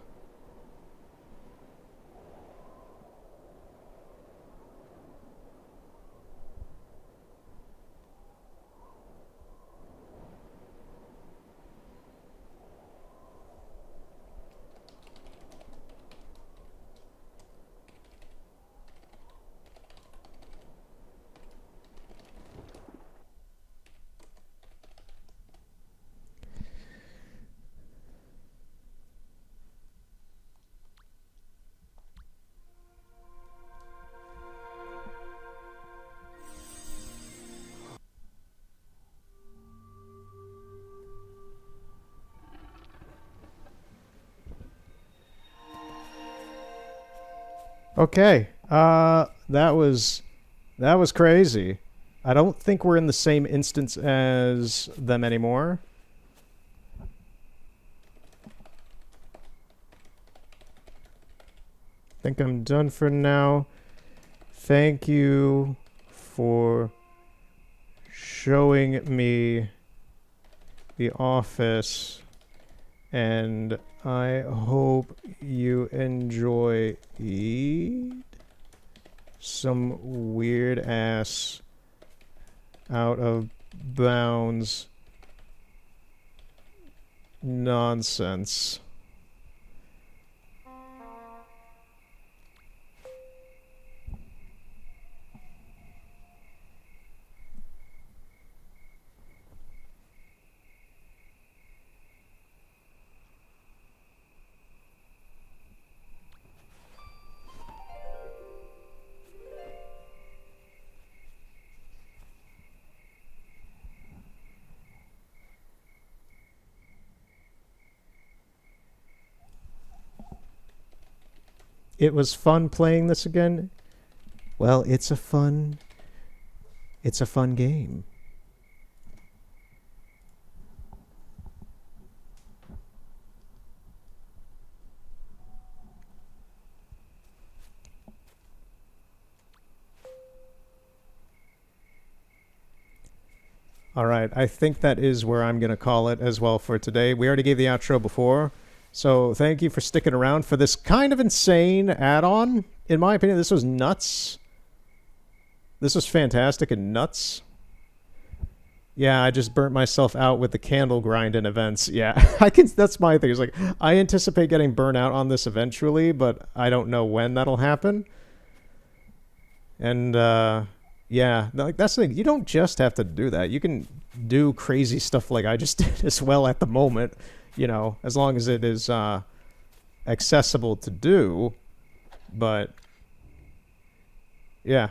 Okay. That was crazy. I don't think we're in the same instance as them anymore. I think I'm done for now. Thank you for showing me the office, and I hope you enjoy some weird ass out of bounds nonsense. It was fun playing this again. Well, it's a fun game. All right, I think that is where I'm going to call it as well for today. We already gave the outro before, so thank you for sticking around for this kind of insane add-on. In my opinion, this was nuts. This was fantastic and nuts. Yeah, I just burnt myself out with the candle grinding events. Yeah, that's my thing. It's like, I anticipate getting burnt out on this eventually, but I don't know when that'll happen. And, yeah, like that's the thing. You don't just have to do that. You can do crazy stuff like I just did as well at the moment, as long as it is accessible to do. But, yeah.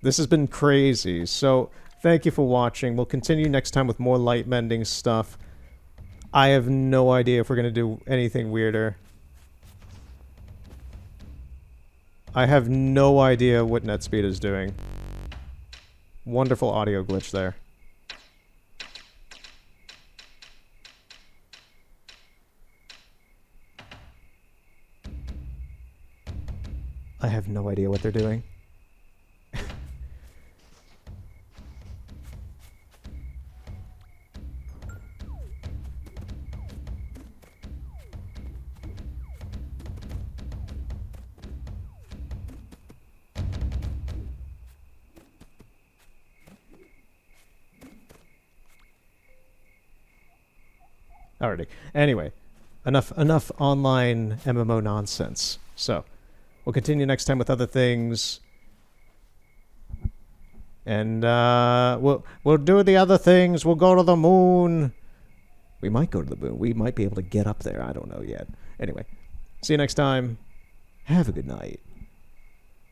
This has been crazy. So, thank you for watching. We'll continue next time with more light mending stuff. I have no idea if we're going to do anything weirder. I have no idea what NetSpeed is doing. Wonderful audio glitch there. I have no idea what they're doing. Alrighty. Anyway, enough online MMO nonsense. So, we'll continue next time with other things. And we'll do the other things. We'll go to the moon. We might go to the moon. We might be able to get up there. I don't know yet. Anyway, see you next time. Have a good night.